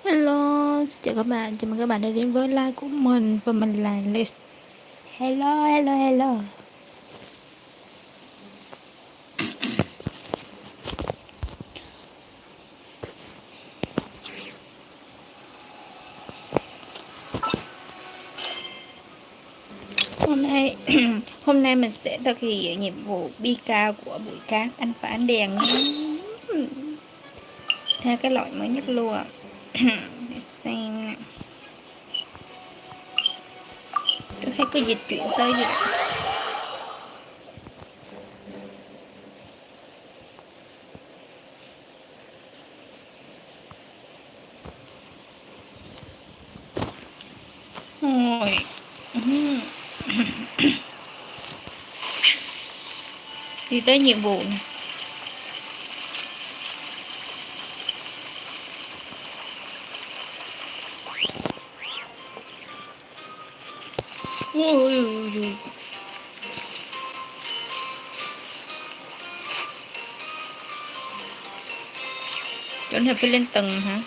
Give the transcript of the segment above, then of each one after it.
Hello, xin chào các bạn, chào mừng các bạn đã đến với live của mình và mình là Liz. Hello. Hôm nay mình sẽ thực hiện nhiệm vụ bi cao của buổi cát anh phải ánh đèn theo cái loại mới nhất luôn. Để xem. Tôi thấy có dịch chuyển tới rồi. Rồi. Đi tới nhiệm vụ này. Ôi. Chỗ này phải lên tầng hả?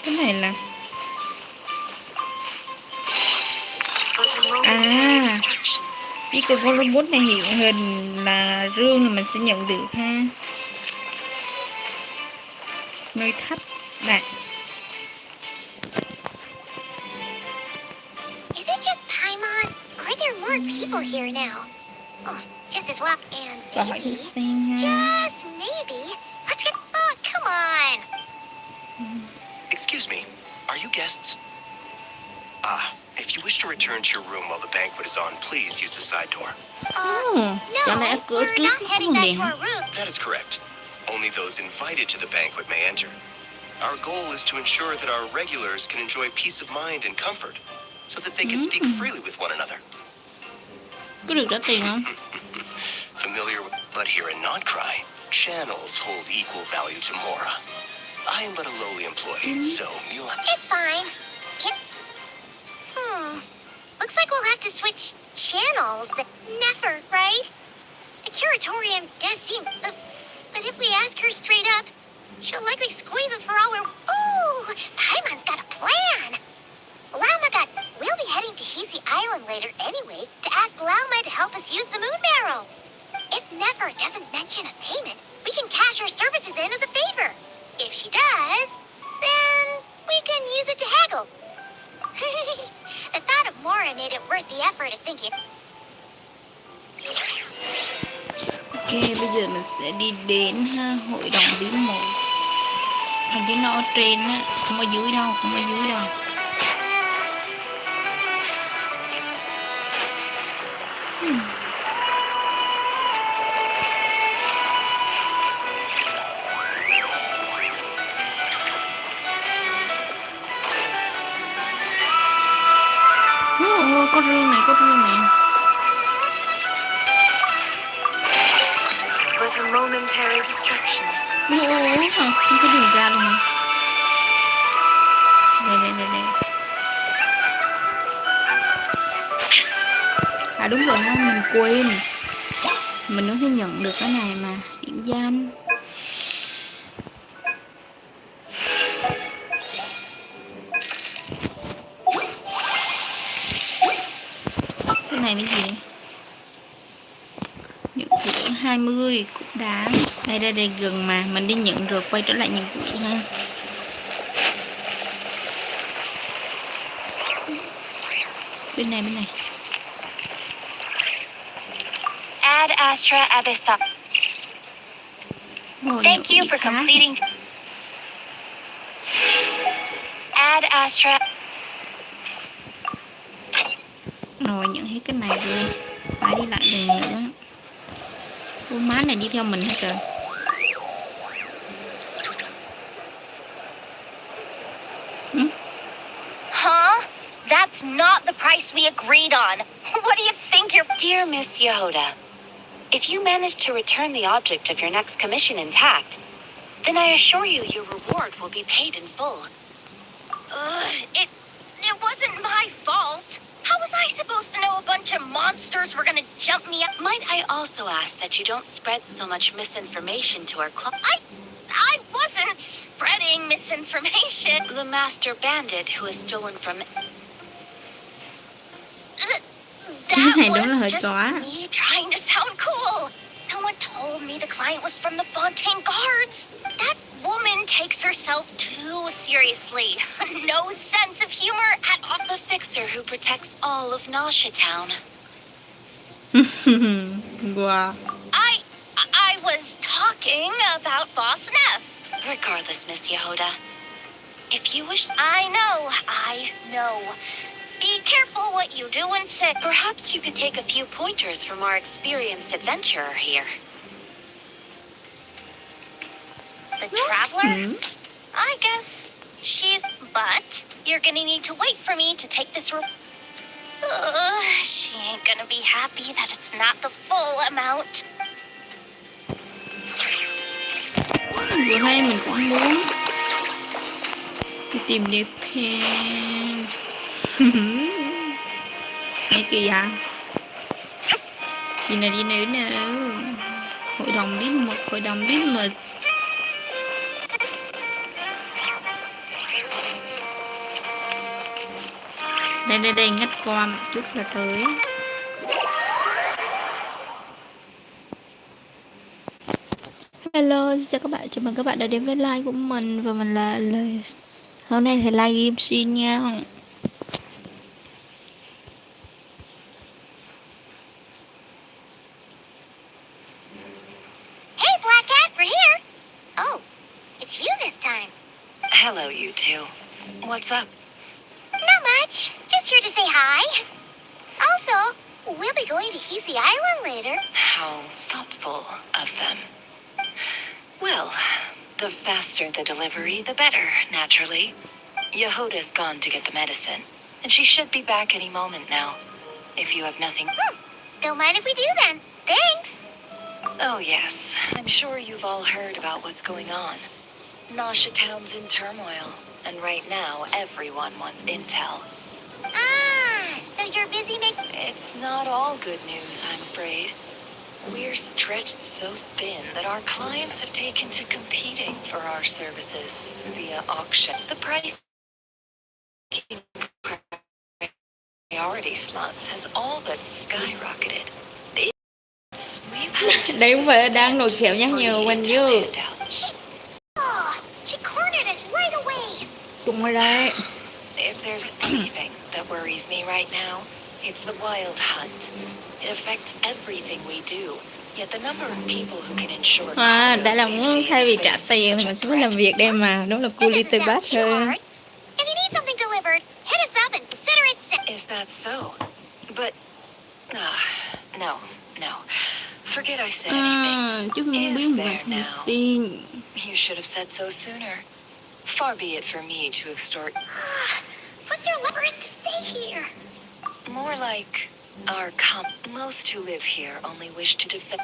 Cái này là chỉ cần con robot này hiện hình là rương là mình sẽ nhận được ha. Nơi thấp này. Is it just Paimon, or are there more people here now? Oh, just as well, and maybe, just maybe, let's get. Oh, come on. Excuse me, are you guests? If you wish to return to your room while the banquet is on, please use the side door. No, we're not heading back to our room. That is correct. Only those invited to the banquet may enter. Our goal is to ensure that our regulars can enjoy peace of mind and comfort, so that they can speak freely with one another. Có được trả tiền không? Familiar, but here in Notcry, channels hold equal value to Mora. I am but a lowly employee, so you'll... It's fine. Looks like we'll have to switch channels. Never, right? The curatorium does seem... but if we ask her straight up, she'll likely squeeze us for all we're... Ooh! Paimon's got a plan! Lauma we'll be heading to Hisi Island later anyway to ask Lauma to help us use the moon marrow. If Nefer doesn't mention a payment, we can cash her services in as a favor. If she does, then we can use it to haggle. The thought of Mora made it worth the effort of thinking. Ok, bây giờ mình sẽ đi đến hội đồng bí mật. Hình như nó ở trên á, không ở dưới đâu, có rương này. But a momentary distraction. Không có đường ra luôn hả? Đây. Đúng rồi ha, mình quên. Mình nói phải nhận được cái này mà, điểm danh. Cái này là gì? Nhận thưởng 20 cũng đáng. Đây gần mà, mình đi nhận rồi quay trở lại nhiệm vụ ha. Bên này. Ad Astra Abyssal. Thank you for completing. Ad Astra. Rồi nhận hết cái này rồi. Phải đi lại lần nữa. Cô má này đi theo mình hả trời? Huh? That's not the price we agreed on. What do you think you're... Dear Miss Yehoda, if you manage to return the object of your next commission intact, then I assure you your reward will be paid in full. It wasn't my fault. How was I supposed to know a bunch bunch of monsters were gonna jump me up. Might I also ask that you don't spread so much misinformation to our club? I wasn't spreading misinformation. The master bandit who has stolen from... That này đúng là was hơi just có. me trying to sound cool. No one told me the client was from the Fontaine Guards. That woman takes herself too seriously. No sense of humor at all. The fixer who protects all of Nasha Town. Wow. I was talking about Boss Neff. Regardless, Miss Yehoda, if you wish... I know. Be careful what you do and say. Perhaps you could take a few pointers from our experienced adventurer here. The Traveler? I guess she's... But you're gonna need to wait for me to take this... she ain't gonna be happy that it's not the full amount. Vừa nay mình cũng muốn đi tìm đẹp pen. Nghe kìa vậy? Gì nào đi nào. Hội đồng bí mật. Đây ngắt qua một chút là tới. Hello, xin chào các bạn, chào mừng các bạn đã đến với live của mình. Và mình là hôm nay thì live Genshin nha. Hey, Black Cat, we're here. Oh, it's you this time. Hello, you two. What's up? Not much. Just here to say hi. Also, we'll be going to Hisi Island later. How thoughtful of them. Well, the faster the delivery, the better, naturally. Yehoda's gone to get the medicine, and she should be back any moment now. If you have nothing... Don't mind if we do then. Thanks. Oh, yes. I'm sure you've all heard about what's going on. Nasha Town's in turmoil, and right now everyone wants intel. Ah, so you're busy making... It's not all good news, I'm afraid. We're stretched so thin that our clients have taken to competing for our services via auction. The price priority slots has all but skyrocketed. We've had to Đấy không phải là đang nồi khéo nhắc nhở mình chứ. She cornered us right away. Đúng rồi đấy. If there's anything that worries me right now, it's the wild hunt. It affects everything we do. Yet the number of people who can ensure Đã là muốn thay vì trả tiền thì mình sẽ phải làm việc đây mà. Đúng là cô It đi doesn't tới sound bát too thôi. hard. If you need something delivered, hit us up and consider it sent. Is that so? But no. Forget I said anything. Chứ không biết Is một there thông now? tin. You should have said so sooner. Far be it for me to extort. What's there left for us to say here? More like our most who live here only wish to defend.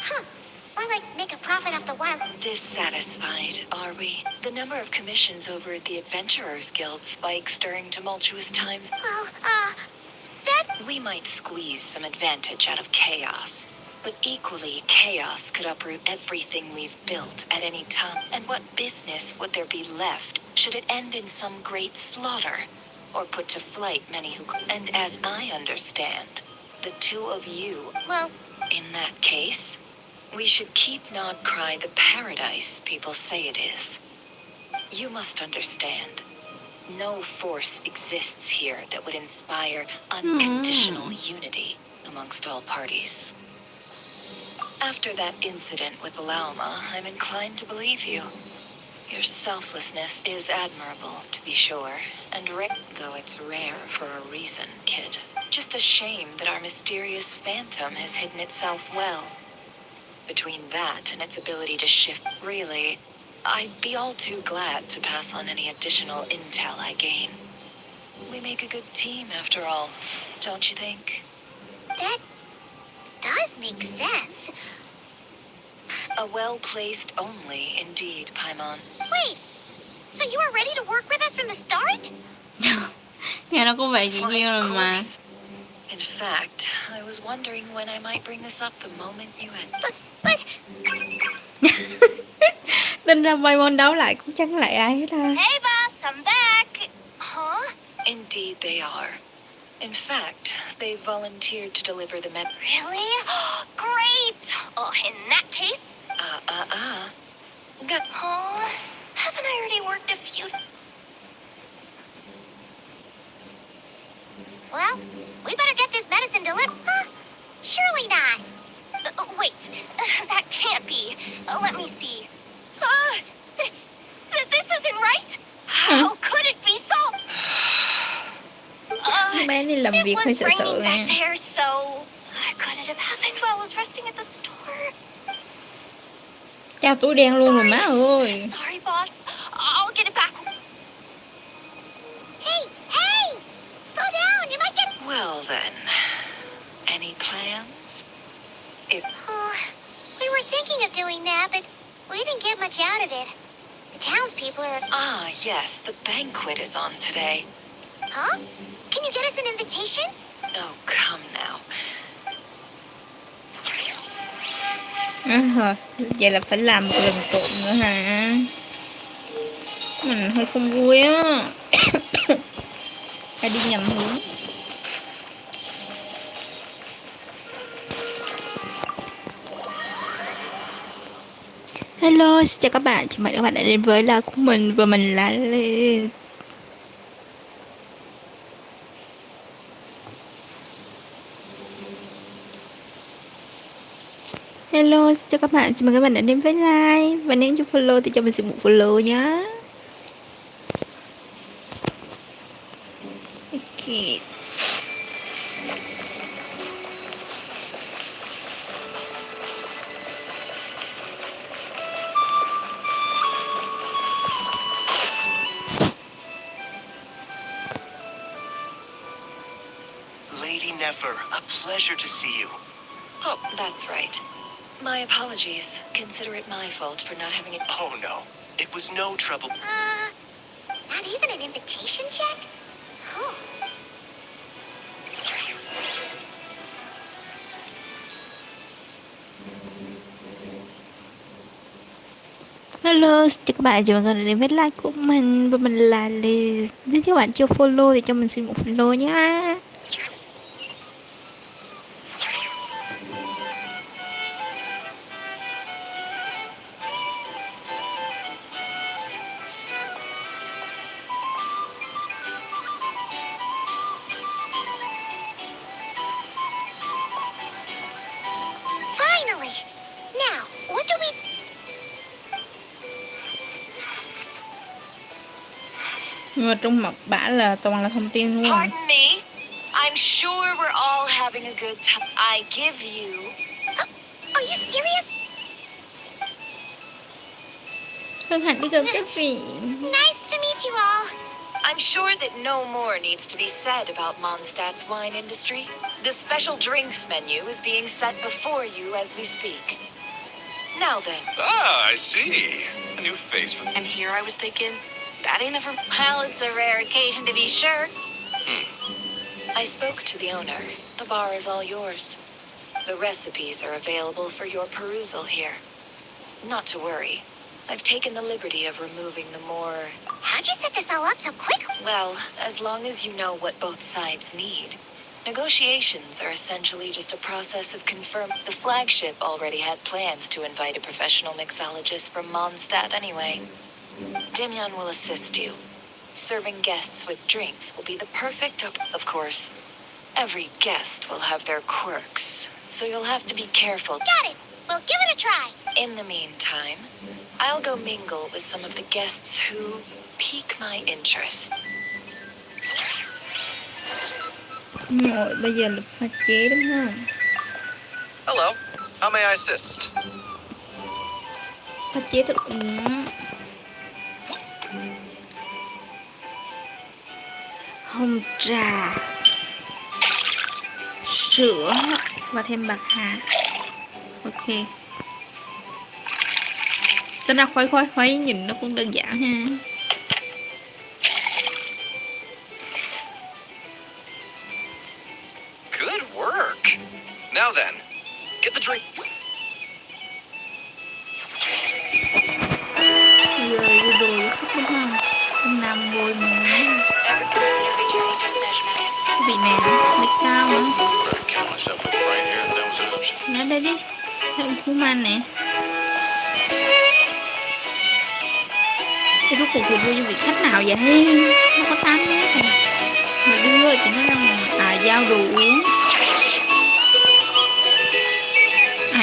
Or like make a profit off the wild. Dissatisfied, are we? The number of commissions over at the Adventurers Guild spikes during tumultuous times. Well, that... We might squeeze some advantage out of chaos, but equally, chaos could uproot everything we've built at any time. And what business would there be left should it end in some great slaughter, or put to flight many who... And as I understand, the two of you... Well... In that case, we should keep Nod Cry the paradise people say it is. You must understand, no force exists here that would inspire unconditional unity amongst all parties. After that incident with Lauma, I'm inclined to believe you. Your selflessness is admirable, to be sure, and though it's rare for a reason, kid. Just a shame that our mysterious phantom has hidden itself well. Between that and its ability to shift, really, I'd be all too glad to pass on any additional intel I gain. We make a good team, after all, don't you think? That does make sense. A well-placed only, indeed, Paimon. Wait, so you were ready to work with us from the start? Nghe nó có vẻ dĩ Why, nhiên of rồi mà. course. In fact, I was wondering when I might bring this up the moment you had. But Tin ra Paimon đấu lại cũng chẳng lại ai hết ha. hey, boss, I'm back. Huh? Indeed, they are. In fact, they volunteered to deliver the med. Really? Great. Oh, in that case. Good. Oh, haven't I already worked a few? Well, we better get this medicine delivered. Huh? Surely not. Wait, that can't be. Let me see. This isn't right. How could it be so? Bé này làm It việc hơi was sợ sợ raining nha. back there, so could it have happened while I was resting at the store? Chao túi đen luôn rồi má ơi. Sorry, boss. I'll get it back. Hey! Slow down. You might get. Well then, any plans? If We were thinking of doing that, but we didn't get much out of it. The townspeople are. Yes, the banquet is on today. Huh? Can you get us an invitation? Oh, come now. Vậy là phải làm một lần trộn nữa hả? Mình hơi không vui á. Hay đi nhầm hướng. Hello, xin chào các bạn. Chào mừng các bạn đã đến với là của mình và mình là Hello, xin chào các bạn. Chào mừng các bạn đã đến với like. Và nếu chưa follow thì cho mình xin một follow nhé. Ok. Lady Nefer, a pleasure to see you. Oh, That's right. My apologies. Consider it my fault for not having it. oh no. It was no trouble. Not even an invitation check? Oh. Hello, xin chào các bạn. Chào mừng các bạn đã đến với like của mình và mình là Liz. Nếu các bạn chưa follow thì cho mình xin một follow nhé. Finally! Now, what do we... Nhưng mà trong mặt bả là toàn là thông tin luôn. Pardon me. I'm sure we're all having a good time. I give you. Are you serious? Hân hạnh đi gần các vị. Nice to meet you all. I'm sure that no more needs to be said about Mondstadt's wine industry. The special drinks menu is being set before you as we speak. Now then. Ah, I see. A new face for... And here I was thinking, that ain't ever... Well, it's a rare occasion to be sure. I spoke to the owner. The bar is all yours. The recipes are available for your perusal here. Not to worry. I've taken the liberty of removing the more... How'd you set this all up so quick? Well, as long as you know what both sides need. Negotiations are essentially just a process of confirming. The flagship already had plans to invite a professional mixologist from Mondstadt anyway. Demyon will assist you. Serving guests with drinks will be the perfect of course. Every guest will have their quirks, so you'll have to be careful. Got it. We'll give it a try. In the meantime, I'll go mingle with some of the guests who pique my interest. Rồi, bây giờ là pha chế đúng không? Hello. How may I assist? Pha chế thức uống. Hồng trà. Sữa và thêm bạc hà. Ok. Tính ra khuấy nhìn nó cũng đơn giản ha. Now then, get the drink. Giờ vô đồ khách đúng không? Không nằm ngồi nữa. Ever consider returning to Snezhnaya? Cái vị này lấy cao nữa. I'd kill myself with fright here if that was an option. Nói đây đi. Thấy ông Phú Man nè. Cái rút cuộc thì đưa cho vị khách nào vậy? Nó có 8 mét rồi. Mà đưa chỉ nói là giao đồ uống.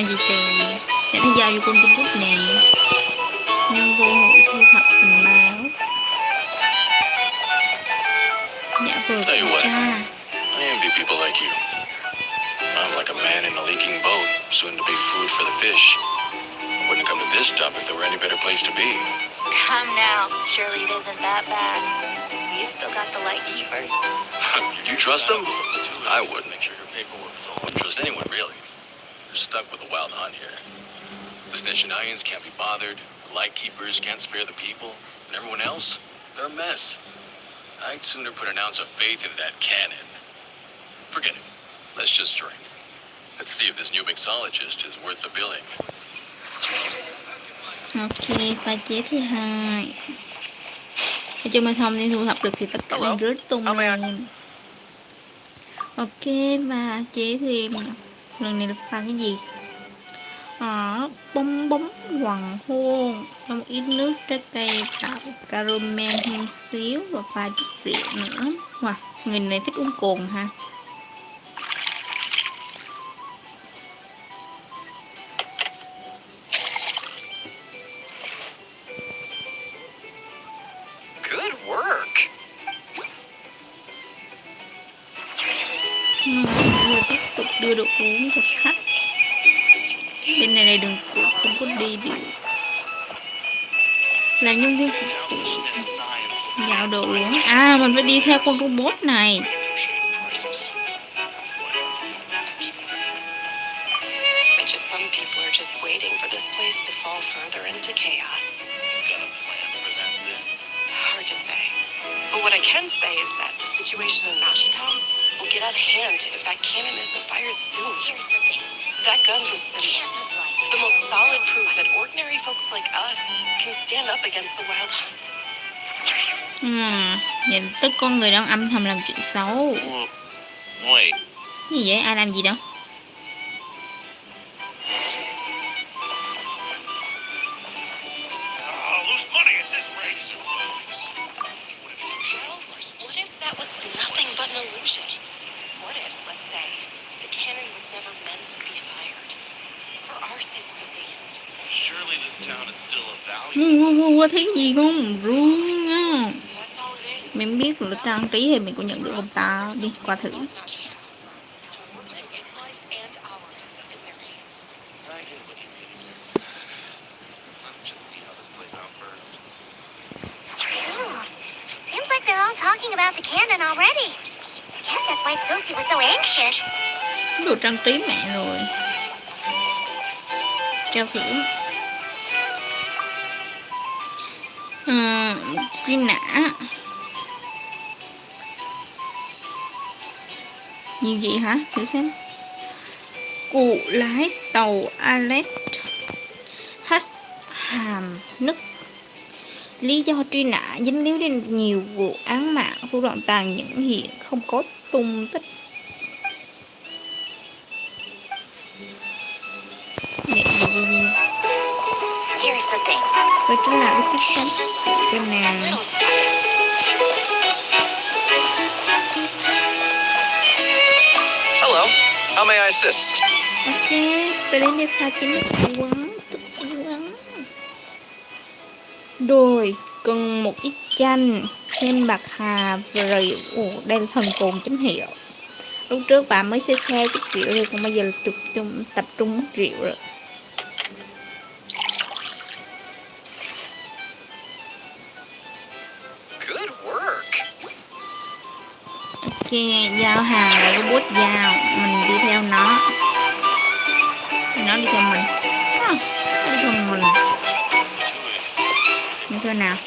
Gì trời. Để nó giao cho con Trung Quốc nè. Nhân vô hội thu thập tình báo. Dạ vừa Tell you kiểm what. tra. I envy people like you. I'm like a man in a leaking boat, soon to be food for the fish. I wouldn't come to this dump if there were any better place to be. Come now. Surely it isn't that bad. We've still got the light keepers. You trust them? I wouldn't. Make sure your paperwork is all. I wouldn't trust anyone, really. You're stuck with the wild hunt here. The Snezhnayans can't be bothered. The light keepers can't spare the people. And everyone else, they're a mess. I'd sooner put an ounce of faith into that cannon. Forget it. Let's just drink. Let's see if this new mixologist is worth the billing. Ok, pha chế thứ hai. Để cho mình không nên thu thập được thì tất cả đều rớt tung lên. Ok, và chế thêm. Lần này là pha cái gì? Bong bóng hoàng hôn trong một ít nước trái cây tạo caramel thêm xíu và pha chút rượu nữa. Wow, người này thích uống cồn ha. Good work. Rồi tiếp tục đưa đồ uống cho khách. Bên này đừng không có đi được. Làm nhân viên phục vụ dạo đồ uống. Mình phải đi theo con robot này. But just some people are just waiting for this place to fall further into chaos. Hard to say. But what I can say is that the situation in Mashitom will get out of hand if that cannon isn't fired soon. That gun's a symbol. The most solid proof that ordinary folks like us can stand up against the wild hunt. Vậy tức con người đang âm thầm làm chuyện xấu. Wait. Gì vậy? Ai làm gì đâu? What if that was nothing but an illusion? What if, let's say, the cannon was never meant to be fired? For our sakes at least. Surely this town is still of value. Có thấy gì không? Run á. That's all it is. Mình biết là trang trí thì mình cũng nhận được không ta? Đi qua thử. And ours in their hands. Let's just see how this plays out first. Seems like they're all talking about the cannon already. I guess that's why Sosie was so anxious. Đồ trang trí mẹ rồi. Treo thử. Truy nã. Như vậy hả? Thử xem. Cụ lái tàu Alex hết hàm nứt. Lý do truy nã dính líu đến nhiều vụ án mạng, thủ đoạn tàn nhẫn hiện không có tung tích. Here's the thing. Quay trở lại với kiếp sống. Kênh nào? Hello. How may I assist? Ok, tôi đến đây pha cho nước quán, thức uống. Rồi, cần một ít chanh, thêm bạc hà và rượu. Đây là thần cồn chấm hiệu. Lúc trước bà mới xe chút rượu rồi, còn bây giờ là tập trung mất rượu rồi. Good work. Ok, giao hàng là robot giao. Mình đi theo nó. Nó đi theo mình. Nó đi theo mình. Như thế nào?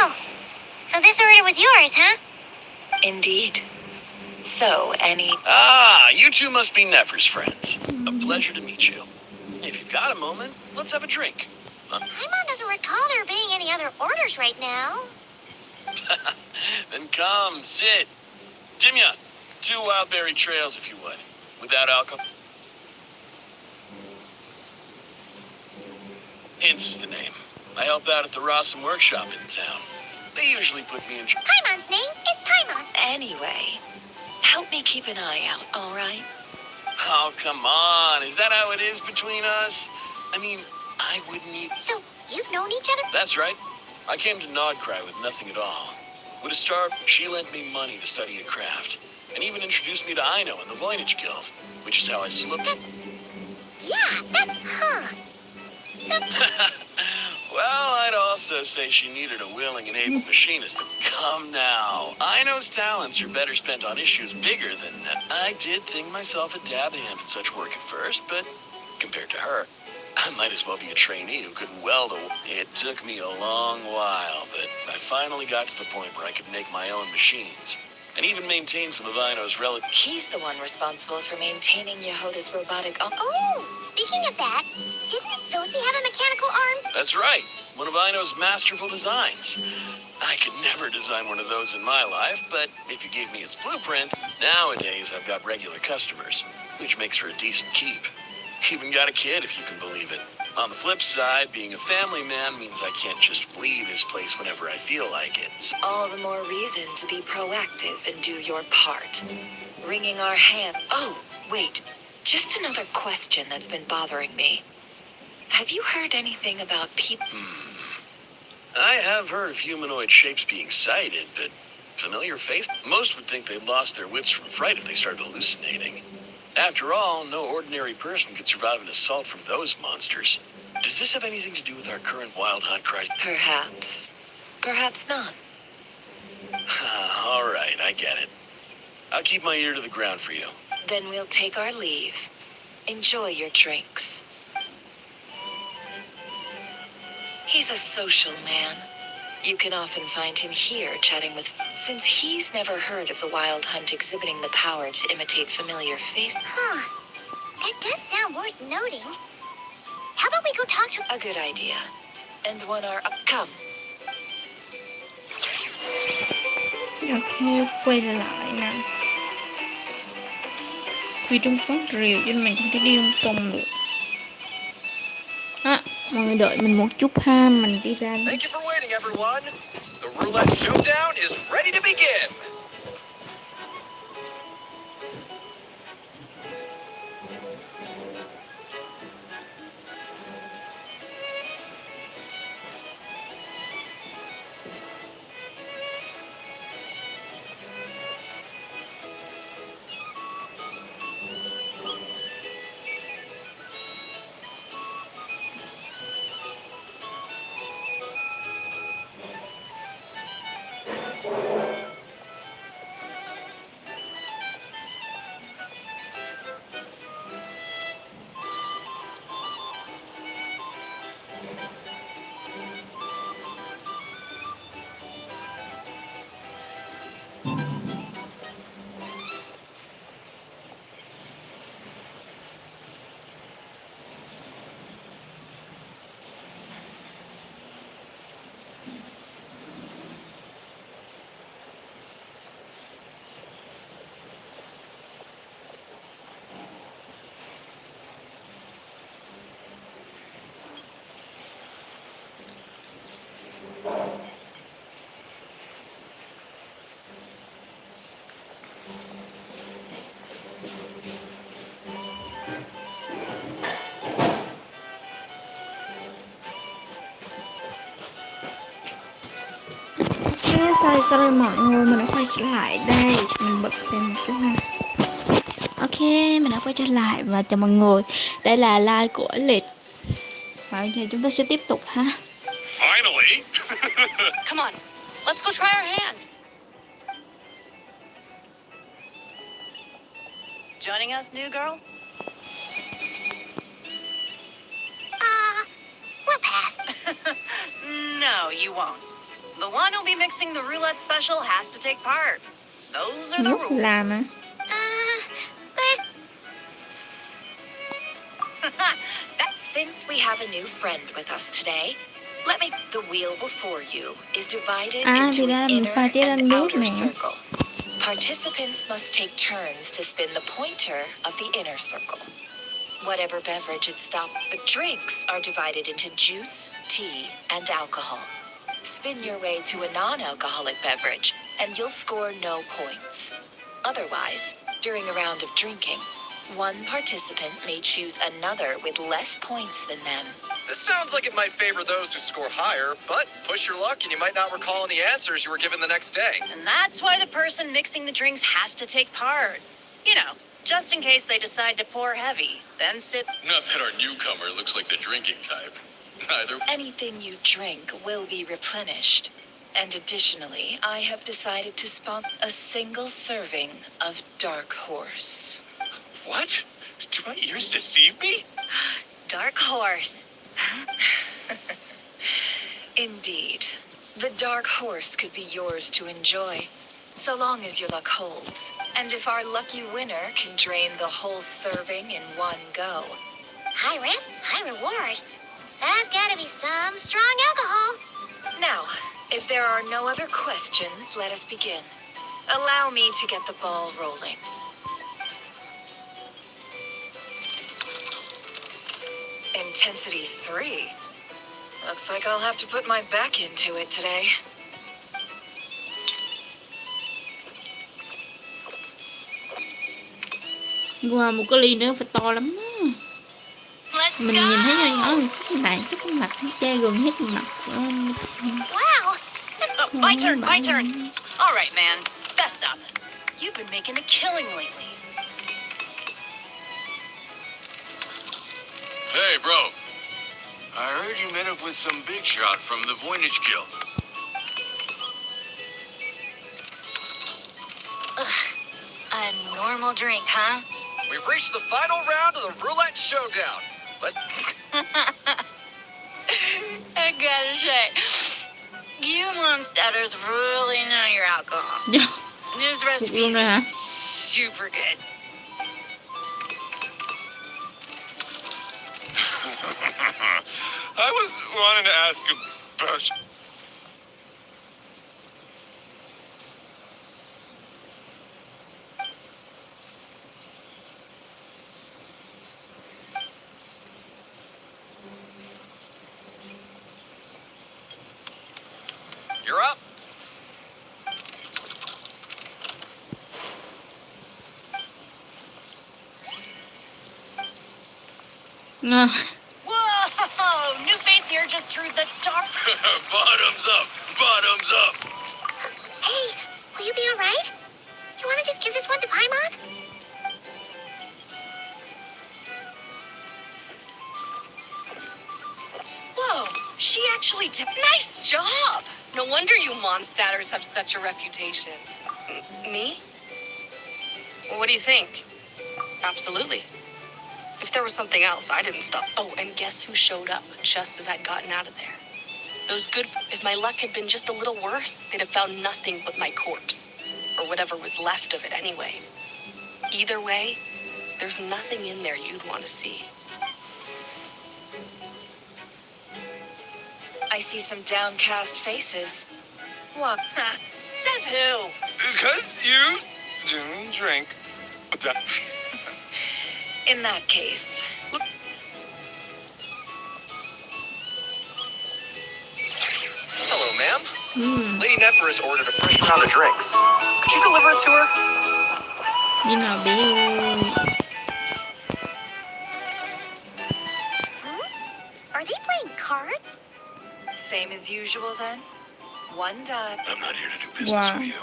Oh, so this order was yours, huh? Indeed. So, any... Ah, you two must be Nefer's friends. A pleasure to meet you. If you've got a moment, let's have a drink. Paimon doesn't recall there being any other orders right now. Then come, sit. Timya, 2 wild berry trails if you would. Without alcohol. Hints is the name. I help out at the Rossum workshop in town. They usually put me in... Paimon's name is Paimon. Anyway, help me keep an eye out, all right? Oh, come on. Is that how it is between us? I mean, I wouldn't even... So, you've known each other? That's right. I came to Nodcry with nothing at all. With a start, she lent me money to study a craft, and even introduced me to Aino and the Voynich Guild, which is how I slipped... Well, I'd also say she needed a willing and able machinist. Come now. Aino's talents are better spent on issues bigger than... I did think myself a dab hand at such work at first, but compared to her, I might as well be a trainee who couldn't weld a... It took me a long while, but I finally got to the point where I could make my own machines, and even maintain some of Aino's relic... He's the one responsible for maintaining Yehoda's robotic... Oh, speaking of that, didn't Sosie have a mechanical arm? That's right. One of Aino's masterful designs. I could never design one of those in my life, but if you gave me its blueprint, nowadays I've got regular customers, which makes for a decent keep. Even got a kid, if you can believe it. On the flip side, being a family man means I can't just flee this place whenever I feel like it. All the more reason to be proactive and do your part. Wringing our hand... Oh, wait. Just another question that's been bothering me. Have you heard anything about people... I have heard of humanoid shapes being sighted, but familiar face? Most would think they lost their wits from fright if they started hallucinating. After all, no ordinary person could survive an assault from those monsters. Does this have anything to do with our current wild hunt crisis? Perhaps. Perhaps not. All right, I get it. I'll keep my ear to the ground for you. Then we'll take our leave. Enjoy your drinks. He's a social man. You can often find him here chatting with... Since he's never heard of the wild hunt exhibiting the power to imitate familiar faces... Huh. That does sound worth noting. How about we go talk to... A good idea. And one hour... Come. Ok, quay lại nè. Vì trong quán rìu cho nên mình không thể đi lung tung được. Mọi người đợi mình một chút ha, mình đi ra. Thank you for waiting, everyone. The roulette showdown is ready to begin. Sorry mọi người, mình đã quay trở lại đây. Mình bật lên một chút ha. Ok, mình đã quay trở lại và chào mọi người. Đây là live của Lịch. Và giờ chúng ta sẽ tiếp tục ha. Finally! Come on, let's go try our hand. Joining us, new girl? We'll pass. No, you won't. The one who'll be mixing the roulette special has to take part. Those are the Lúc rules. làm à? Since we have a new friend with us today, let me. The wheel before you is divided À into thì ra an mình inner pha chế and lên nước outer nè. circle. Participants must take turns to spin the pointer of the inner circle. Whatever beverage it stops, the drinks are divided into juice, tea, and alcohol. Spin your way to a non-alcoholic beverage, and you'll score no points. Otherwise, during a round of drinking, one participant may choose another with less points than them. This sounds like it might favor those who score higher, but push your luck and you might not recall any answers you were given the next day. And that's why the person mixing the drinks has to take part. You know, just in case they decide to pour heavy, then sip. Not that our newcomer looks like the drinking type. Neither. Anything you drink will be replenished. And additionally, I have decided to sponsor a single serving of Dark Horse. What? Do my ears deceive me? Dark Horse. Indeed. The Dark Horse could be yours to enjoy, so long as your luck holds. And if our lucky winner can drain the whole serving in one go. High risk, high reward. That's gotta be some strong alcohol. Now, if there are no other questions, let us begin. Allow me to get the ball rolling. Intensity 3. Looks like I'll have to put my back into it today. Wow, một cái ly nữa phải to lắm đó. Mình nhìn thấy nhỏ nhỏ mình thích lại cái mặt nó che gần hết mặt của anh. Wow. My turn, my turn. All right, man. Fess up. You've been making a killing lately. Hey, bro. I heard you met up with some big shot from the Voynich Guild. A normal drink, huh? We've reached the final round of the roulette showdown. Let's. I gotta say, you monsters really know your alcohol. This recipe is super good. I was wanting to ask about. You're up. Whoa! New face here just drew the dark. Bottoms up! Bottoms up! Hey, will you be alright? You wanna just give this one to Paimon? Whoa! She actually did. Nice job! No wonder you Mondstadters have such a reputation. Me? What do you think? Absolutely. If there was something else, I didn't stop. Oh, and guess who showed up just as I'd gotten out of there? Those good. If my luck had been just a little worse, they'd have found nothing but my corpse. Or whatever was left of it anyway. Either way, there's nothing in there you'd want to see. I see some downcast faces. What? Says who? Because you didn't drink. In that case, Hello, ma'am. Lady Nefer has ordered a fresh round of drinks. Could you deliver it to her? Như nào bé. Are they playing cards? same as usual then? One die. I'm not here to do business Wow. with you.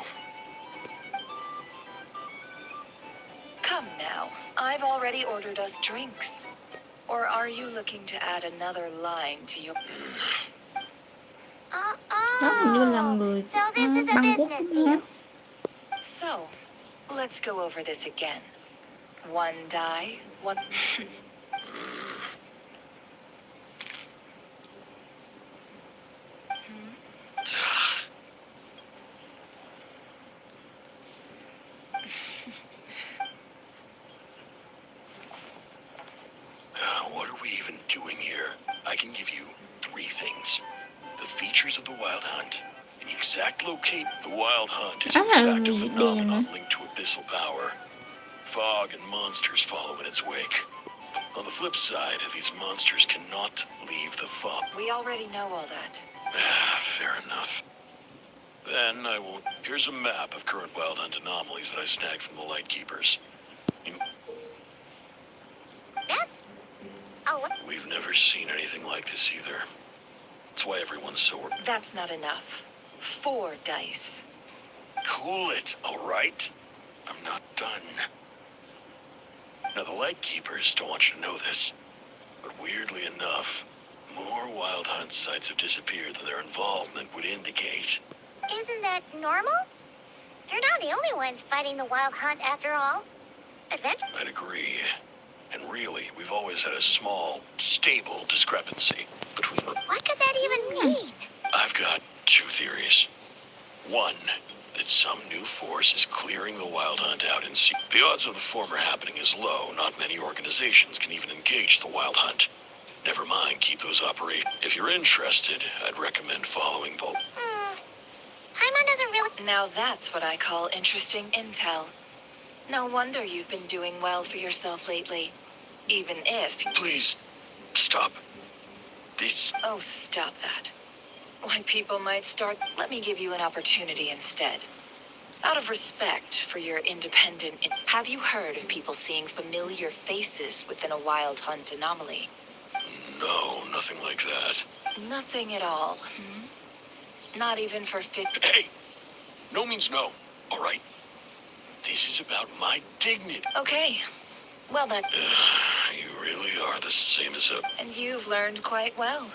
Come now, I've already ordered us drinks. Or are you looking to add another line to your... Đó hình như là người So this is a Bangkok business hả? deal. So, let's go over this again. One die, one... exact locate the wild hunt is Ah, in fact a video phenomenon mà. linked to abyssal power. Fog and monsters follow in its wake. On the flip side, these monsters cannot leave the fog. We already know all that. Fair enough. Then I won't. Here's a map of current wild hunt anomalies that I snagged from the Lightkeepers. That's... Oh, what? We've never seen anything like this either. That's why everyone's so... That's not enough. 4 dice. Cool it, all right? I'm not done. Now, the Lightkeepers don't want you to know this, but weirdly enough, more wild hunt sites have disappeared than their involvement would indicate. Isn't that normal? They're not the only ones fighting the wild hunt after all. Adventure? I'd agree. And really, we've always had a small, stable discrepancy between... What could that even mean? I've got 2 theories. One, that some new force is clearing the wild hunt out in sea. The odds of the former happening is low. Not many organizations can even engage the wild hunt. Never mind, keep those operations. If you're interested, I'd recommend following the... Paimon doesn't really... Now that's what I call interesting intel. No wonder you've been doing well for yourself lately. Even if... Please, stop. This... Oh, stop that. Why, people might start... Let me give you an opportunity instead. Out of respect for your independent... Have you heard of people seeing familiar faces within a wild hunt anomaly? No, nothing like that. Nothing at all. Not even for 50... Hey! No means no, all right? This is about my dignity. Okay. Well then. You really are the same as a... And you've learned quite well.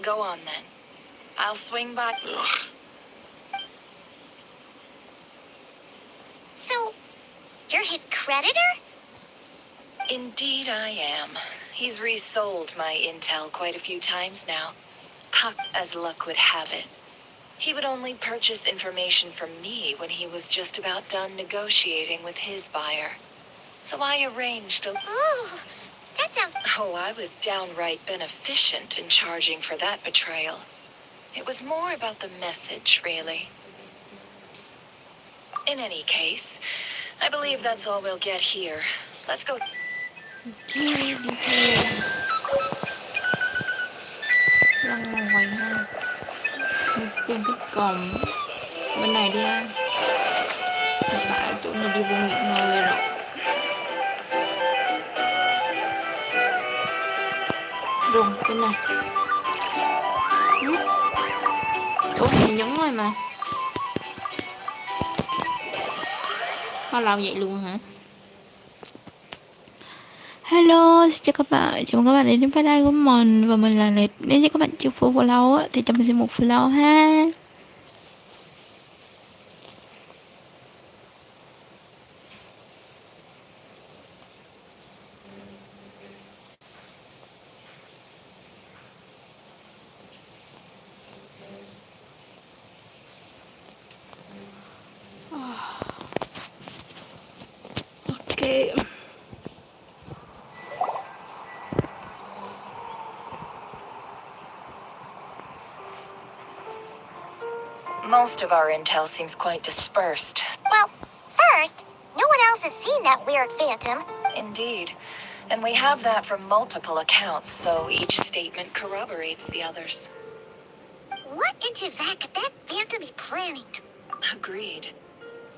Go on then. I'll swing by... Ugh. So, you're his creditor? Indeed I am. He's resold my intel quite a few times now. Puck, as luck would have it. He would only purchase information from me when he was just about done negotiating with his buyer. So I arranged a... Ooh, that sounds... Oh, I was downright beneficent in charging for that betrayal. It was more about the message, really. In any case, I believe that's all we'll get here. Let's go. Lăn ra ngoài ha. Mình sẽ tìm cái cổng bên này đi ha. Hiện tại chỗ này đi vô nghỉ ngơi rồi. Rồi bên này. Ủa mình nhấn rồi mà. Có làm vậy luôn hả? Hello, xin chào các bạn, chào mừng các bạn đến với live của mình. Và mình là Lịch. Nếu như các bạn chưa follow á, thì cho mình xin một follow ha. Ok. Most of our intel seems quite dispersed. Well, first, no one else has seen that weird phantom. Indeed. And we have that from multiple accounts, so each statement corroborates the others. What in Tibet could that phantom be planning? Agreed.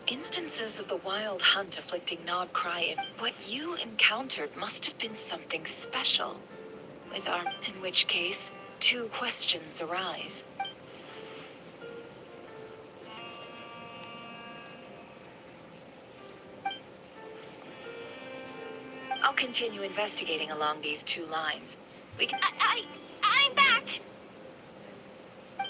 Instances of the wild hunt afflicting Nod Cry, what you encountered must have been something special. In which case, 2 questions arise. I'll continue investigating along these 2 lines. I'm back!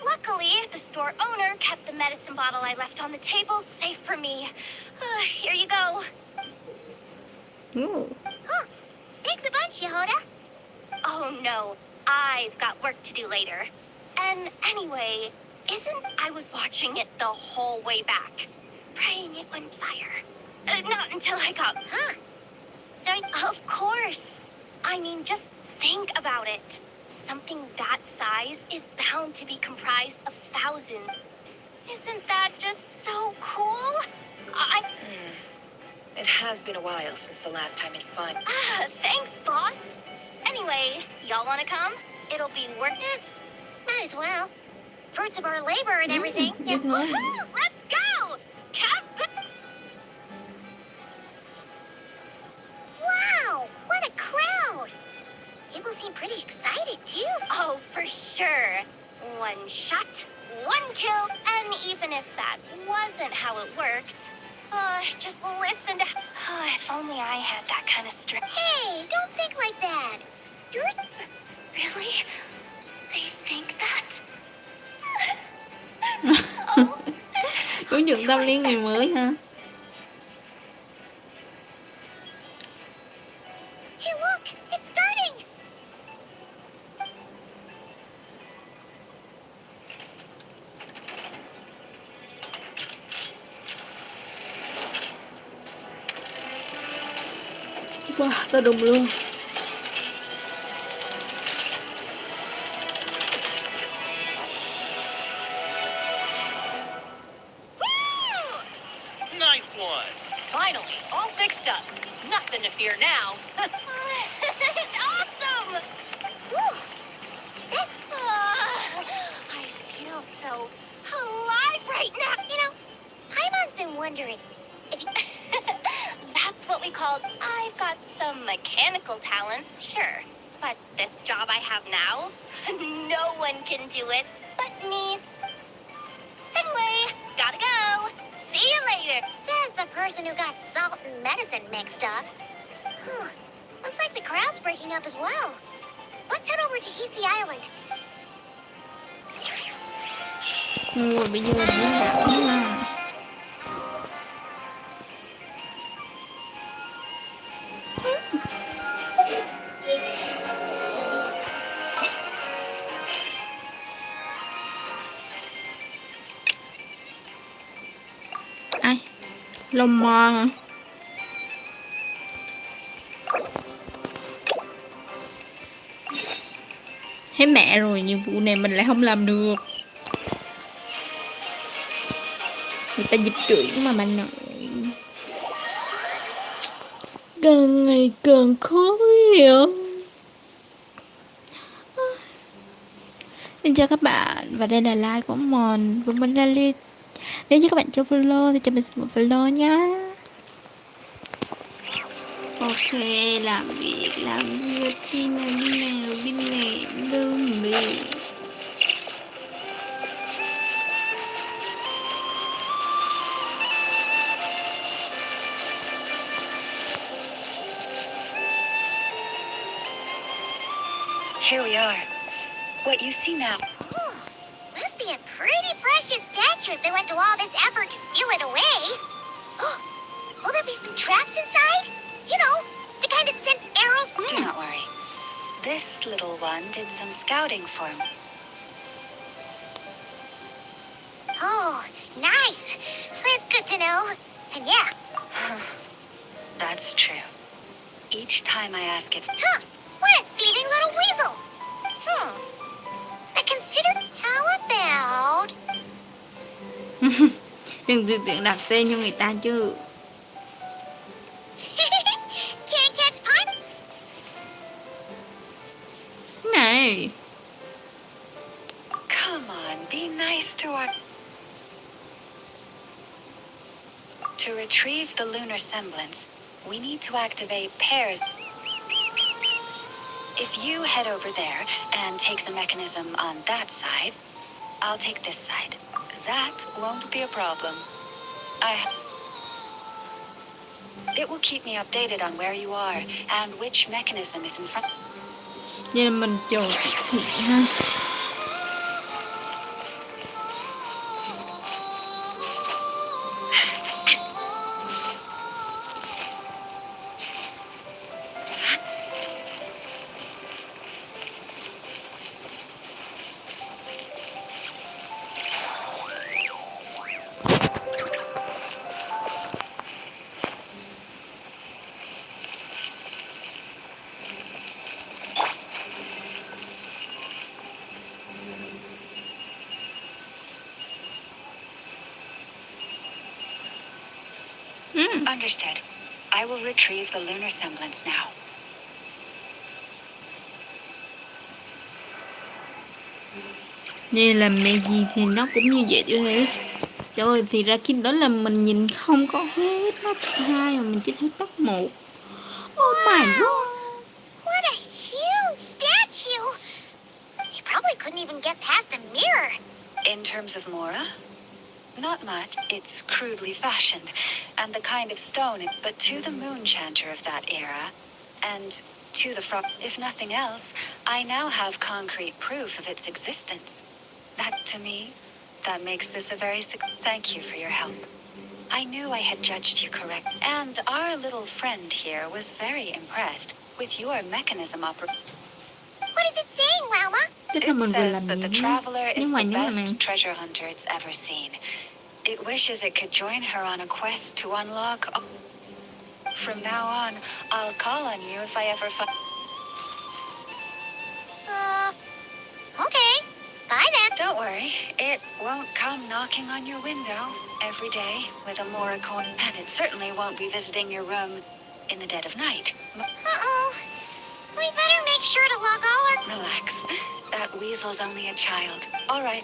Luckily, the store owner kept the medicine bottle I left on the table safe for me. Here you go. Ooh. Huh. Thanks a bunch, Yehoda. Oh no, I've got work to do later. And anyway, I was watching it the whole way back, praying it wouldn't fire. Not until I got... Huh? Sorry? Of course. I mean, just think about it. Something that size is bound to be comprised of Isn't that just so cool? It has been a while since the last time it fun. Thanks, boss. Anyway, y'all wanna come? It'll be worth it. Might as well. Fruits of our labor and everything. Được rồi. Woohoo! Let's go! Wow, what a crowd! People seem pretty excited too. Oh, for sure. One shot, one kill, and even if that wasn't how it worked, just listen to. If only I had that kind of strength. Hey, don't think like that. You're really? They think that? Cũng dựng tâm lý người mới ha. Hey, look, it's starting. Wow, tao đùng luôn. Nice one. Finally, all fixed up. Nothing to fear now. Awesome! Whew. I feel so alive right now. You know, Paimon's been wondering if you... That's what we call... I've got some mechanical talents, sure. But this job I have now, no one can do it but me. Anyway, gotta go. See you later. Says the person who got salt and medicine mixed up. Looks like the crowd's breaking up as well. Let's head over to Hisi Island. Ui, bây giờ là biến đảo nha. Ai? Lông mò hả? Thấy mẹ rồi, nhiệm vụ này mình lại không làm được. Người ta dịch chuyển mà nội. Càng ngày càng khó hiểu. Xin chào các bạn, và đây là like của Mòn và mình là Ly. Nếu như các bạn chưa follow thì cho mình một follow nhá. Ok, làm việc đi nào bên này lương mình. Here we are. What you see now. Must be a pretty precious statue if they went to all this effort to steal it away. Will there be some traps inside? You know, the kind that sent arrows. Do not worry. This little one did some scouting for me. Oh, nice. That's good to know. And yeah. That's true. Each time I ask it. Huh. What a thieving little weasel. I consider... How about... Đừng tự tưởng đặt tên cho người ta chứ. Can't catch pun? Này. Come on, be nice to our... To retrieve the lunar semblance, we need to activate pairs. If you head over there and take the mechanism on that side, I'll take this side. That won't be a problem. It will keep me updated on where you are and which mechanism is in front. Vậy là mình chờ ha. Understood. I will retrieve the lunar semblance now. Nên là mẹ gì thì nó cũng như vậy chứ thế. Trời ơi, thì ra khi đó là mình nhìn không có hết nó 2 mà mình chỉ thấy tóc 1. Oh my god. What a huge statue! You probably couldn't even get past the mirror. In terms of Mora, not much. It's crudely fashioned, and the kind of stone, but to the moon chanter of that era, and to the if nothing else, I now have concrete proof of its existence. That, to me, that makes this a very thank you for your help. I knew I had judged you correct, and our little friend here was very impressed with your mechanism What is it saying, Llama? Tức là It mình vừa says làm that the gì nhé. traveler is Nhưng mà the mẹ best treasure hunter it's ever seen. It wishes it could join her on a quest to unlock. From now on, I'll call on you if I ever find. Okay. Bye then. Don't worry, it won't come knocking on your window every day with a Mora coin, and it certainly won't be visiting your room in the dead of night. Uh-oh. We better make sure to lock all our... Relax. That weasel's only a child. All right,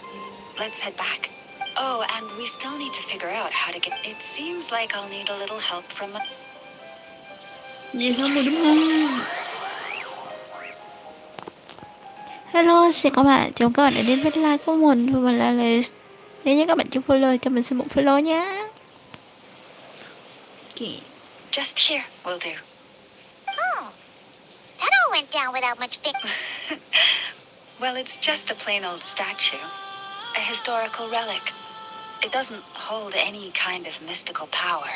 let's head back. Oh, and we still need to figure out how to get... It seems like I'll need a little help from... Vậy xong rồi đúng không? Hello, xin các bạn, chào các bạn đã đến với live của mình và là Liz. Nếu như các bạn chưa follow cho mình xin một follow nhé. Okay. Just here will do. Oh. That all went down without much Well, it's just a plain old statue. A historical relic. It doesn't hold any kind of mystical power.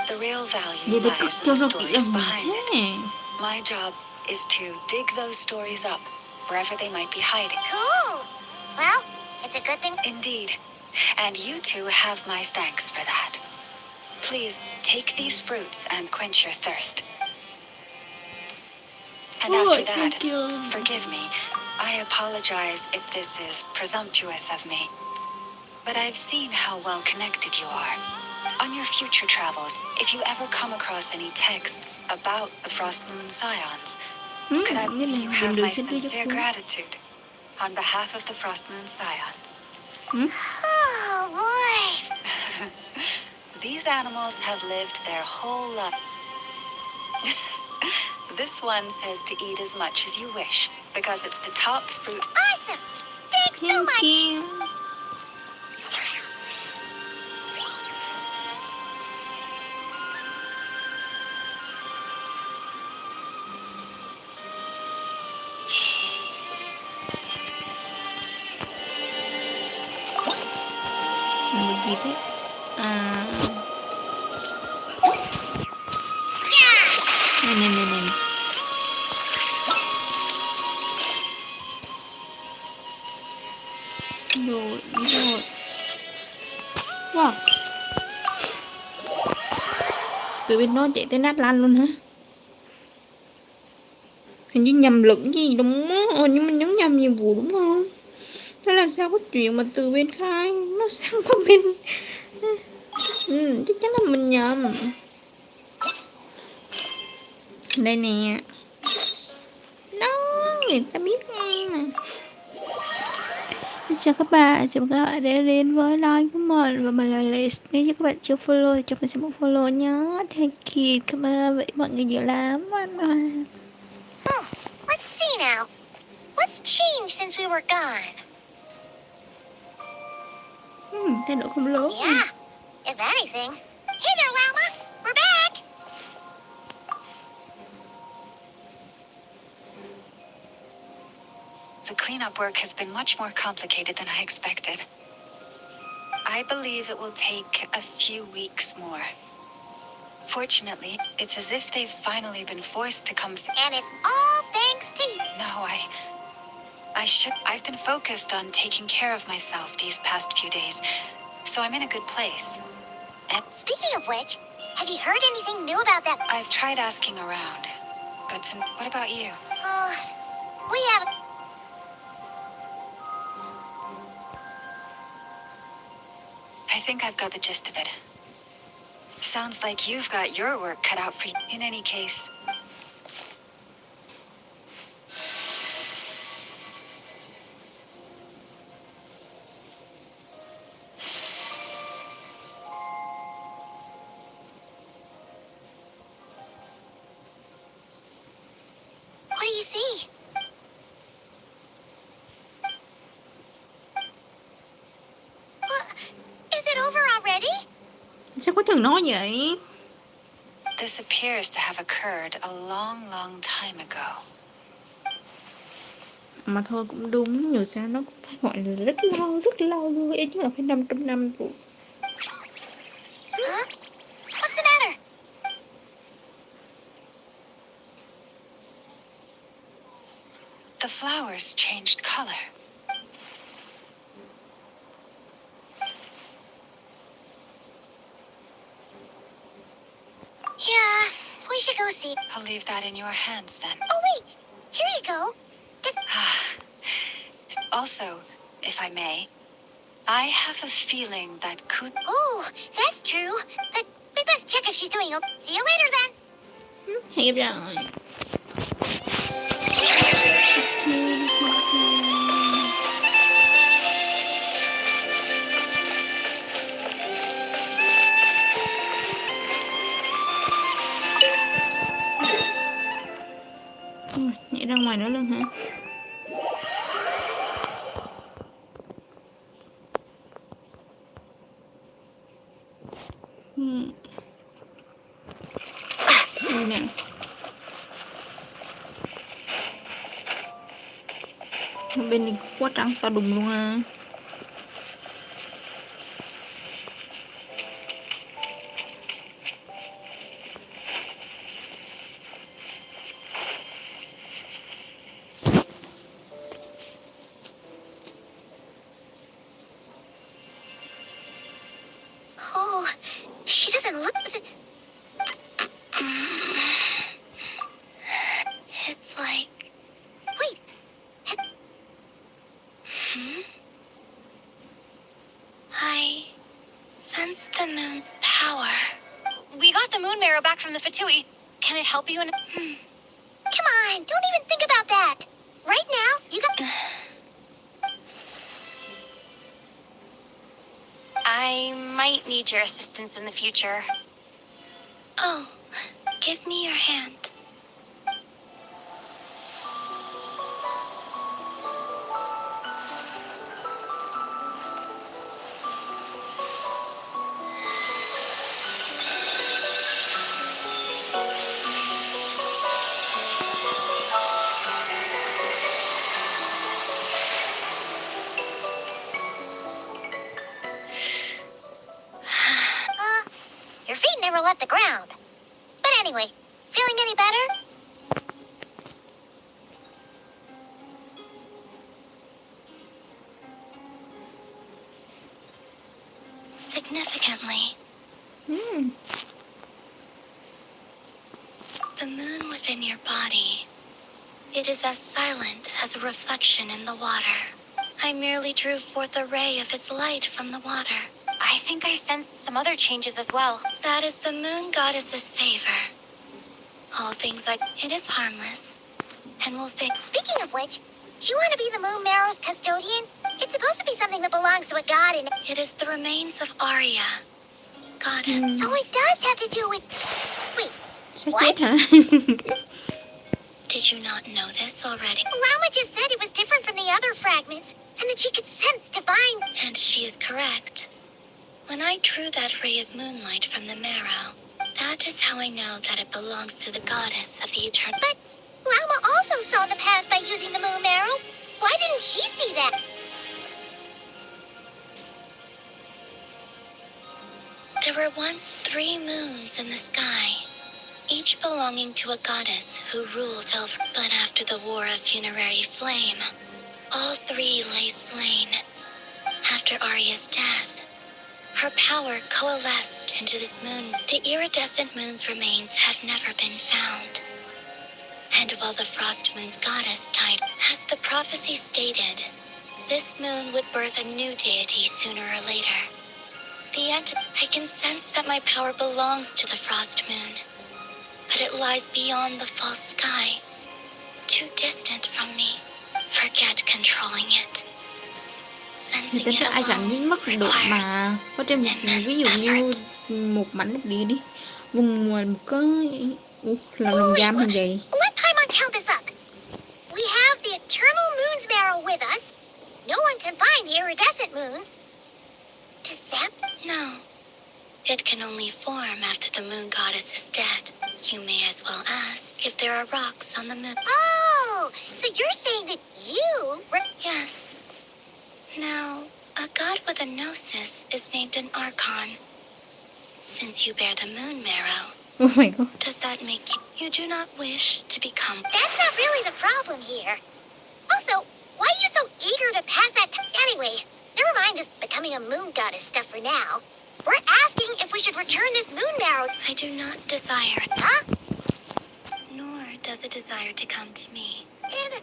The real value Vậy thì cất lies in cho the nó kỹ là stories gì behind thế? it. My job is to dig those stories up, wherever they might be hiding. Cool. Well, it's a good thing... Indeed. And you two have my thanks for that. Please, take these fruits and quench your thirst. And after that, forgive me. I apologize if this is presumptuous of me. But I've seen how well connected you are. On your future travels, if you ever come across any texts about the Frost Moon Scions, could I you have my sincere gratitude on behalf of the Frost Moon Scions. Oh, boy. These animals have lived their whole life. This one says to eat as much as you wish, because it's the top fruit. Awesome. Thanks so much. You. Một gì thế? Này. Rồi. Wow. Từ bên nó chạy tới nát lăn luôn hả? Hình như nhầm lẫn gì đúng á. Nhưng mình nhấn nhầm nhiệm vụ đúng không? Thế làm sao có chuyện mà từ bên khai nó sang qua bên... chắc chắn là mình nhầm. Đây nè. Đó, người ta biết ngay mà. Chào các bạn, chào các bạn đã đến với live của mình và mình là Liz. Nếu như các bạn chưa follow thì cho mình xin một follow nhé. Thank you, cảm ơn vậy mọi người nhiều lắm. Let's see now. What's changed since we were gone? Thay đổi không lớn. Yeah, if anything. Hey there, Llama. We're back. The cleanup work has been much more complicated than I expected. I believe it will take a few weeks more. Fortunately, it's as if they've finally been forced to come. And it's all thanks to you. No, I've been focused on taking care of myself these past few days, so I'm in a good place. And Speaking of which, have you heard anything new about that? I've tried asking around, but what about you? We have... I think I've got the gist of it. Sounds like you've got your work cut out for you. In any case. What do you see? What? Is it over already? Sao có chừng nói vậy? This appears to have occurred a long, long time ago. Mà thôi cũng đúng, nhiều sao nó cũng phải gọi là rất lâu luôn, ít nhất là phải 500 năm rồi. Huh? What's the matter? The flowers changed color. Yeah, we should go see. I'll leave that in your hands then. Oh wait, here you go. Also, if I may, I have a feeling that could... Oh, that's true. But we best check if she's doing okay. See you later then. Hay rồi. Nhảy ra ngoài nữa luôn hả? Đây nè. Bên này quá trắng to đùng luôn à. Oh, she doesn't look... It's like... Wait. I sense the moon's power. We got the moon marrow back from the Fatui. Can it help you in... Come on, don't even think about that. Right now, you got... I might need your assistance in the future. Oh, give me your hand. Your feet never left the ground. But anyway, feeling any better? Significantly, the moon within your body, it is as silent as a reflection in the water. I merely drew forth a ray of its light from the water. I think I sensed some other changes as well. That is the moon goddess's favor. All things like it is harmless, and will fix. Speaking of which, do you want to be the moon marrow's custodian? It's supposed to be something that belongs to a god, and it is the remains of Arya, goddess. So it does have to do with. Wait, Sao what? chết hả? Did you not know this already? Lama just said it was different from the other fragments, and that she could sense divine. And she is correct. When I drew that ray of moonlight from the marrow, that is how I know that it belongs to the goddess of the eternal. But Lama also saw the past by using the moon marrow. Why didn't she see that? There were once 3 moons in the sky, each belonging to a goddess who ruled over. But after the war of funerary flame, all 3 lay slain. After Arya's death, her power coalesced into this moon. The iridescent moon's remains have never been found. And while the frost moon's goddess died, as the prophecy stated, this moon would birth a new deity sooner or later. I can sense that my power belongs to the frost moon, but it lies beyond the false sky, too distant from me. Forget controlling it. Thì Sensing tính it ai rảnh alone mất được mà requires có trên một ví dụ như một mảnh lục địa đi vùng ngoài một cái là lồng giam hay gì. Let Paimon count this up. We have the eternal moon's marrow with us. No one can find the iridescent moons. Decept? No. It can only form after the moon goddess is dead. You may as well ask if there are rocks on the moon. Oh, so you're saying that you... Yes. Now, a god with a gnosis is named an archon. Since you bear the moon marrow, Oh my god. does that make you do not wish to become... That's not really the problem here. Also, why are you so eager to pass that... Anyway, never mind this becoming a moon goddess stuff for now. We're asking if we should return this moon marrow. I do not desire it. Huh? Nor does it desire to come to me. And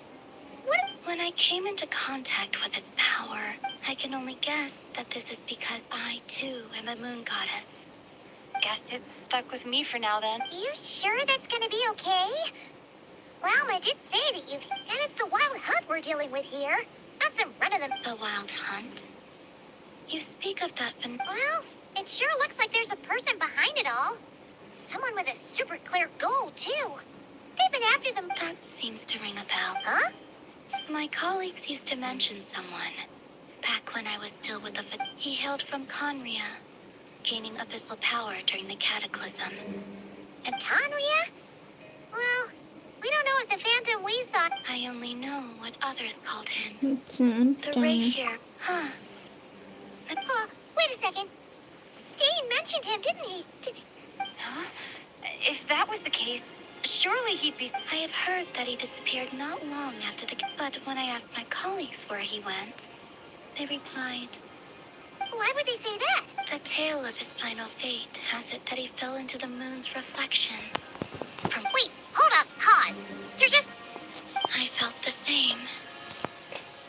what... When I came into contact with its power, I can only guess that this is because I, too, am a moon goddess. Guess it's stuck with me for now then. You sure that's gonna be okay? Lama did say that you... And it's the wild hunt we're dealing with here. Not some run-of-the... The wild hunt? You speak of that Well, it sure looks like there's a person behind it all. Someone with a super clear goal, too. They've been after them... That seems to ring a bell. Huh? My colleagues used to mention someone. Back when I was still with the... He hailed from Conria, gaining abyssal power during the cataclysm. And Conria? Well, we don't know if the phantom we saw... I only know what others called him. Chán The ray chán. here, huh? Wait a second. Dane mentioned him, didn't he? Huh? If that was the case, surely he'd be... I have heard that he disappeared not long after the... But when I asked my colleagues where he went, they replied, Why would they say that? the tale of his final fate has it that he fell into the moon's reflection. Wait, hold up, pause. There's just... I felt the same.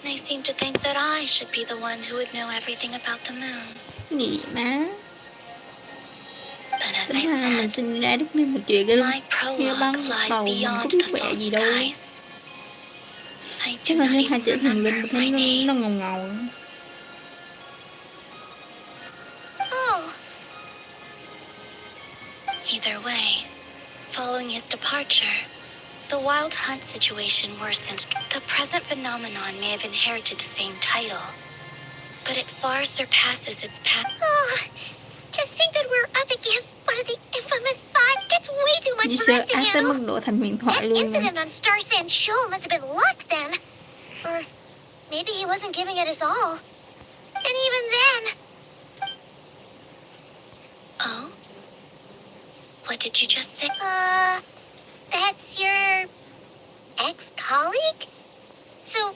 They seemed to think that I should be the one who would know everything about the moons. Gì má. But as Tính ra mình I said, sinh ra đất nên một chuyện cái my kia prologue băng lies đầu mình có beyond biết the vẽ gì false đâu. skies. I Chắc do là not như hai even chữ thần linh remember thấy my nó name. ngầu ngầu. Oh, Either way, following his departure, the wild hunt situation worsened. The present phenomenon may have inherited the same title, but it far surpasses its past. to think that we're up against one of the infamous five, that's way too much Như for sơ us to ác tới handle. mức độ thành huyền thoại That luôn. incident on Star Sand Shoal must have been luck then. Or maybe he wasn't giving it his all. And even then... Oh? What did you just say? That's your... ex-colleague? So...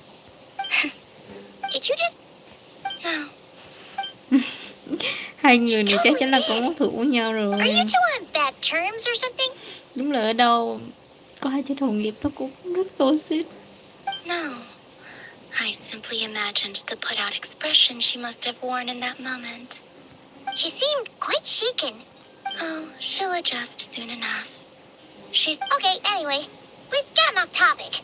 did you just... No. Hai người này chắc chắn là có mối thù của nhau rồi. Are you two on bad terms or something? Đúng là ở đâu có hai chữ đồng nghiệp nó cũng rất toxic. No. I simply imagined the put-out expression she must have worn in that moment. She seemed quite shaken. Oh, she'll adjust soon enough. She's... Okay, anyway, we've gotten off topic.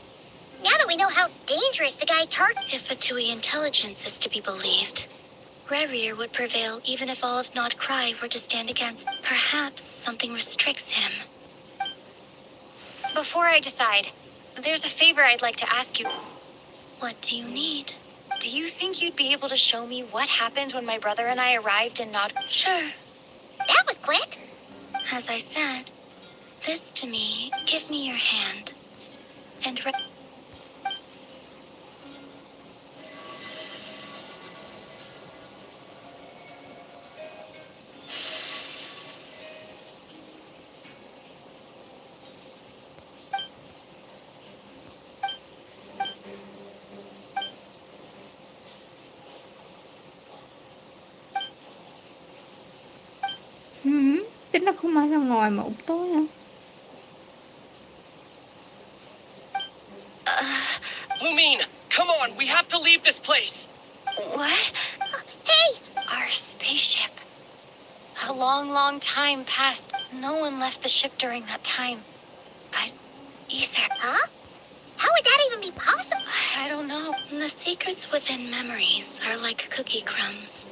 Now that we know how dangerous the guy If Fatui intelligence is to be believed, Rerir would prevail even if all of Nod Cry were to stand against. Perhaps something restricts him. Before I decide, there's a favor I'd like to ask you. What do you need? Do you think you'd be able to show me what happened when my brother and I arrived in Nod? Sure. That was quick. As I said, this to me, give me your hand. And Tính là không ai ra ngoài mà ụt tối hả? Lumine, come on, we have to leave this place. what? Hey, Our spaceship. A long, long time passed. No one left the ship during that time. But Ether... Huh? How would that even be possible? I don't know. The secrets within memories are like cookie crumbs.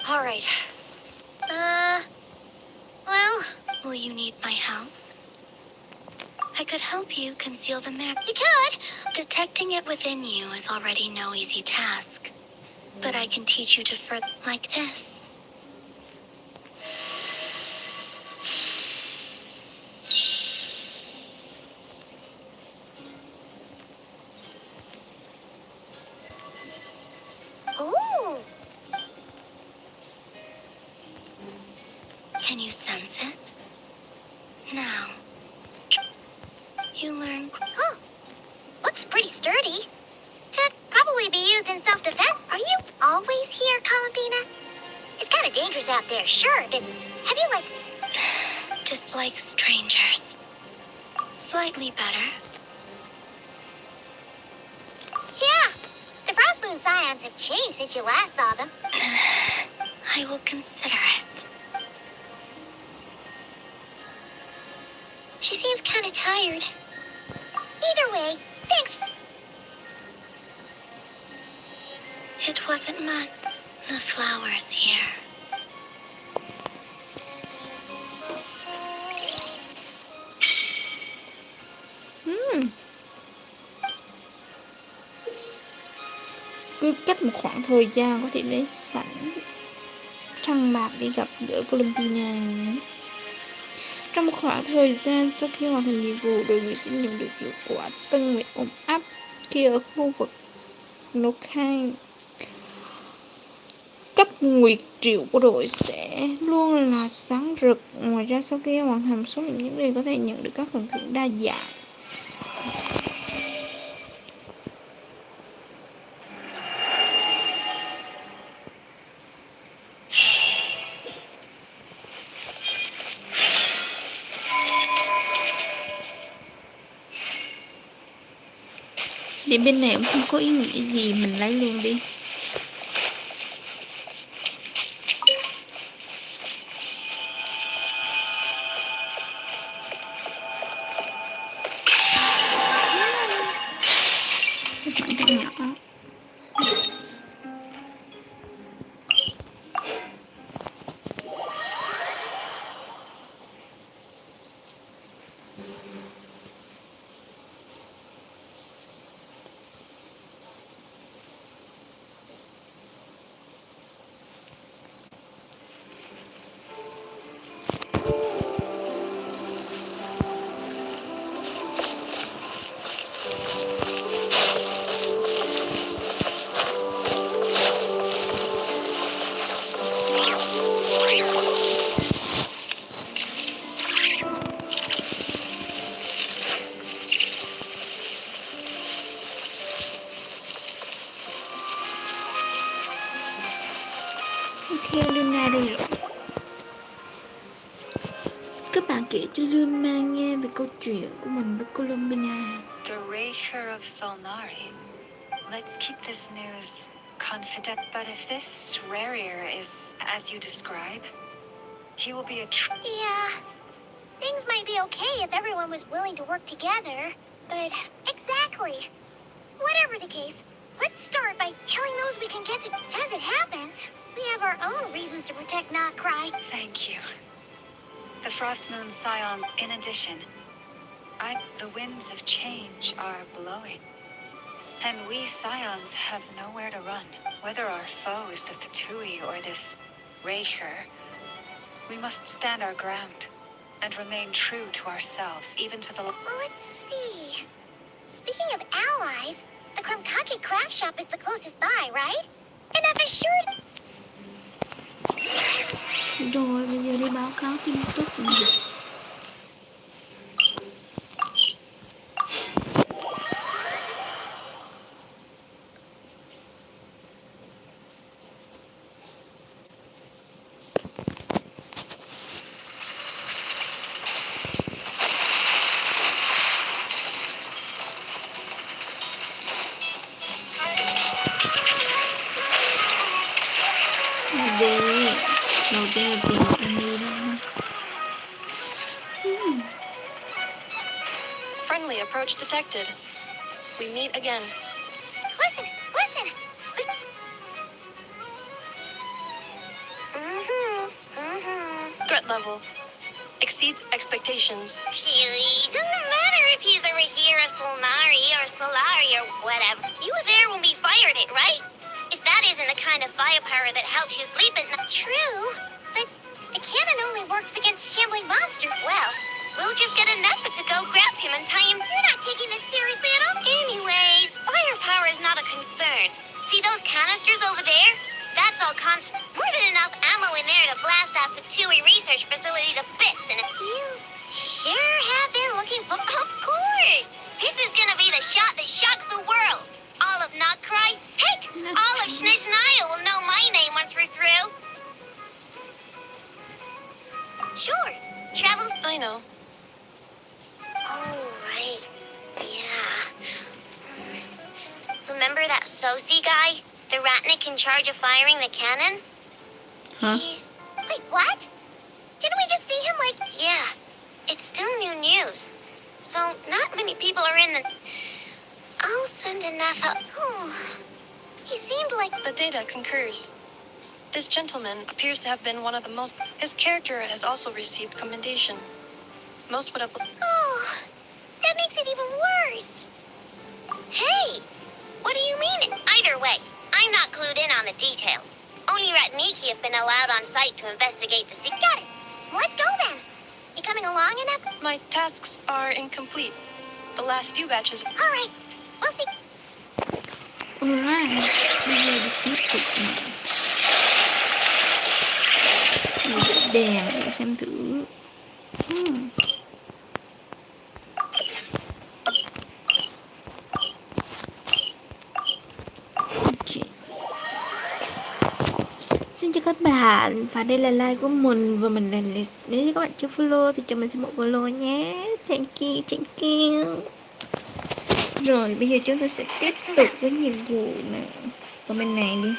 All right. Well, Will you need my help? I could help you conceal the map. you could. Detecting it within you is already no easy task. But I can teach you to like this. Ooh. Can you sense it? Now, you learn. Oh, looks pretty sturdy. Could probably be used in self-defense. Are you always here, Columbina? It's kind of dangerous out there, sure, but have you, like... Dislike strangers. Slightly better. Yeah, the Frost Moon Scions have changed since you last saw them. I will consider it. She seems kind of tired. Either way, thanks. It wasn't much. The flowers here. Cứ cách một khoảng thời gian có thể đến sảnh trăng bạc để gặp gỡ Columbina. Trong một khoảng thời gian sau khi hoàn thành nhiệm vụ, đội ngũ sẽ nhận được hiệu quả tân nguyện ổn áp khi ở khu vực nô khai. Cấp nguyệt triệu của đội sẽ luôn là sáng rực. Ngoài ra, sau khi hoàn thành một số những vấn đề, có thể nhận được các phần thưởng đa dạng. Đến bên này cũng không có ý nghĩa gì, mình lấy luôn đi. Khoảng trăng nhỏ. Theo Luna đây rồi. Các bạn kể cho Luna nghe về câu chuyện của mình với Columbina. The Raker of Solnari. Let's keep this news confidential. But if this Rarier is as you describe, he will be a Yeah, things might be okay if everyone was willing to work together, but exactly. Whatever the case, let's start by killing those we can get to. As it happens, we have our own reasons to protect Not Cry. Thank you. The Frost Moon Scions, in addition, the winds of change are blowing. And we Scions have nowhere to run. Whether our foe is the Fatui or this Raker, we must stand our ground and remain true to ourselves, even to the... Well, let's see. Speaking of allies, the Krumkake craft shop is the closest by, right? And I've assured... Rồi, bây giờ đi báo cáo tin tức này. đi. Đầu tiên là tìm được anh đi đó. Friendly approach detected. We meet again. Listen, listen. Threat level exceeds expectations. It doesn't matter if he's the Rahira Solnari or Solari or whatever. You were there when we fired it, right? If that isn't the kind of firepower that helps you sleep at night. True, but the cannon only works against shambling monsters. Well, we'll just get a Nefer to go grab him and tie him. You're not taking this seriously at all. Anyways, firepower is not a concern. See those canisters over there? That's all more than enough ammo in there to blast that Fatui research facility to bits. And you sure have been looking for... Of course! This is gonna be the shot that shocks the world. All of Notcry, heck, all of Snezhnaya will know my name once we're through. Sure, travels... I know. Oh, right. Yeah. Remember that Sosi guy? The Ratnik in charge of firing the cannon? Huh? Wait, what? Didn't we just see him, like... Yeah, it's still new news. So, not many people are in the... I'll send a Nefer... Oh, he seemed like... The data concurs. This gentleman appears to have been one of the most... His character has also received commendation. Most would have... Oh, that makes it even worse. Hey, what do you mean? Either way, I'm not clued in on the details. Only Ratniki have been allowed on site to investigate the scene. Got it. Let's go then. You coming along enough? My tasks are incomplete. The last few batches... All right, we'll see. Alright, bây giờ đi tiếp tục nào. Mình đèn để xem thử. Xin chào các bạn, và đây là live của mình và mình là Lịch. Nếu các bạn chưa follow thì cho mình xin một follow nhé. Thank you, thank you. Rồi bây giờ chúng ta sẽ tiếp tục với nhiệm vụ này. Ở bên này đi.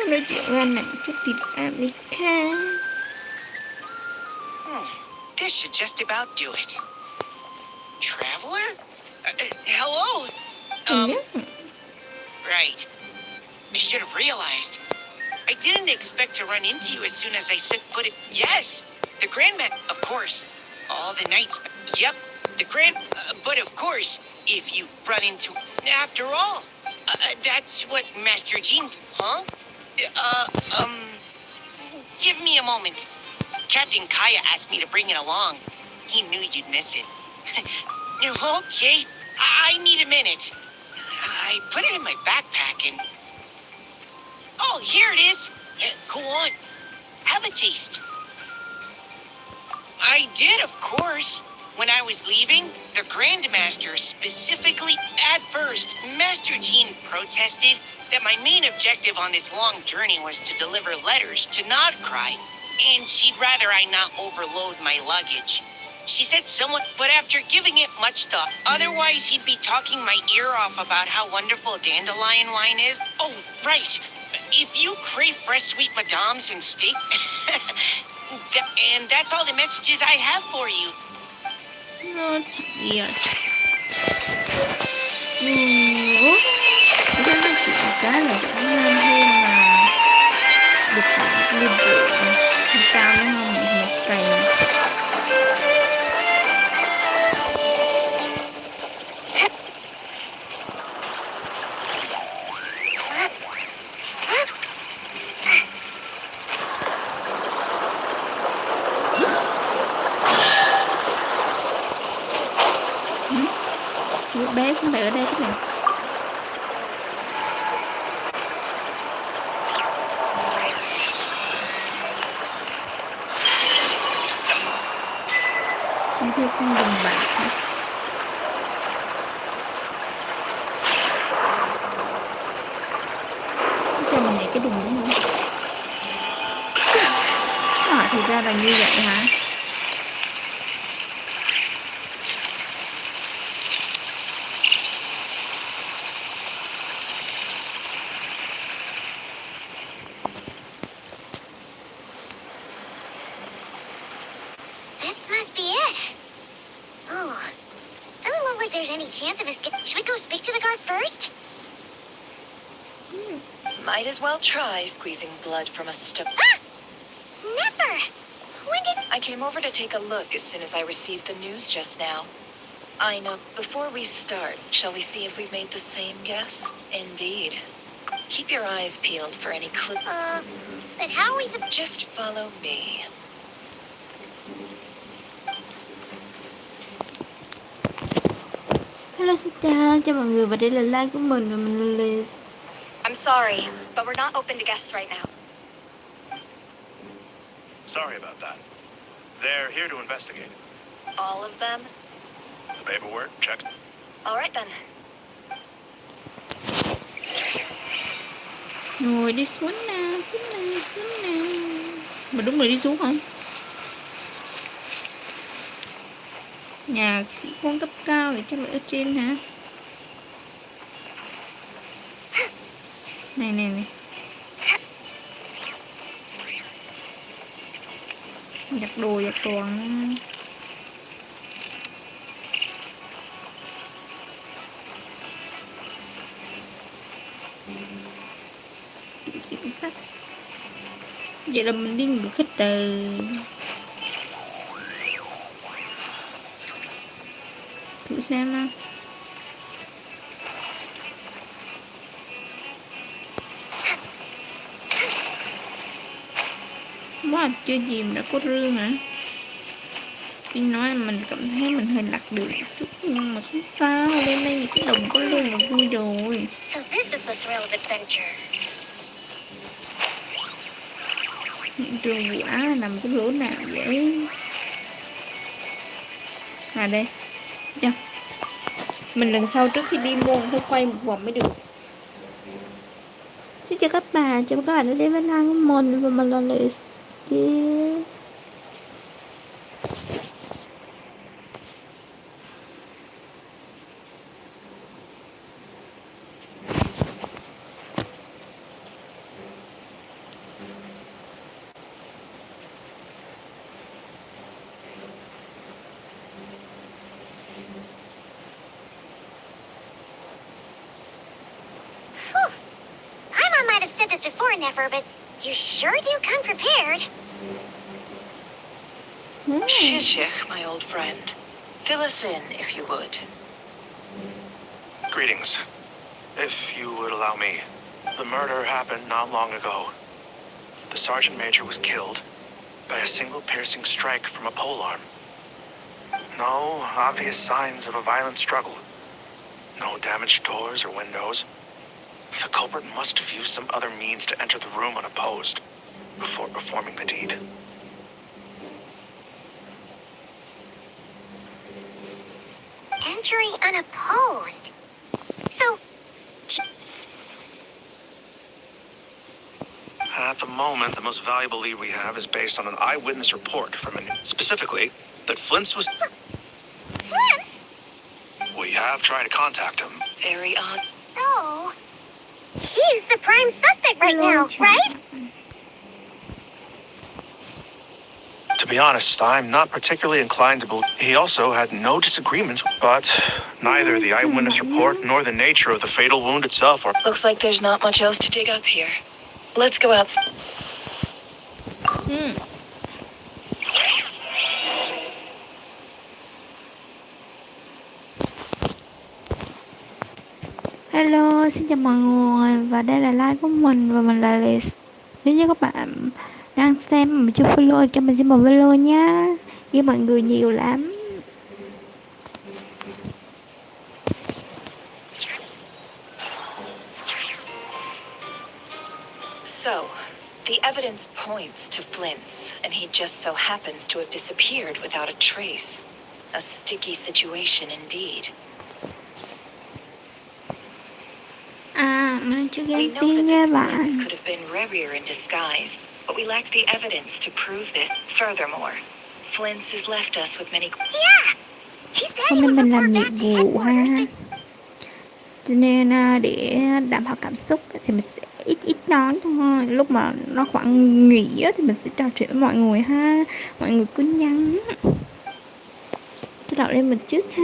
Nói chuyện với anh chút thì America. This should just about do it. Traveler? Hello? Right. I should have realized. I didn't expect to run into you as soon as I set foot in... Yes! The Grandma... Of course. All the knights... Yep. The Grand... but of course, if you run into... After all, that's what Master Jean... Huh? Give me a moment. Captain Kaya asked me to bring it along. He knew you'd miss it. Okay. I need a minute. I put it in my backpack and... Oh, here it is. Go on. Have a taste. I did, of course. When I was leaving, the Grandmaster specifically... At first, Master Jean protested that my main objective on this long journey was to deliver letters to Nodcry, and she'd rather I not overload my luggage. She said somewhat, but after giving it much thought, otherwise he'd be talking my ear off about how wonderful dandelion wine is. Oh, right. If you crave fresh sweet madams and steak, and that's all the messages I have for you. Nó chẳng gì ạ. Nó nói chuyện cái là cũng nhanh hơn mà được liên vụ không cao nữa không một cày. Bé sao lại ở đây thế này? Đi theo con đường bạc hả? Cho mình nhảy cái đường đúng không? Thì ra là như vậy hả? any chance of us should we go speak to the guard first? Might as well try squeezing blood from a Ah! Never! When did... I came over to take a look as soon as I received the news just now. I know. Before we start, shall we see if we've made the same guess? Indeed. Keep your eyes peeled for any clue. But how are we Just follow me. Hello, xin chào mọi người và đây là live của mình và mình là I'm sorry, but we're not open to guests right now. Sorry about that. They're here to investigate. All of them? The paperwork, checks. All right then. Ngồi đi xuống nào, xuống nào, xuống nào. Mà đúng là đi xuống hả? Nhà sĩ quan cấp cao để cho mẹ ở trên hả? Này này này. Giặt đồ kiểm soát. Vậy là mình đi ngược khách đời. Thử xem nào. Wow, chơi gì mà đã có rương hả? Tuy nói mình cảm thấy mình hơi lạc đường một chút, nhưng mà không sao, lên đây những cái đồng có lương là vui rồi. So this is the thrill of adventure. Hiện trường vụ án nằm cái lỗ nào vậy? À đây. Dạ. Mình lần sau trước khi đi mua phải quay một vòng mới được. Xin chào các bạn, chào các bạn đã đến với live của mình và mình là Livestream. Paimon might have said this before, Never, but you sure do come prepared. Shishik, my old friend. Fill us in, if you would. Greetings. If you would allow me. The murder happened not long ago. The sergeant major was killed by a single piercing strike from a polearm. No obvious signs of a violent struggle. No damaged doors or windows. The culprit must have used some other means to enter the room unopposed before performing the deed. Entering unopposed. So, at the moment, the most valuable lead we have is based on an eyewitness report from specifically that Flint's was... Flint's? We have tried to contact him. Very odd. So, he's the prime suspect right now, right? To be honest, I'm not particularly inclined to believe. He also had no disagreements, but neither the eyewitness report nor the nature of the fatal wound itself are... Looks like there's not much else to dig up here. Let's go outside. Hello, xin chào mọi người và đây là live của mình và mình là Liz. Nếu như các bạn đang xem mà chưa follow cho mình xin một follow nhá. Với mọi người nhiều lắm. So, the evidence points to Flint's, and he just so happens to have disappeared without a trace. A sticky situation indeed. Mình chưa We Genshin know that nha this bạn. Flint's could have been Revier in disguise, but we lack the evidence to prove this. Furthermore, Flint's has left us with many... Yeah! He said Hôm he nay would mình làm report nhiệm back to vụ ha. headquarters, but Cho nên để đảm bảo cảm xúc thì mình sẽ ít nói thôi. Lúc mà nó khoảng nghỉ thì mình sẽ trò chuyện với mọi người ha. Mọi người cứ nhắn. Sẽ đọc lên mình trước ha.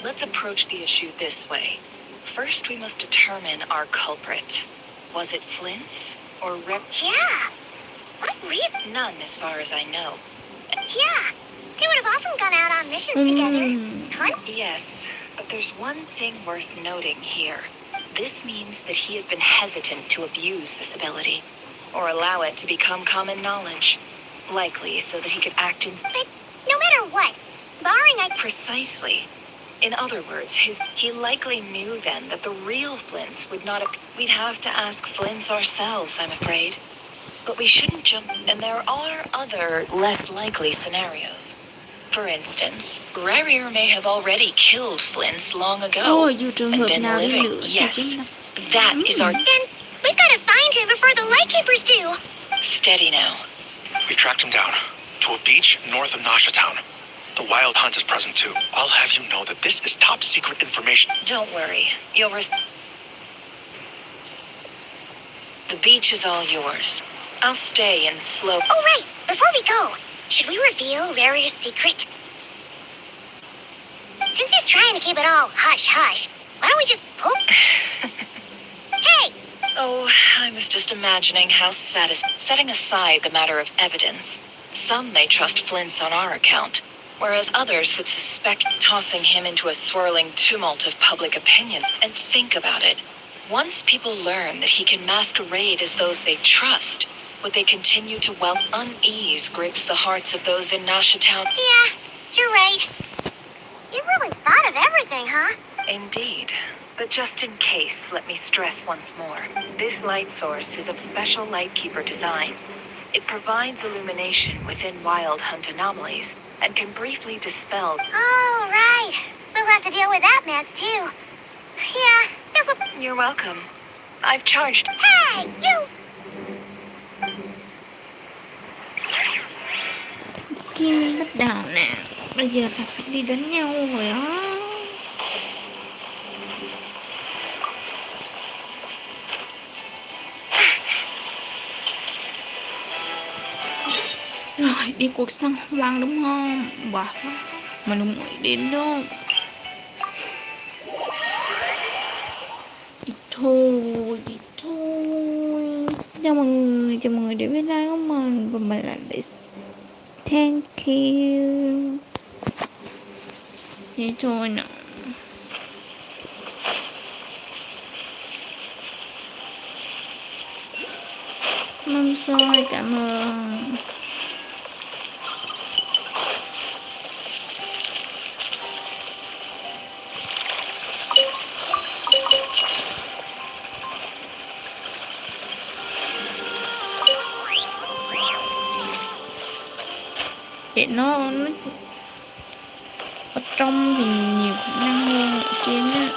Let's approach the issue this way. First, we must determine our culprit. Was it Flint's or Yeah. What reason? None, as far as I know. Yeah. They would have often gone out on missions together. Yes, but there's one thing worth noting here. This means that he has been hesitant to abuse this ability, or allow it to become common knowledge. Likely so that he could act in... But no matter what, barring Precisely. In other words, he likely knew then that the real Flints would not... We'd have to ask Flints ourselves, I'm afraid. But we shouldn't jump... And there are other, less likely scenarios. For instance, Rarier may have already killed Flints long ago trường and hợp been nào đi living. nữa thì Yes, chính là- that is our... Then we've got to find him before the Lightkeepers do. Steady now. We tracked him down to a beach north of Nasha Town. The Wild Hunt is present too. I'll have you know that this is top secret information. Don't worry. The beach is all yours. I'll stay and slow... Oh, right. Before we go, should we reveal Rarier's secret? Since he's trying to keep it all hush-hush, why don't we just poke... Hey! Oh, I was just imagining how setting aside the matter of evidence. Some may trust Flint's on our account, whereas others would suspect tossing him into a swirling tumult of public opinion. And think about it. Once people learn that he can masquerade as those they trust, would they continue to unease grips the hearts of those in Nasha Town? Yeah, you're right. You really thought of everything, huh? Indeed. But just in case, let me stress once more. This light source is of special Lightkeeper design. It provides illumination within Wild Hunt anomalies and can briefly dispel... Oh, right. We'll have to deal with that mess, too. Yeah, this'll... You're welcome. I've charged... Hey, you! Kim bắt đầu nè. Bây giờ là phải đi đánh nhau rồi á. Rồi, đi cuộc săn hoang đúng không? Wow, mà đúng nghĩ đến đâu. Đi thôi. Chào mọi người đến với live của mình. Và mình là để thank you. Thế thôi nè. Mâm xôi, cảm ơn. Để nó ở trong thì nhiều khả năng hơn ở trên á.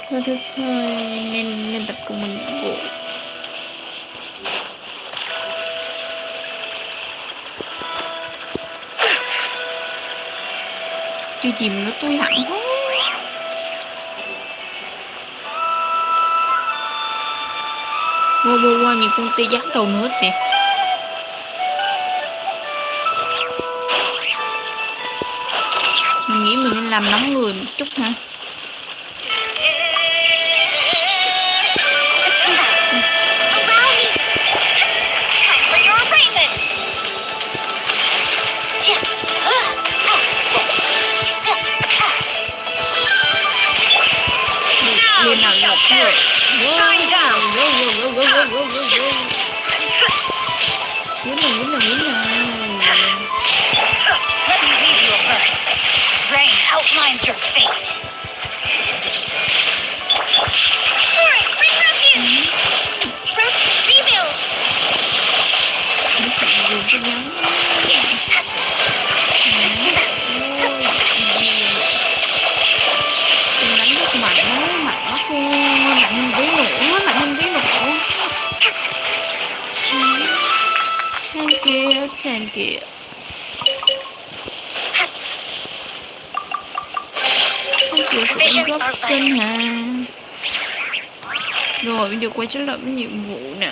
Thôi nên tập cùng mình nhiệm vụ. Chưa chìm nó tôi hẳn hết. Wow, những con tê giác đầu nữa kìa. Mình nghĩ mình nên làm nóng người một chút ha. Lên nào lột rồi. Shine down. Quýnh nào. Let me read you a verse. Rain outlines your fate. Sorry, bring refuge. Rebuild. Thank you. Thank you sự đóng kênh hả? Rồi bây giờ quay trở lại với nhiệm vụ nè.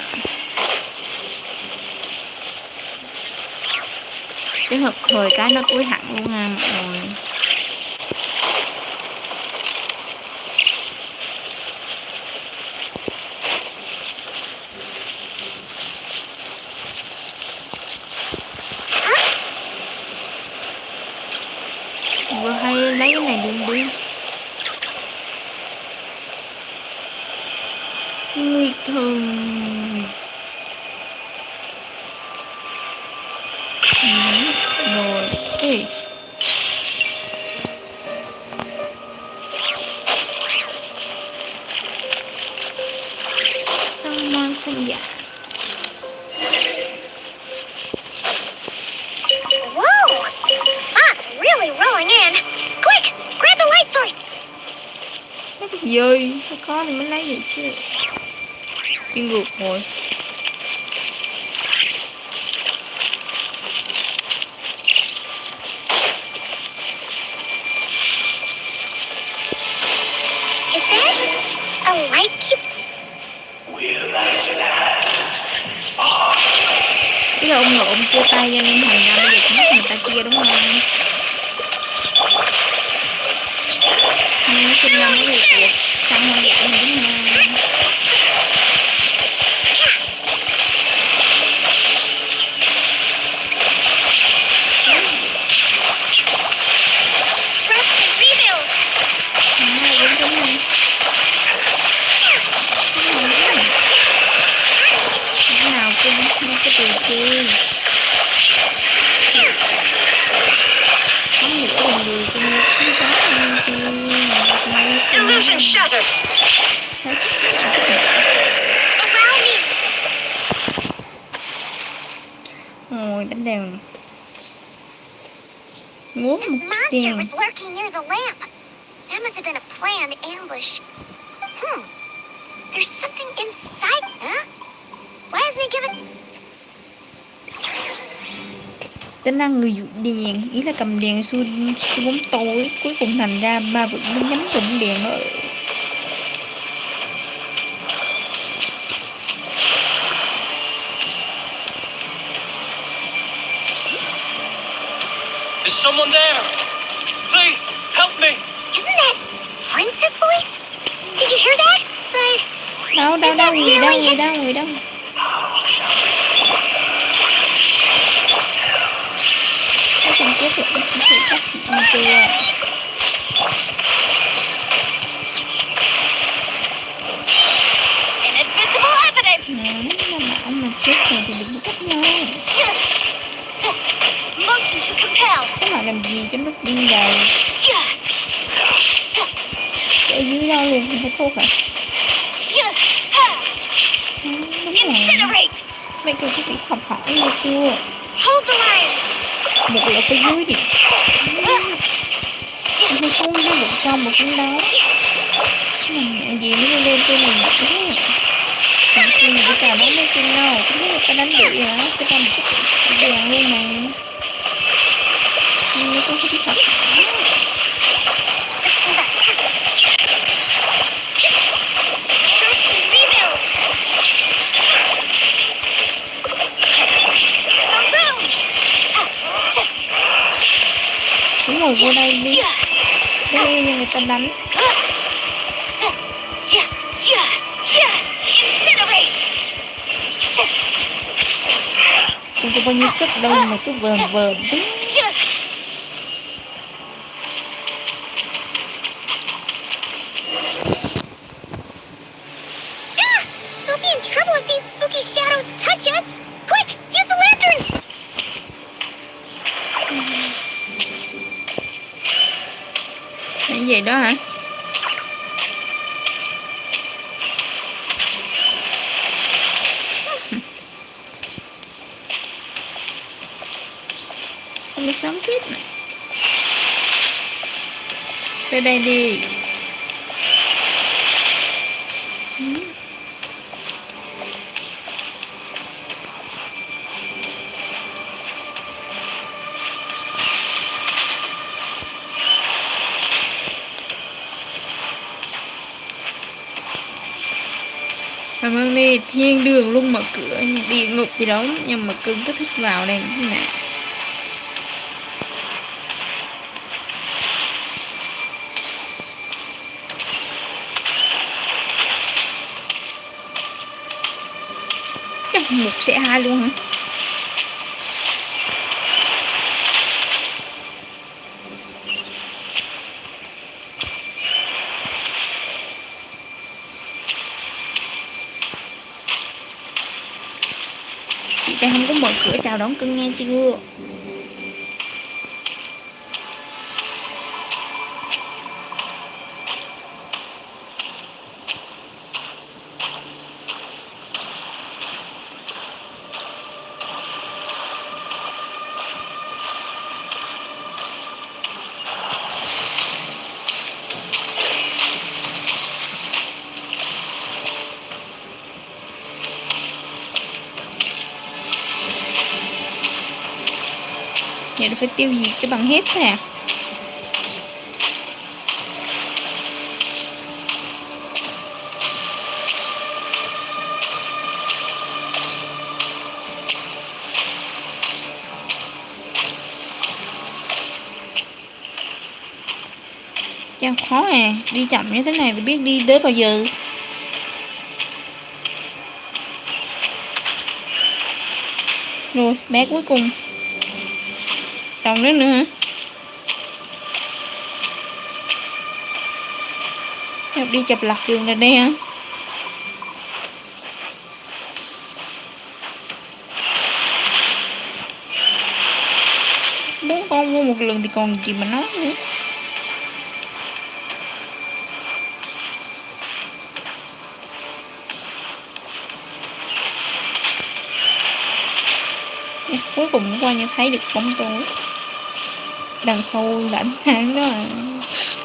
Cái hộp hồi cái nó tối hẳn luôn ha mọi người. Vừa hay lấy cái này đường đi. Nguy thường. Rồi. Ê. Sao mang xanh dạ. Whoa! That's really rolling in. Quick, grab the light source. Cái gì? Phải có thì mới lấy được chứ. Đi ngược rồi. Is that a light keep? Cái là ông nội ông chia tay cho nên thành ra bây giờ cũng bắt người ta chia đúng không? Nhưng sinh năm cái việc sang hoang dã này đúng không? Illusion shattered. Allow me. Rồi đánh đèn. Ngố This một monster đèn. was lurking near the lamp. That must have been a planned ambush. There's something inside, huh? Why hasn't he given? Tính ra người dụ đèn, ý là cầm đèn xui bóng tối, cuối cùng thành ra ma vẫn nó nhắm trúng đèn đó. Is someone there? Please, help me! Isn't that Prince's voice? Did you hear that? Đâu, người đâu. Cái tình tiết của nó cũng sẽ chắc chưa. Inadmissible evidence. Nó bảo mà chết rồi thì đừng có trách nhau. Motion to compel. Các bạn làm gì cho nó điên đầu. Ở dưới đâu luôn, không phải thuốc hả? Incinerate. Mấy cái phải học hỏi nghe chưa? Hold the line. Một là phía dưới đi. Một xuống với một sau một xuống đó. Mẹ gì mới lên trên mình thế? Còn khi mà cái cà bóng mấy chân đâu? Cái biết là ta đánh bụi hả? Cái ta một cái đèn luôn này. Nó có cái thật. Đúng rồi, vô đây đi. Đây như người ta đánh. Không có bao nhiêu sức đâu mà cứ vờn thế. We'll be in trouble if these spooky shadows touch us. Quick, use the lantern. Cái gì đó hả? Không biết sống tiếp này. Tới đây đi. Cảm ơn đi, thiên đường luôn mở cửa, địa ngục gì đó, nhưng mà cưng cứ thích vào đây như này. Một sẽ hai luôn hả? Chị đây không có mở cửa chào đón cưng nghe chưa? Vậy phải tiêu diệt cho bằng hết nè. Chao khó à, đi chậm như thế này phải biết đi tới bao giờ. Rồi, bé cuối cùng. Còn nữa hả? Em đi chập lặt đường này đây hả? Bốn con mua một lần thì còn gì mà nói nữa. Cuối cùng qua như thấy được bóng tối. Đằng sau là ánh sáng đó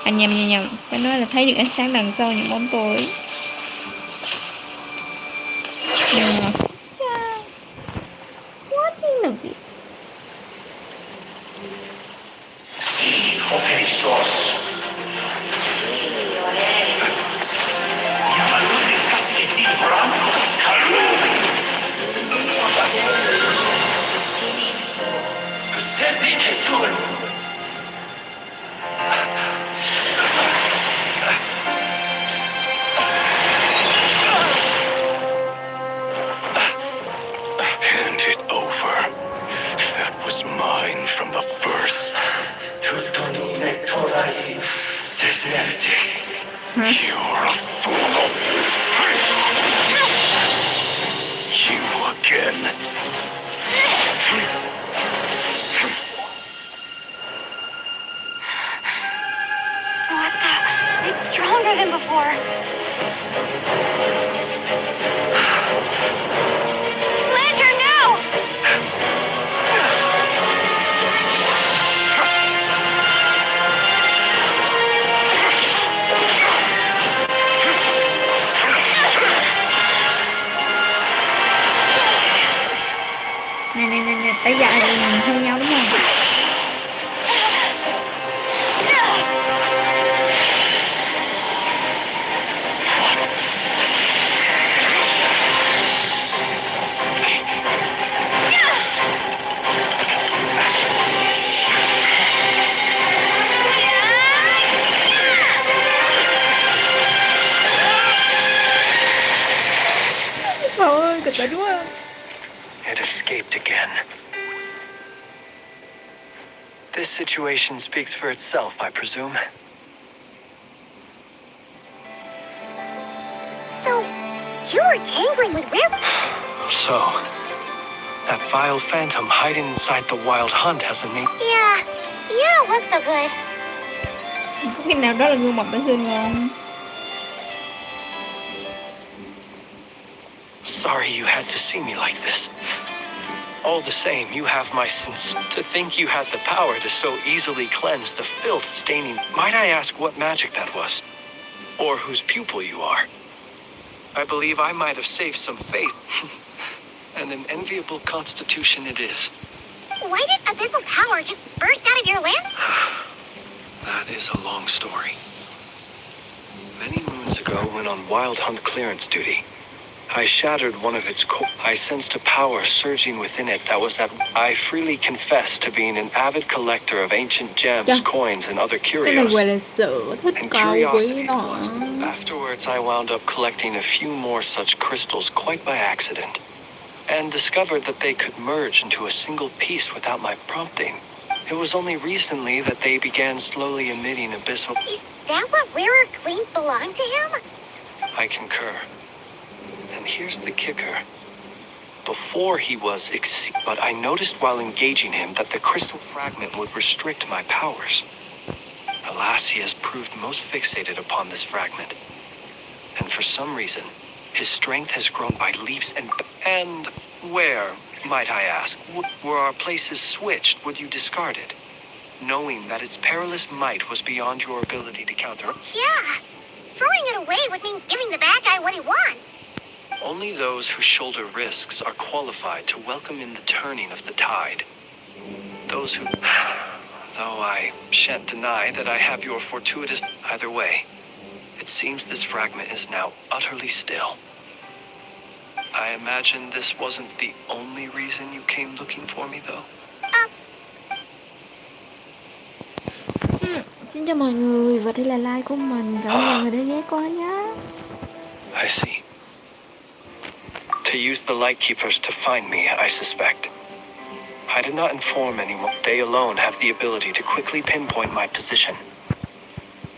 à, nhầm phải nói là thấy được ánh sáng đằng sau những bóng tối. Quá thiên lực. You're a fool. You again. What the? It's stronger than before. Lantern now! Nè, tay dài thì mình theo nhau đúng không? Trời ơi, cực đúng không? It escaped again. This situation speaks for itself, I presume. So, you were tangling with rare... So, that vile phantom hiding inside the wild hunt has a name. Yeah, you don't look so good. Có khi nào đó là gương mặt đã xinh ngon. Sorry you had to see me like this. All the same, you have my sense. To think you had the power to so easily cleanse the filth staining. Might I ask what magic that was? Or whose pupil you are? I believe I might have saved some faith. And an enviable constitution it is. Why did abyssal power just burst out of your lamp? That is a long story. Many moons ago, when on wild hunt clearance duty, I shattered one of its core. I sensed a power surging within it that was at. I freely confess to being an avid collector of ancient gems, coins, and other Cái này curios. gọi là sở thích And cao quý curiosity đó. was. Afterwards, I wound up collecting a few more such crystals quite by accident, and discovered that they could merge into a single piece without my prompting. It was only recently that they began slowly emitting abyssal. Is that what rarer gleam belonged to him? I concur. And here's the kicker. Before he was but I noticed while engaging him that the crystal fragment would restrict my powers. Alas, he has proved most fixated upon this fragment. And for some reason, his strength has grown by leaps and where, might I ask, were our places switched, would you discard it? Knowing that its perilous might was beyond your ability to counter? Yeah. Throwing it away would mean giving the bad guy what he wants. Only those who shoulder risks are qualified to welcome in the turning of the tide. Those who... Though I shan't deny that I have your fortuitous... Either way, it seems this fragment is now utterly still. I imagine this wasn't the only reason you came looking for me, though. Xin chào mọi người, và đây là like của mình. Cảm ơn mọi người đã ghé qua nhé. I see. To use the Lightkeepers to find me, I suspect. I did not inform anyone. They alone have the ability to quickly pinpoint my position.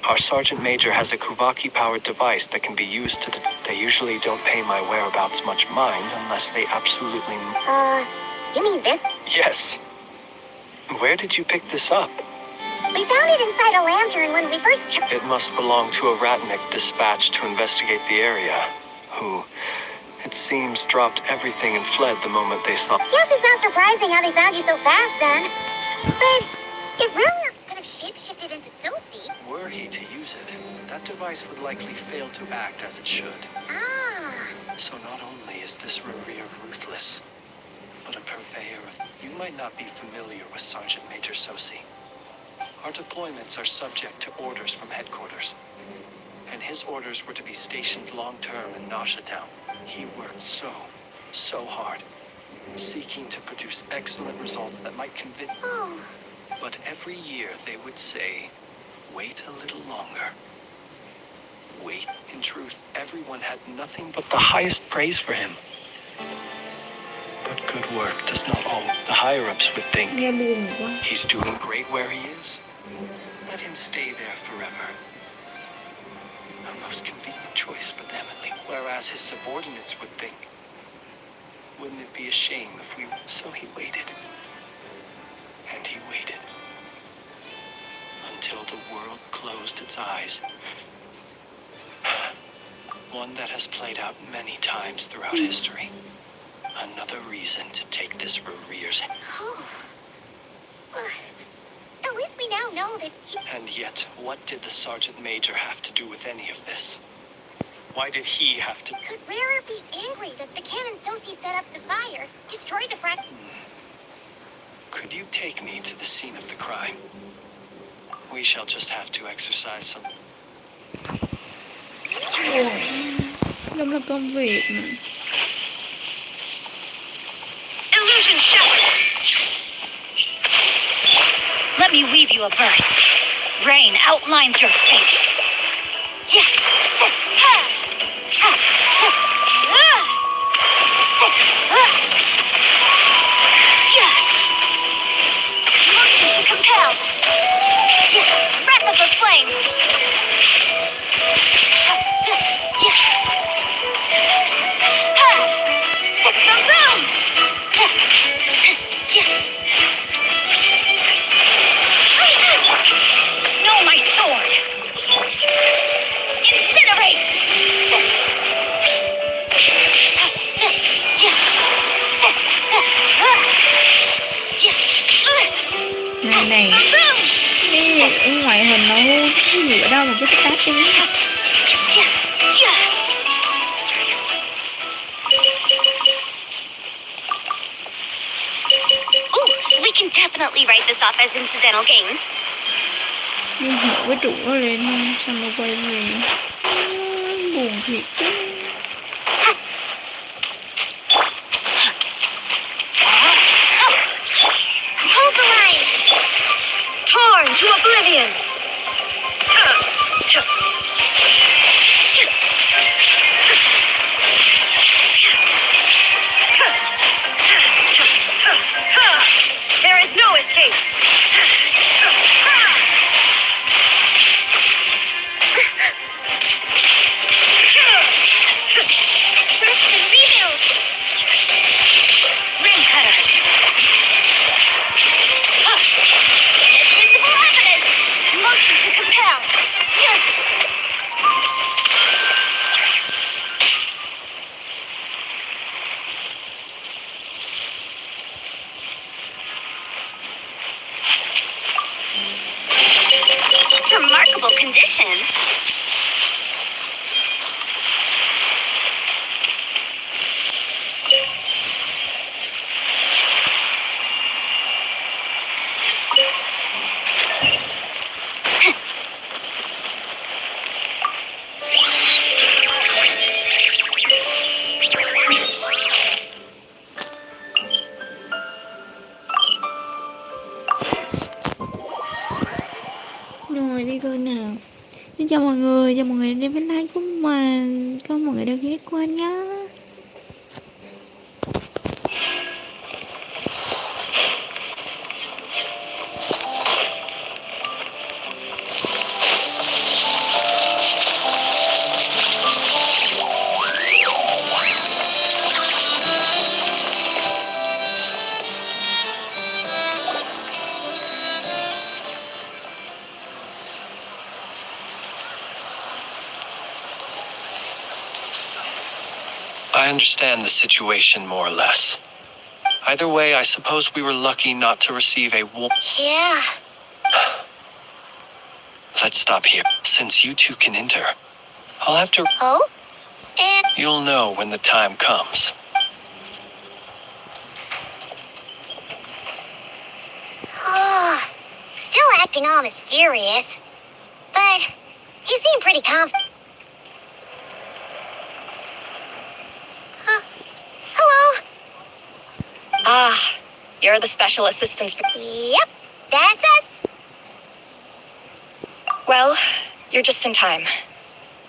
Our Sergeant Major has a Kuvaki-powered device that can be used to... They usually don't pay my whereabouts much mind unless they absolutely... You mean this? Yes. Where did you pick this up? We found it inside a lantern when we first... It must belong to a Ratnik dispatched to investigate the area, who, it seems, dropped everything and fled the moment they saw... Guess it's not surprising how they found you so fast, then. But if Rumor could have shapeshifted into Sosi... Were he to use it, that device would likely fail to act as it should. Ah. So not only is this Rurir ruthless, but a purveyor of... You might not be familiar with Sergeant Major Sosi. Our deployments are subject to orders from headquarters, and his orders were to be stationed long-term in Nasha Town. He worked so hard, seeking to produce excellent results that might convince... Oh. But every year they would say, wait a little longer. Wait. In truth, everyone had nothing but the highest praise for him. But good work does not all... The higher-ups would think, Nghe buồn quá. he's doing great where he is. Let him stay there forever. A most convenient choice for them, at least. Whereas his subordinates would think, wouldn't it be a shame if we... So he waited. And he waited. Until the world closed its eyes. One that has played out many times throughout history. Another reason to take this Rurir's... Oh. At least we now know that he... And yet, what did the Sergeant Major have to do with any of this? Why did he have to... Could Rarer be angry that the cannon Sosi set up to fire destroyed the frag... Could you take me to the scene of the crime? We shall just have to exercise some... Đúng là công việc mà. Illusion shattered! Let me weave you a verse. Rain outlines your fate. Motion to compel. Breath of the flame. Take the room. Know my sword. Incinerate. Này cái ngoại hình nó cái gì ở đâu mà cái tát tiếng. We can definitely write this off as incidental gains. Nhưng mở cái trụ nó lên xong nó quay về. Buồn thiệt chứ. chào mọi người đến với live của mình. Có mọi người đừng ghé qua nhá. I understand the situation more or less. Either way, I suppose we were lucky not to receive a Yeah. Let's stop here. Since you two can enter, I'll have to... Oh? And You'll know when the time comes. still acting all mysterious. But he seemed pretty confident. Hello? Ah, you're the special assistants for... Yep, that's us. Well, you're just in time.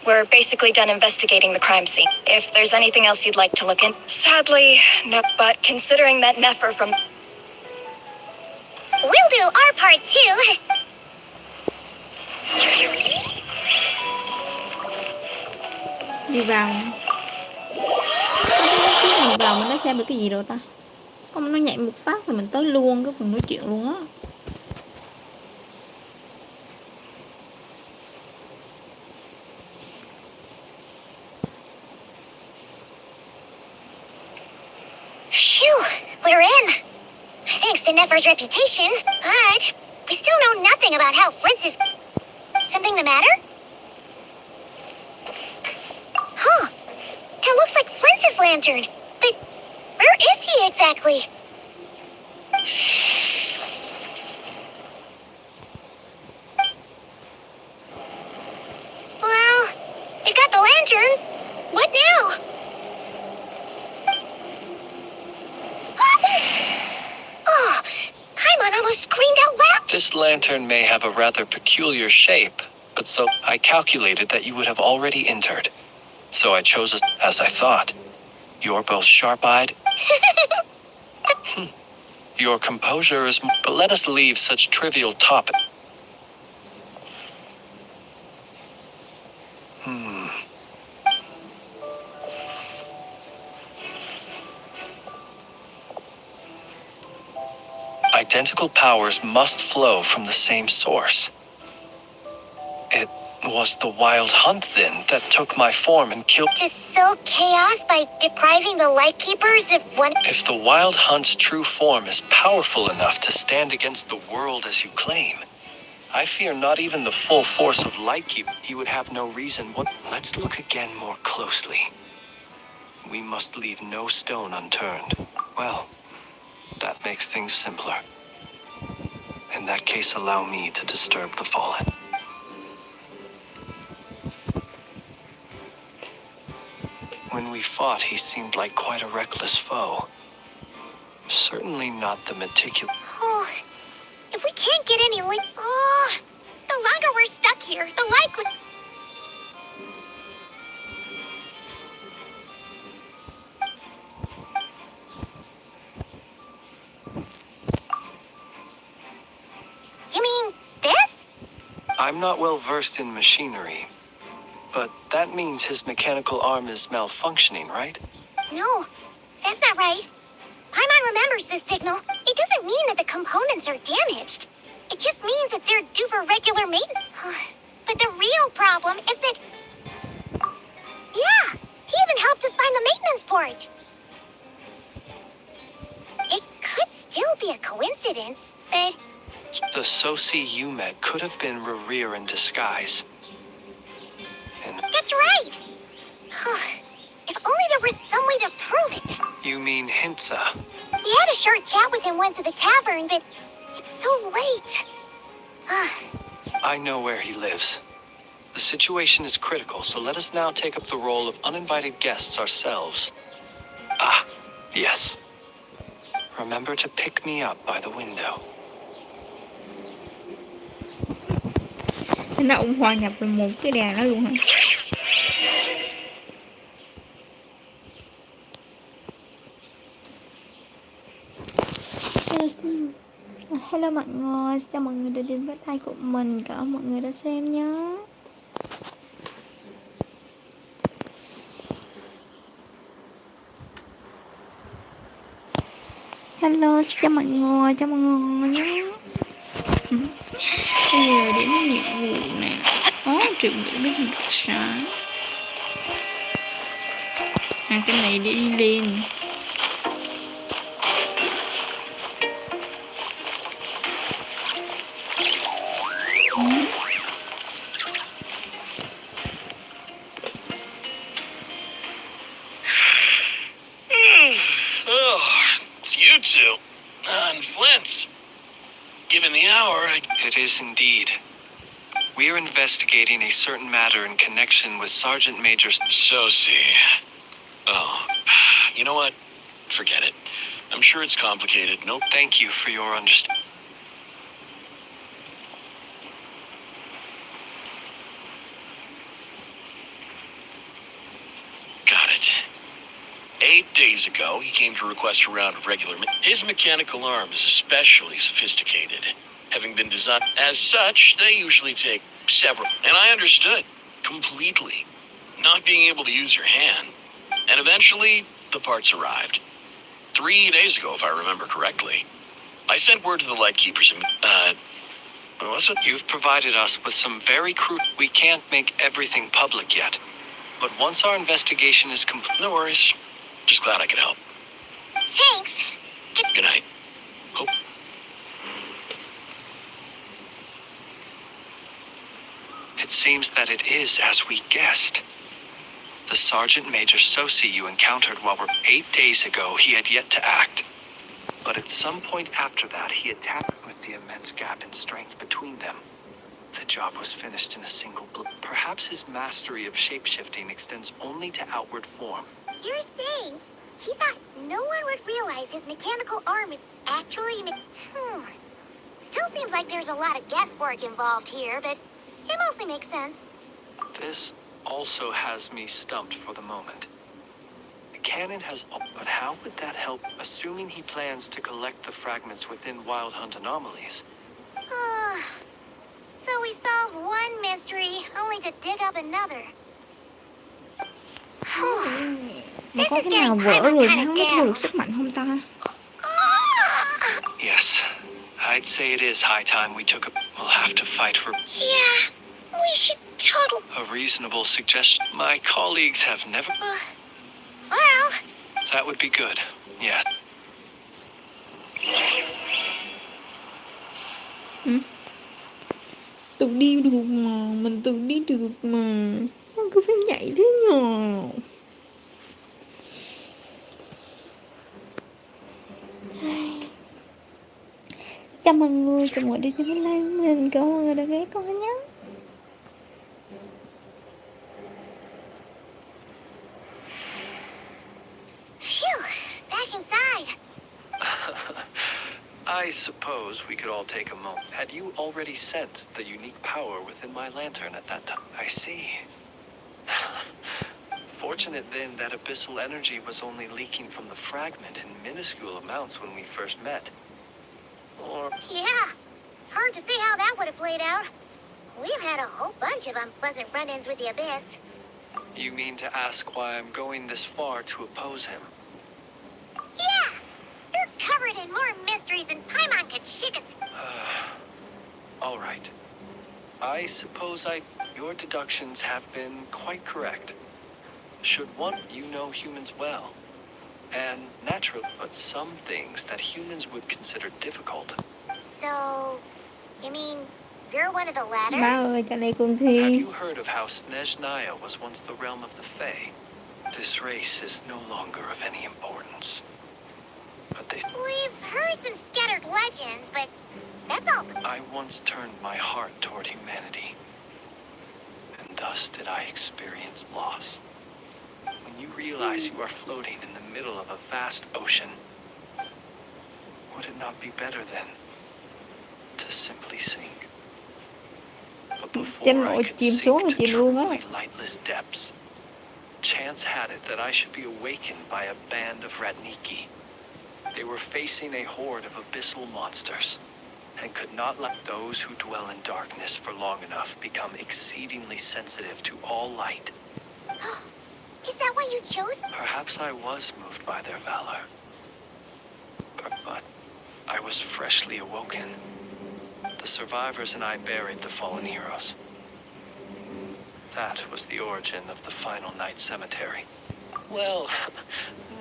We're basically done investigating the crime scene. If there's anything else you'd like to look in... Sadly, no, but considering that Nefer from... We'll do our part too. Đi vào. Mình vào mình đã xem được cái gì rồi ta? Không, nó nhảy một phát rồi mình tới luôn cái phần nói chuyện luôn á. Phew, we're in. Thanks to Nefer's reputation, but we still know nothing about how Flint's is... Something the matter? Huh. That looks like Flint's lantern. But where is he exactly? Well, we've got the lantern. What now? Oh, Paimon almost screamed out loud. This lantern may have a rather peculiar shape, but so I calculated that you would have already entered. So I chose as I thought. You're both sharp-eyed. Your composure is... But let us leave such trivial topic. Identical powers must flow from the same source. It was the wild hunt, then, that took my form and killed... To sow chaos by depriving the Lightkeepers of one... If the wild hunt's true form is powerful enough to stand against the world as you claim, I fear not even the full force of Lightkeep. He would have no reason. Let's look again more closely. We must leave no stone unturned. Well, that makes things simpler. In that case, allow me to disturb the fallen. When we fought, he seemed like quite a reckless foe. Certainly not the meticulous... Oh, if we can't get any link... Oh, the longer we're stuck here, the likely... You mean this? I'm not well versed in machinery, but that means his mechanical arm is malfunctioning, right? No, that's not right. Paimon remembers this signal. It doesn't mean that the components are damaged. It just means that they're due for regular maintenance. But the real problem is that... Yeah, he even helped us find the maintenance port. It could still be a coincidence, but... The Soci you met could have been Rerir in disguise. And That's right! If only there was some way to prove it. you mean Hintsa? We had a short chat with him once at the tavern, but it's so late. I know where he lives. The situation is critical, so let us now take up the role of uninvited guests ourselves. Ah, yes. Remember to pick me up by the window. Thế nó cũng hòa nhập vào một cái đàn đó luôn hả? Hello mọi người, chào mọi người đã đến với tay của mình. Cảm ơn mọi người đã xem nhé. Hello, chào mọi người nhé. Bây giờ đến nhiệm vụ nè. Triệu để biết được sáng. Cái này để đi lên. Given the hour, It is indeed. We are investigating a certain matter in connection with Sergeant Major Sosie. Oh, you know what? Forget it. I'm sure it's complicated. Nope. Thank you for your understanding. Got it. 8 days ago, he came to request a round of regular... His mechanical arm is especially sophisticated. Having been designed as such, they usually take several... And I understood. Completely. Not being able to use your hand. And eventually, the parts arrived. 3 days ago, if I remember correctly. I sent word to the Lightkeepers and... what's it? You've provided us with some very crude... We can't make everything public yet. But once our investigation is complete... No worries. Just glad I could help. Thanks. Good night. Hope. It seems that it is as we guessed. The Sergeant Major Sosie you encountered while we're 8 days ago, he had yet to act. But at some point after that, he attacked with the immense gap in strength between them. The job was finished in a single blow. Perhaps his mastery of shapeshifting extends only to outward form. You're saying he thought no one would realize his mechanical arm is actually... Still seems like there's a lot of guesswork involved here, but it mostly makes sense. This also has me stumped for the moment. The cannon has... But how would that help, assuming he plans to collect the fragments within Wild Hunt anomalies? So we solved one mystery, only to dig up another. Mà có cái nào vỡ rồi hắn mới thu được sức mạnh không ta? Yes, I'd say it is high time we took a... We'll have to fight her. Yeah, we should totally... A reasonable suggestion. My colleagues have never... Well... That would be good, yeah. Tự đi được mà, mình tự đi được mà. Sao cứ phải nhảy thế nhờ? Chào mọi người, chào mọi người đi trên cái live mình. Cảm ơn mọi người đã ghé coi nhé. Phew, back inside. I suppose we could all take a moment. Had you already sensed the unique power within my lantern at that time? I see. Fortunate then that abyssal energy was only leaking from the fragment in minuscule amounts when we first met. Or... Yeah, hard to see how that would have played out. We've had a whole bunch of unpleasant run-ins with the Abyss. You mean to ask why I'm going this far to oppose him? Yeah! You're covered in more mysteries than Paimon could shake us. All right. I suppose your deductions have been quite correct. Should one, you know humans well. And natural, but some things that humans would consider difficult. So, you mean you're one of the latter? Ba ơi, cho này con Have thi. you heard of how Snezhnaya was once the realm of the Fae? This race is no longer of any importance. But We've heard some scattered legends, but that's all. I once turned my heart toward humanity. And thus did I experience loss. When you realize you are floating in the middle of a vast ocean, would it not be better then to simply sink? Trên before I nỗi could chìm sink xuống là to chìm luôn á. truly lightless depths, chance had it that I should be awakened by a band of Ratniki. They were facing a horde of abyssal monsters, and could not let those who dwell in darkness for long enough become exceedingly sensitive to all light. Is that why you chose? Perhaps I was moved by their valor. But I was freshly awoken. The survivors and I buried the fallen heroes. That was the origin of the final night cemetery. Well,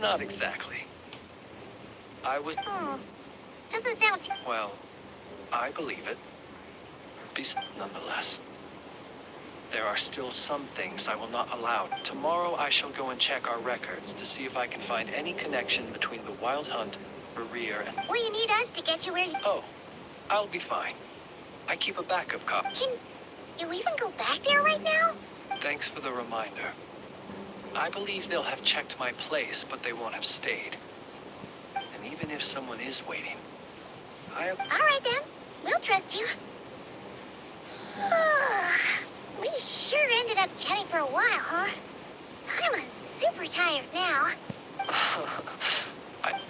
not exactly. I was... Doesn't sound... Well, I believe it. Nonetheless, there are still some things I will not allow. Tomorrow I shall go and check our records to see if I can find any connection between the Wild Hunt, Berea, and... Will you need us to get you where you... Oh, I'll be fine. I keep a backup copy. Can you even go back there right now? Thanks for the reminder. I believe they'll have checked my place, but they won't have stayed. And even if someone is waiting, All right then, we'll trust you. We sure ended up chatting for a while, huh? I'm super tired now.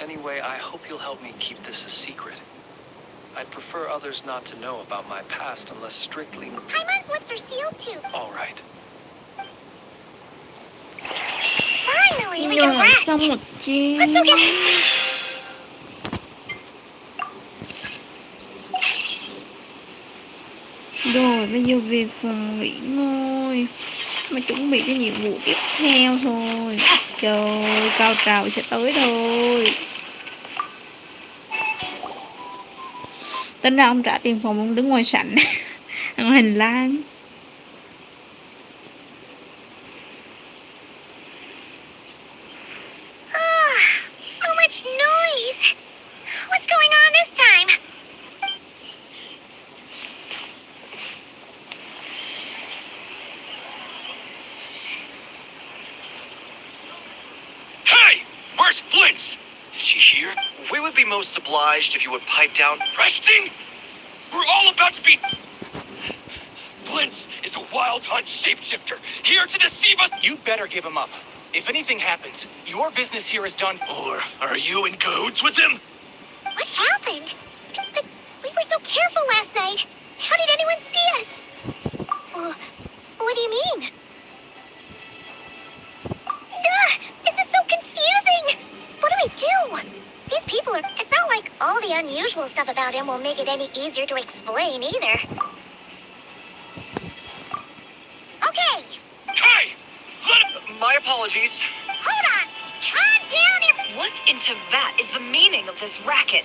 Anyway, I hope you'll help me keep this a secret. I'd prefer others not to know about my past unless strictly... Paimon's lips are sealed too. All right. Finally, we can Rồi rest. xong một chi. Let's go get... Rồi bây giờ về phòng nghỉ ngơi mà chuẩn bị cái nhiệm vụ tiếp theo thôi. Trời, cao trào sẽ tới thôi. Tính ra ông trả tiền phòng, ông đứng ngoài sảnh ở ngoài hành lang. So much noise. What's going on this time? Hey! Where's Flint's? Is he here? We would be most obliged if you would pipe down. Resting? We're all about to be... Flint's is a Wild Hunt shapeshifter, here to deceive us. You'd better give him up. If anything happens, your business here is done. Or are you in cahoots with him? What happened? But we were so careful last night. How did anyone see us? What do you mean? This is so confusing. What do we do? These people are... It's not like all the unusual stuff about him will make it any easier to explain either. Okay. Hey! My apologies. Hold on. Calm down. What in Tevat is the meaning of this racket?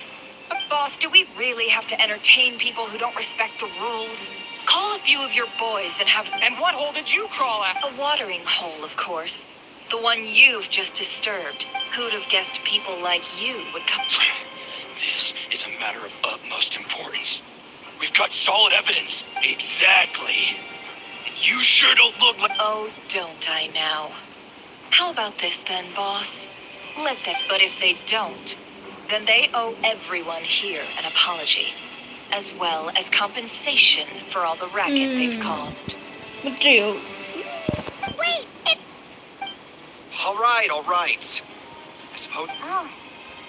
Boss, do we really have to entertain people who don't respect the rules? Call a few of your boys and have... And what hole did you crawl at? A watering hole, of course. The one you've just disturbed. Who'd have guessed people like you would come... This is a matter of utmost importance. We've got solid evidence. Exactly. And you sure don't look like... Oh, don't I now? How about this then, boss? Let them... But if they don't, then they owe everyone here an apology. As well as compensation for all the racket they've caused. 1 triệu. Wait, it's... All right. I suppose... Oh,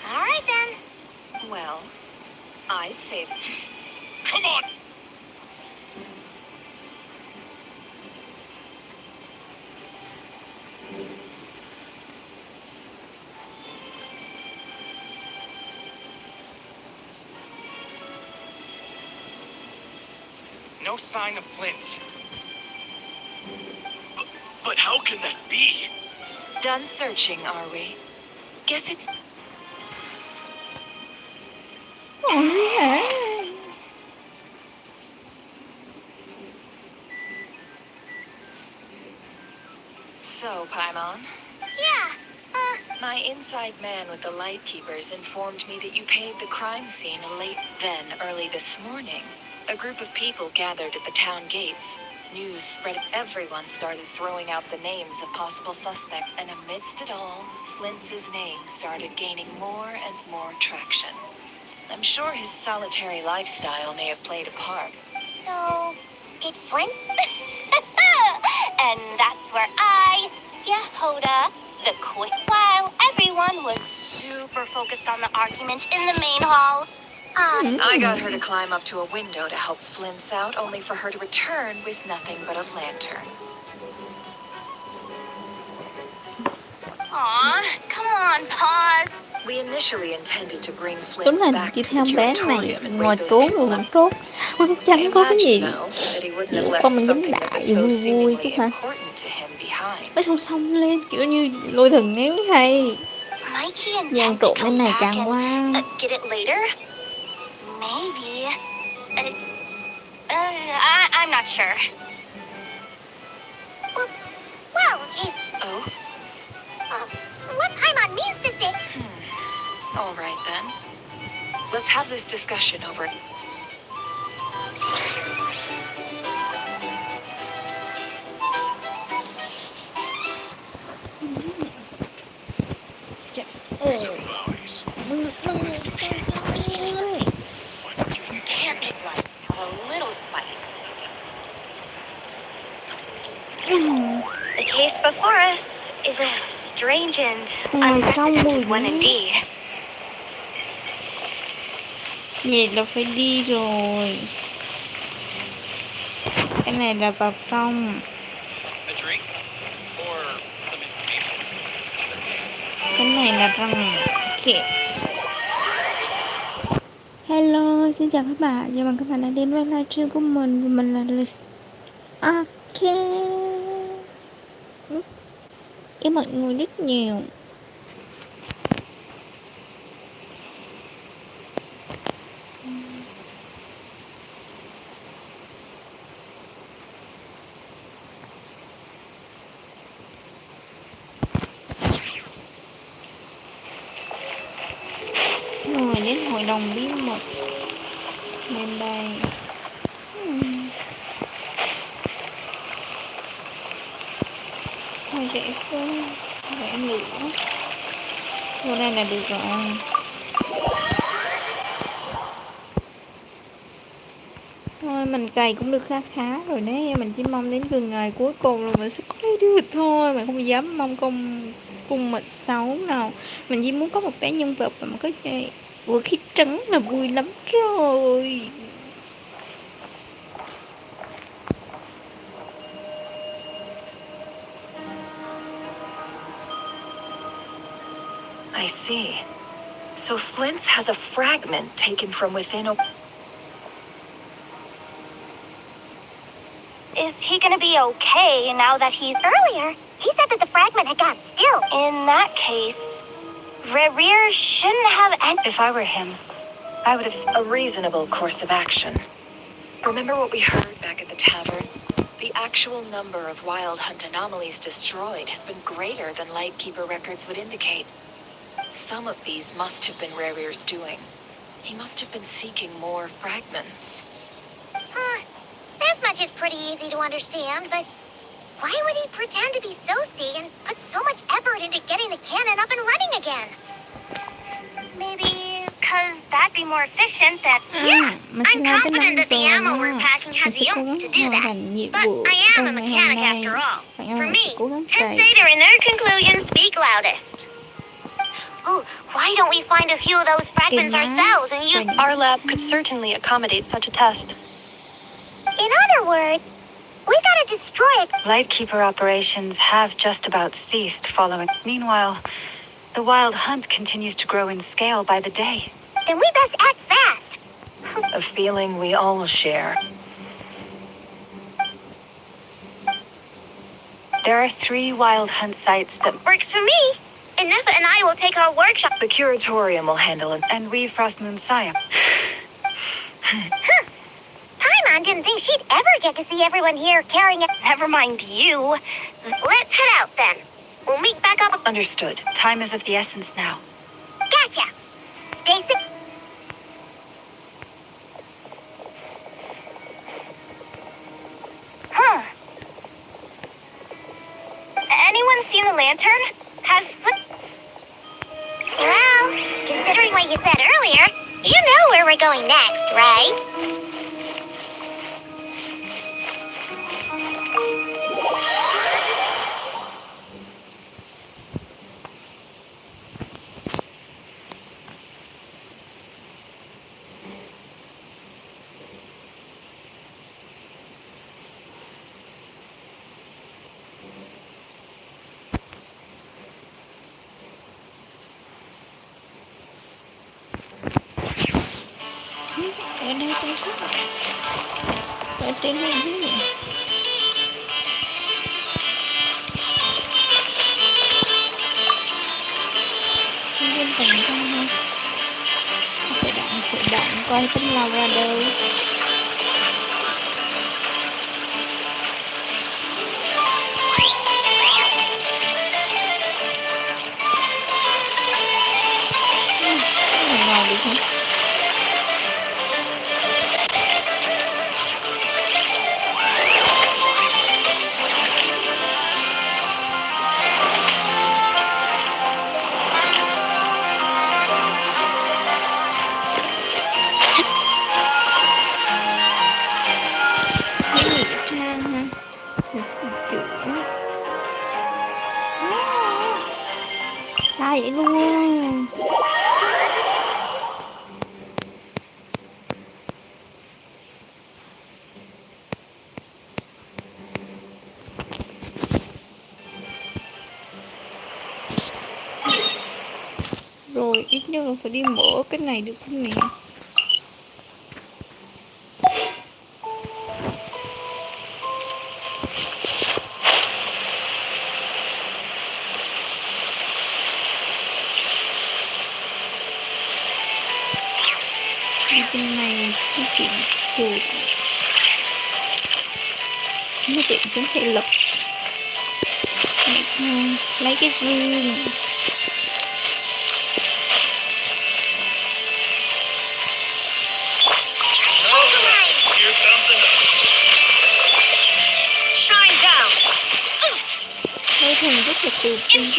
all right then. Well, I'd say... Come on! No sign of Flint. But how can that be? Done searching, are we? Guess it's... Ôi hả? So, Paimon, Yeah, my inside man with the Lightkeepers informed me that you paid the crime scene early this morning. A group of people gathered at the town gates. News spread. Everyone started throwing out the names of possible suspects, and amidst it all, Flint's name started gaining more and more traction. I'm sure his solitary lifestyle may have played a part. so Did Flint? And that's where I, Yehoda, the quick, while everyone was super focused on the argument in the main hall. I got her to climb up to a window to help Flint's out, only for her to return with nothing but a lantern. Aw, come on, pause. We initially intended to bring Đúng Flint's là back chị to theo the bé này curatorium and ngồi raid those trốn people rồi up. vẫn trốn vẫn chẳng có cái gì Imagine, though, that he wouldn't chỉ have left con mình dính something that đại was so vui vui chứ seemingly mà important to him behind. mới song lên kiểu như lôi thần ngén hay Might he dàn intend to trộn come bên này back càng and qua get it later? Maybe. I'm not sure. Well, he's... Oh? What Paimon means to say... All right, then. Let's have this discussion over. You can't make life a little spice. The case before us is a strange and unprecedented one indeed. vậy là phải đi rồi, cái này là vào trong, A drink? Or some information? cái này là răng Kiện. Hello, xin chào các bạn, chào mừng các bạn đã đến với livestream của mình. Và mình là Lịch. Ok, cảm ơn mọi người rất nhiều. Rồi đến hội đồng bí mật bên đây. Hơi rẻ quá, rẻ lửa. Vô đây là được rồi. Thôi mình cày cũng được khá khá rồi đấy. Mình chỉ mong đến gần ngày cuối cùng rồi mình sẽ có lấy được thôi. Mình không dám mong cung mệnh xấu nào. Mình chỉ muốn có một bé nhân vật và một cái vũ khí trắng là vui lắm rồi. I see. So Flint's has a fragment taken from within a... Is he gonna be okay now that he's... Earlier, he said that the fragment had got still. In that case, Rerir shouldn't have any... If I were him, I would have a reasonable course of action. Remember what we heard back at the tavern? The actual number of wild hunt anomalies destroyed has been greater than Lightkeeper records would indicate. Some of these must have been Rerir's doing. He must have been seeking more fragments. This much is pretty easy to understand, but why would he pretend to be Sosi and put so much effort into getting the cannon up and running again? Maybe because that'd be more efficient that... Yeah, I'm confident that the ammo we're packing has the oomph to do that. But I am a mechanic after all. For me, test data and their conclusions speak loudest. Oh, why don't we find a few of those fragments ourselves and use... Our lab could certainly accommodate such a test. In other words, we gotta destroy it. Lightkeeper operations have just about ceased following. Meanwhile, the wild hunt continues to grow in scale by the day. Then we best act fast. A feeling we all share. There are 3 wild hunt sites that... Works for me. And Neffa and I will take our workshop. The curatorium will handle it, and we Frostmoon Siam. Paimon didn't think she'd ever get to see everyone here carrying it. Never mind you. Let's head out then. We'll meet back up. Understood. Time is of the essence now. Gotcha. Stay safe. Anyone seen the lantern? Has Well, considering what you said earlier, you know where we're going next, right? ở đây cũng có. Ở trên này dưới này. Bên tầng không ha. Khởi động coi tính lao ra đâu. Ngồi được không? Sai vậy luôn. Rồi ít nhất là phải đi mở cái này được không nè. Đi bên này cái chuyện chuột nó tiện chúng thể lực. Lấy cái rương. Đây thường rất là tự tin.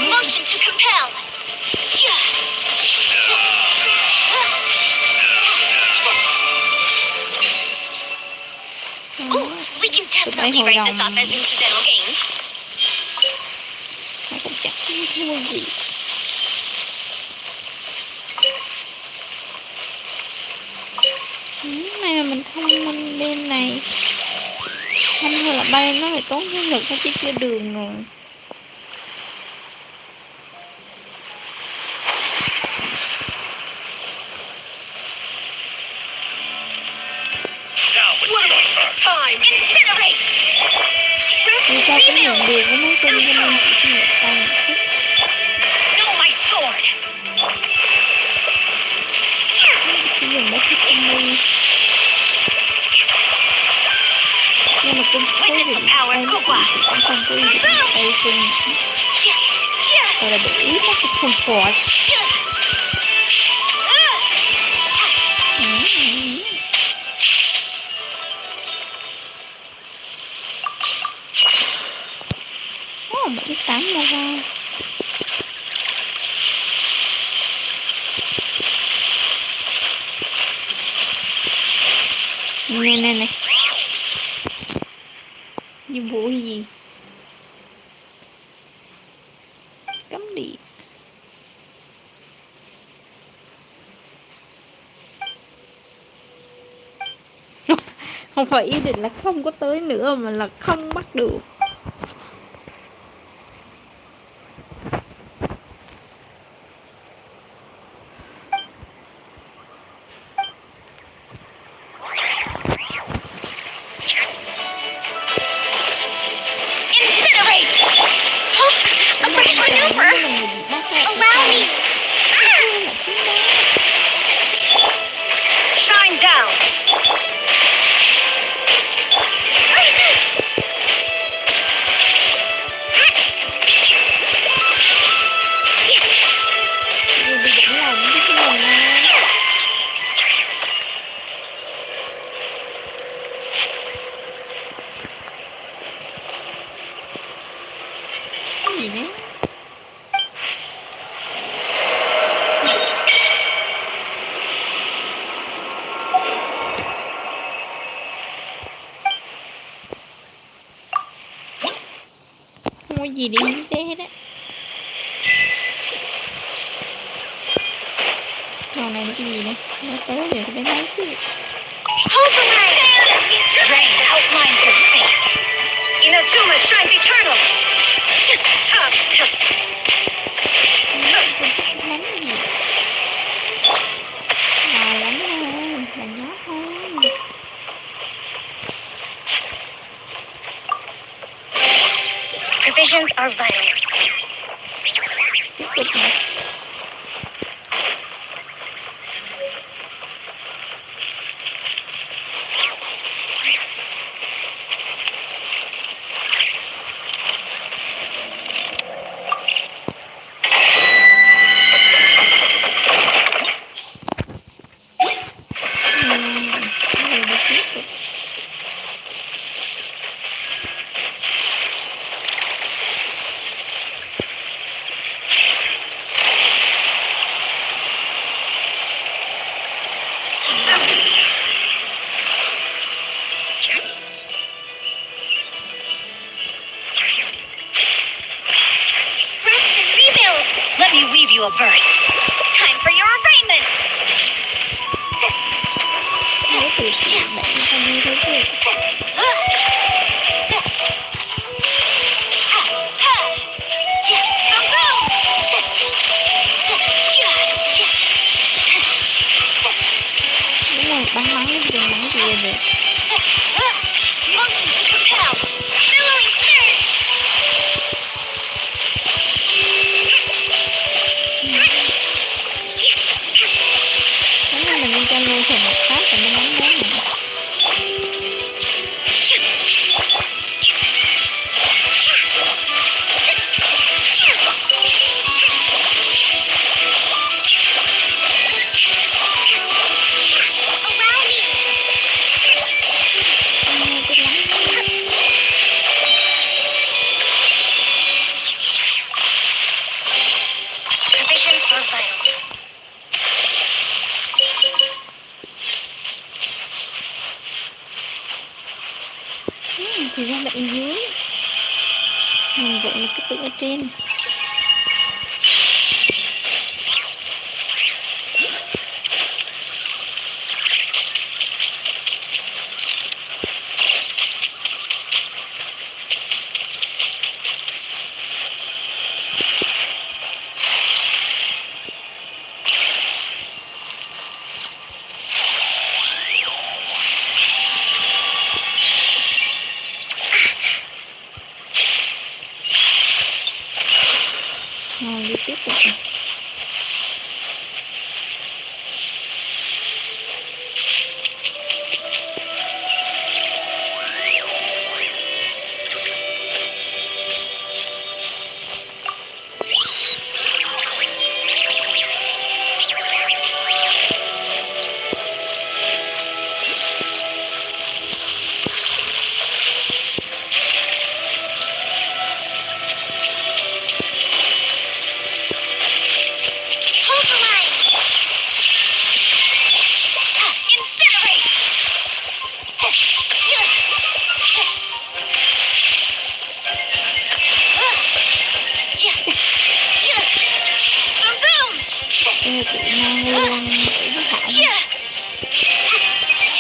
Motion to compel. Ooh, we can definitely write this off as incidental gains. Nó cũng chẳng thua gì. Này mà mình không lên bên này. Không thôi là bay nó phải tốn cái lực nó chỉ lên đường rồi. Now What is the time? Incinerate! Vì sao cũng nhận được cái món tin cho nên chỉ xin một tay một chút. No, my sword! Chỉ dùng mấy cái chân đi. Nhưng mà cũng có gì đây nó cũng không có gì đây xin. Tôi là để ý nó cái con sport. Một cái 8 đâu ra. Này. Như bụi gì? Cấm điện. Không phải ý định là không có tới nữa mà là không bắt được. Allow me! Shine down! Gì đấy? Không có gì để nhìn té hết á. Trò này là cái gì đây? Nó tới rồi cái bé lấy chứ. Rain outlines your fate. In a shines eternal. Đánh gì? Mà đánh thôi, là nhát thôi. Provisions are vital. Tiếp tục này. Let me weave you a verse. Time for your arraignment. Thế thì bạn không đi thế chứ. Đúng rồi, bắn mắng lên đường mắng gì là được. Motion to compel. Billowing surge. Nếu mà mình đi cho luôn thì một phát thì nó bắn bóng này. Provisions are vital. Thì ra là ở dưới. Mình vẫn là cái tưởng ở trên. Rồi đi tiếp tục.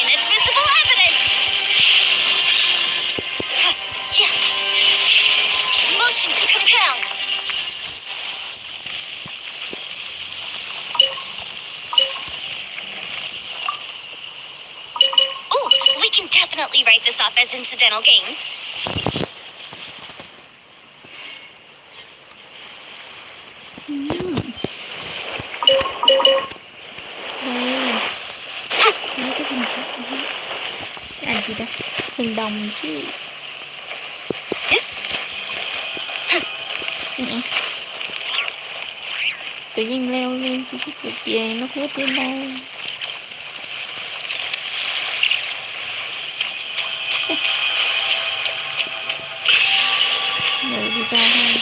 Inadmissible evidence. Motion to compel. Oh, we can definitely write this off as incidental gains. Mấy cái hình cái ảnh gì đây? Hình đồng chứ. Tự nhiên leo lên chứ cái việc gì nó hút lên đây. Rồi đi ra thôi.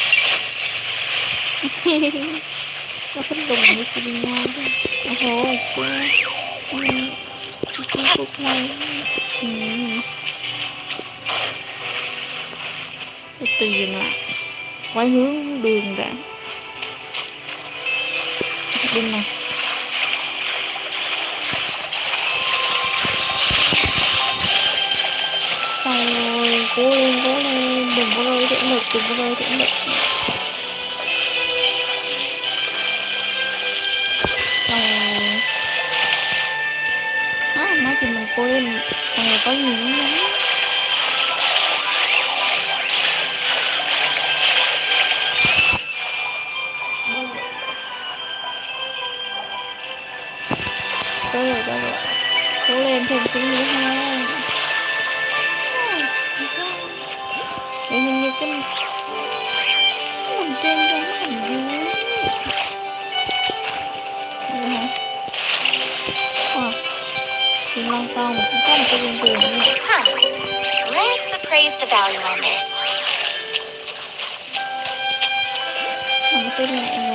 Nó phấn đùng với chị đi ngang thôi. Ồ, quá. Cái cục này. Từ dừng lại. Quay hướng đường ra. Bên này. Rồi, cố lên, đừng có lượt từ vừa rồi cũng được. Má thì mình quên có gì nữa nhá. Rồi cố lên thêm xíu nữa ha. Đây hình như cái mình trên giống thành dưới đây hả? Thì long to mà cũng có một cái viên tiền nữa. Let's appraise the value on this. Một cái này rồi.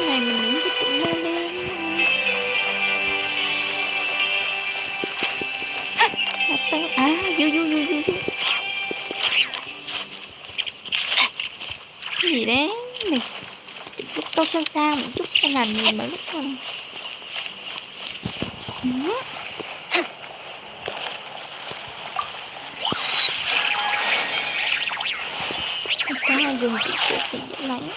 Này mình những cái tụi mơ lên. Vô. Cái gì đấy? Này lúc tôi sao một chút cái làm gì mà lúc không. Sao dùng cái cuộc thì dễ lắm.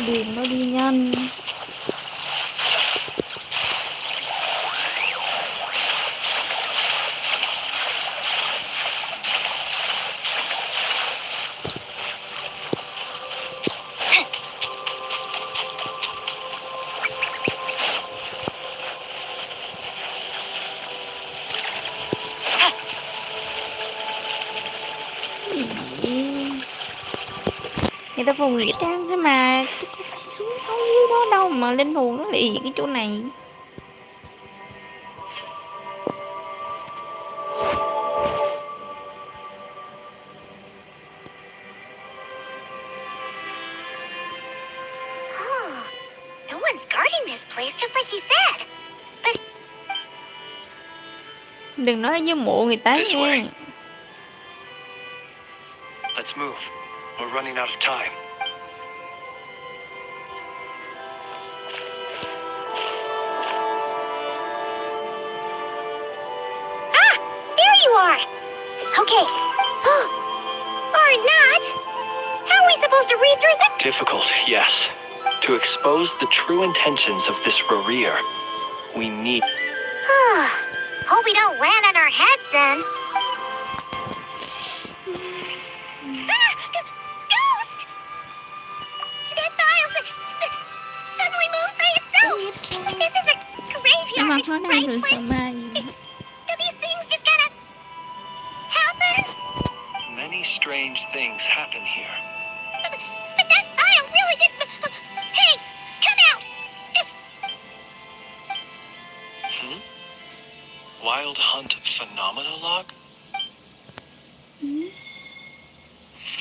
Đường nó đi nhanh. Người ta vùng nghĩa trang thôi mà, phải xuống dưới đó đâu mà linh hồn nó lì cái chỗ này. No one's guarding this place just like he said. But đừng nói với mộ người ta nha. Let's move. We're running out of time. there you are. Okay. Or not. How are we supposed to read through the... Difficult, yes. To expose the true intentions of this Rereer, we need... Hope we don't land on our heads then. Ghost! That file suddenly moved by itself. This is a graveyard, right? Do these things just kind of happen? Many strange things happen here. But that file really did... Hey, come out! Wild Hunt Phenomenolog?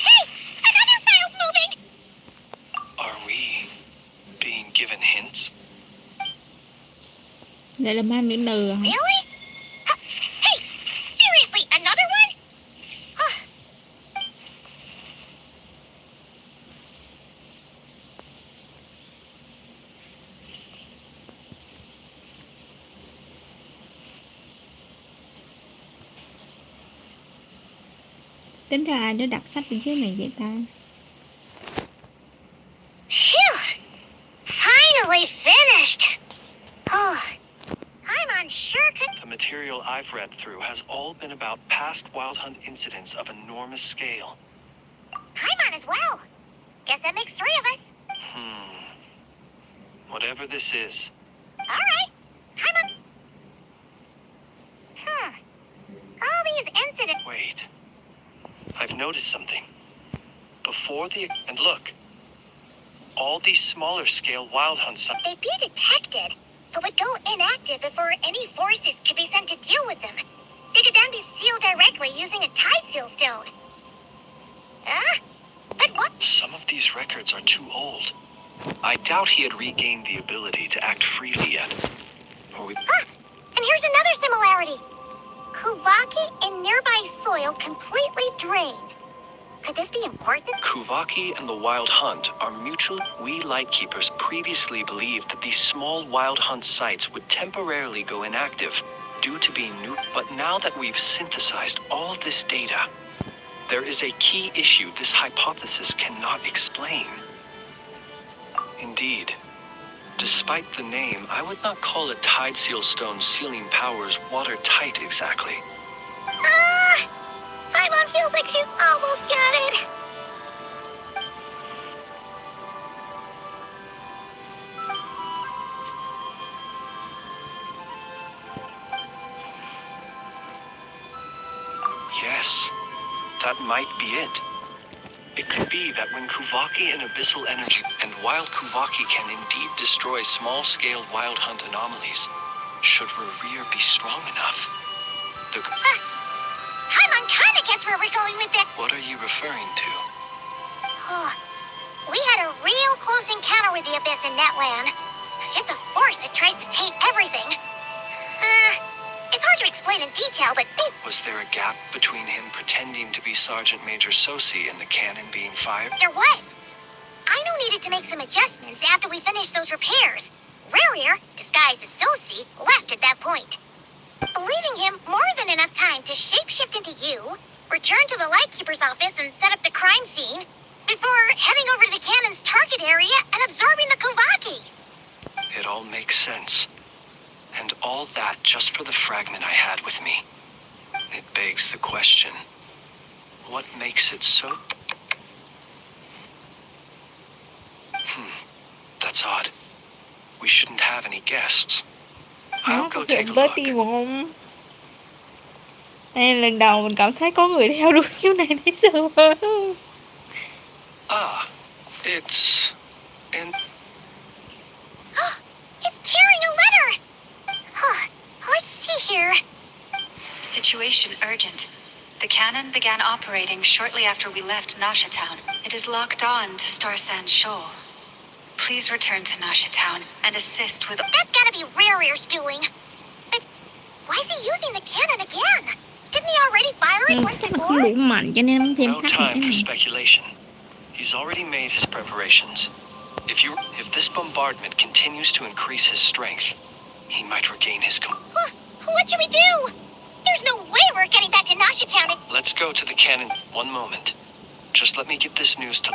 Hey, another file's moving! Are we being given hints? Lại là ma nữ nừ hả? Really? Hey, seriously, another one? Tính ra ai đã đặt sách bên dưới này vậy ta? Phew! Finally finished! I'm unsure The material I've read through has all been about past Wild Hunt incidents of enormous scale. I'm on as well. Guess that makes 3 of us. Whatever this is, Alright. I'm on... All these incidents... wait. I've noticed something. Before the... And look. All these smaller scale Wild Hunt sites... They'd be detected, but would go inactive before any forces could be sent to deal with them. They could then be sealed directly using a tide seal stone. But what? Some of these records are too old. I doubt he had regained the ability to act freely yet. Or we... And here's another similarity. Kuvaki and nearby soil completely drained. Could this be important? Kuvaki and the Wild Hunt are mutual. We Lightkeepers previously believed that these small Wild Hunt sites would temporarily go inactive due to being new. But now that we've synthesized all this data, there is a key issue this hypothesis cannot explain. Indeed, despite the name, I would not call a Tide Seal Stone's sealing powers watertight exactly. Paimon feels like she's almost got it. Yes, that might be it. It could be that when Kuvaki and Abyssal Energy, and while Kuvaki can indeed destroy small-scale Wild Hunt anomalies, should Rerear be strong enough, the... Paimon kinda gets where we're going with it. What are you referring to? Oh, we had a real close encounter with the Abyss in Netland. It's a force that tries to taint everything. It's hard to explain in detail, but Was there a gap between him pretending to be Sergeant Major Sosi and the cannon being fired? there was. Aino needed to make some adjustments after we finished those repairs. Rerear, disguised as Sosi, left at that point, leaving him more than enough time to shapeshift into you, return to the Lightkeeper's office and set up the crime scene, before heading over to the cannon's target area and absorbing the Kuvaki. It all makes sense. And all that just for the fragment I had with me. It begs the question, what makes it so... That's odd. We shouldn't have any guests. I'll Nó go có take chuyện a bớt look. đi không? Đây là lần đầu mình cảm thấy có người theo đuổi kiểu này thấy sợ hơn. Ah, it's... in... It's carrying a letter! Let's see here. Situation urgent. The cannon began operating shortly after we left Nasha Town. It is locked on to Star Sand Shoal. Please return to Nasha Town and assist with... That's gotta be Rerear's doing. But why is he using the cannon again? Didn't he already fire it once Chắc là before? không đủ mạnh cho nên thêm No thắt time nữa. for speculation. He's already made his preparations. If this bombardment continues to increase his strength, he might regain his... What should we do? There's no way we're getting back to Nasha Town. Let's go to the cannon. One moment. Just let me get this news to...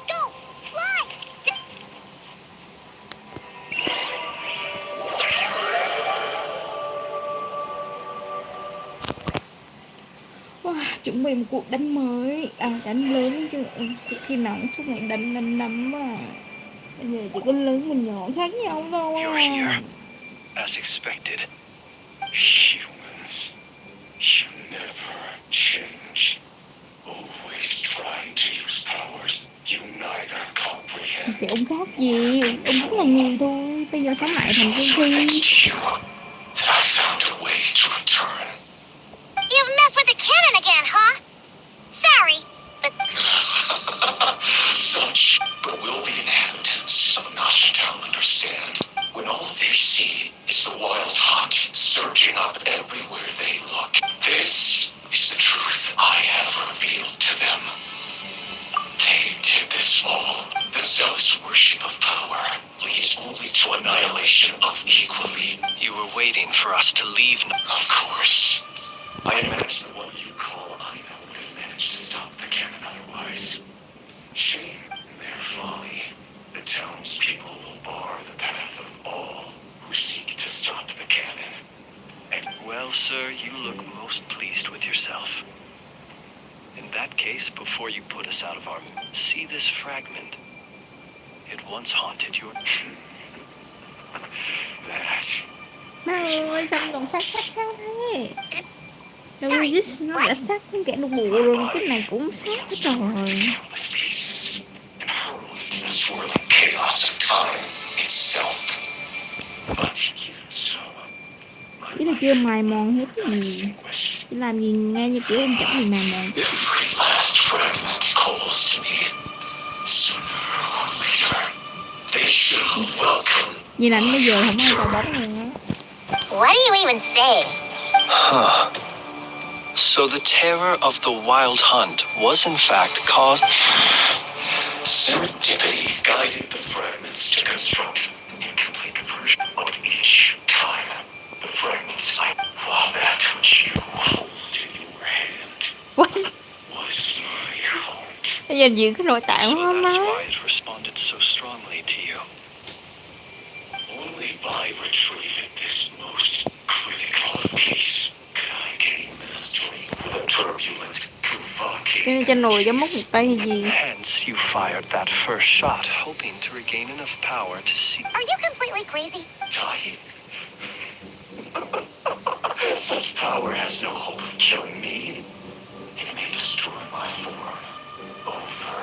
Go! Fly! Wow, chuẩn bị một cuộc đánh mới. Đánh lớn chứ. Trước khi nóng suốt ngày đánh mà. Bây giờ chỉ có lớn mình nhỏ khác nhau thôi. You're here, as expected. Humans, you never change. Always trying to use powers you neither comprehend. Thì ông khác gì? Ông cũng là người thôi. Bây giờ sống lại thành So con thi. thanks to you that I found a way to return. You've messed with the cannon again, huh? Sorry, but... Such, but will the inhabitants of Nasha Town understand when all they see is the Wild Hunt surging up everywhere they look? This is the truth I have revealed to them. They did this all. The zealous worship of power leads only to annihilation of equally. You were waiting for us to leave. Of course. I imagine what you call Aina would have managed to stop the cannon otherwise. Shame their folly. The townspeople will bar the path of all who seek to stop the cannon. Well, sir, you look most pleased with yourself. In that case, before you put us out of our... See this fragment? It once haunted your... That Má ơi, sao còn xác sao thế? Đâu resist nó đã xác với kẻ đục bộ rồi, cái này cũng xác hết rồi. countless pieces and hurled into the swirling chaos of time itself. But even so, Ý là chưa mài mòn hết cái gì. Chứ làm gì nghe như kiểu ông chẳng gì mài mòn tiếp. every last fragment calls to me. Sooner or later, they shall welcome Nhìn ảnh bây giờ không ai chào bóng luôn á. What do you even say? Huh. So the terror of the wild hunt was in fact caused... Serendipity guided the fragments to construct an incomplete version of each time. The fragments that which you hold in your hand What? was my heart. Bây giờ giữ cái nội tạng So của không that's á. why it responded so strongly to you. Only by retrieving this most critical piece can I gain mastery for the turbulent, provoking Trên nồi cho múc một tay hay gì? Hence, you fired that first shot, hoping to regain enough power to see... Are you completely crazy? dying. Such power has no hope of killing me. It may destroy my form. Over.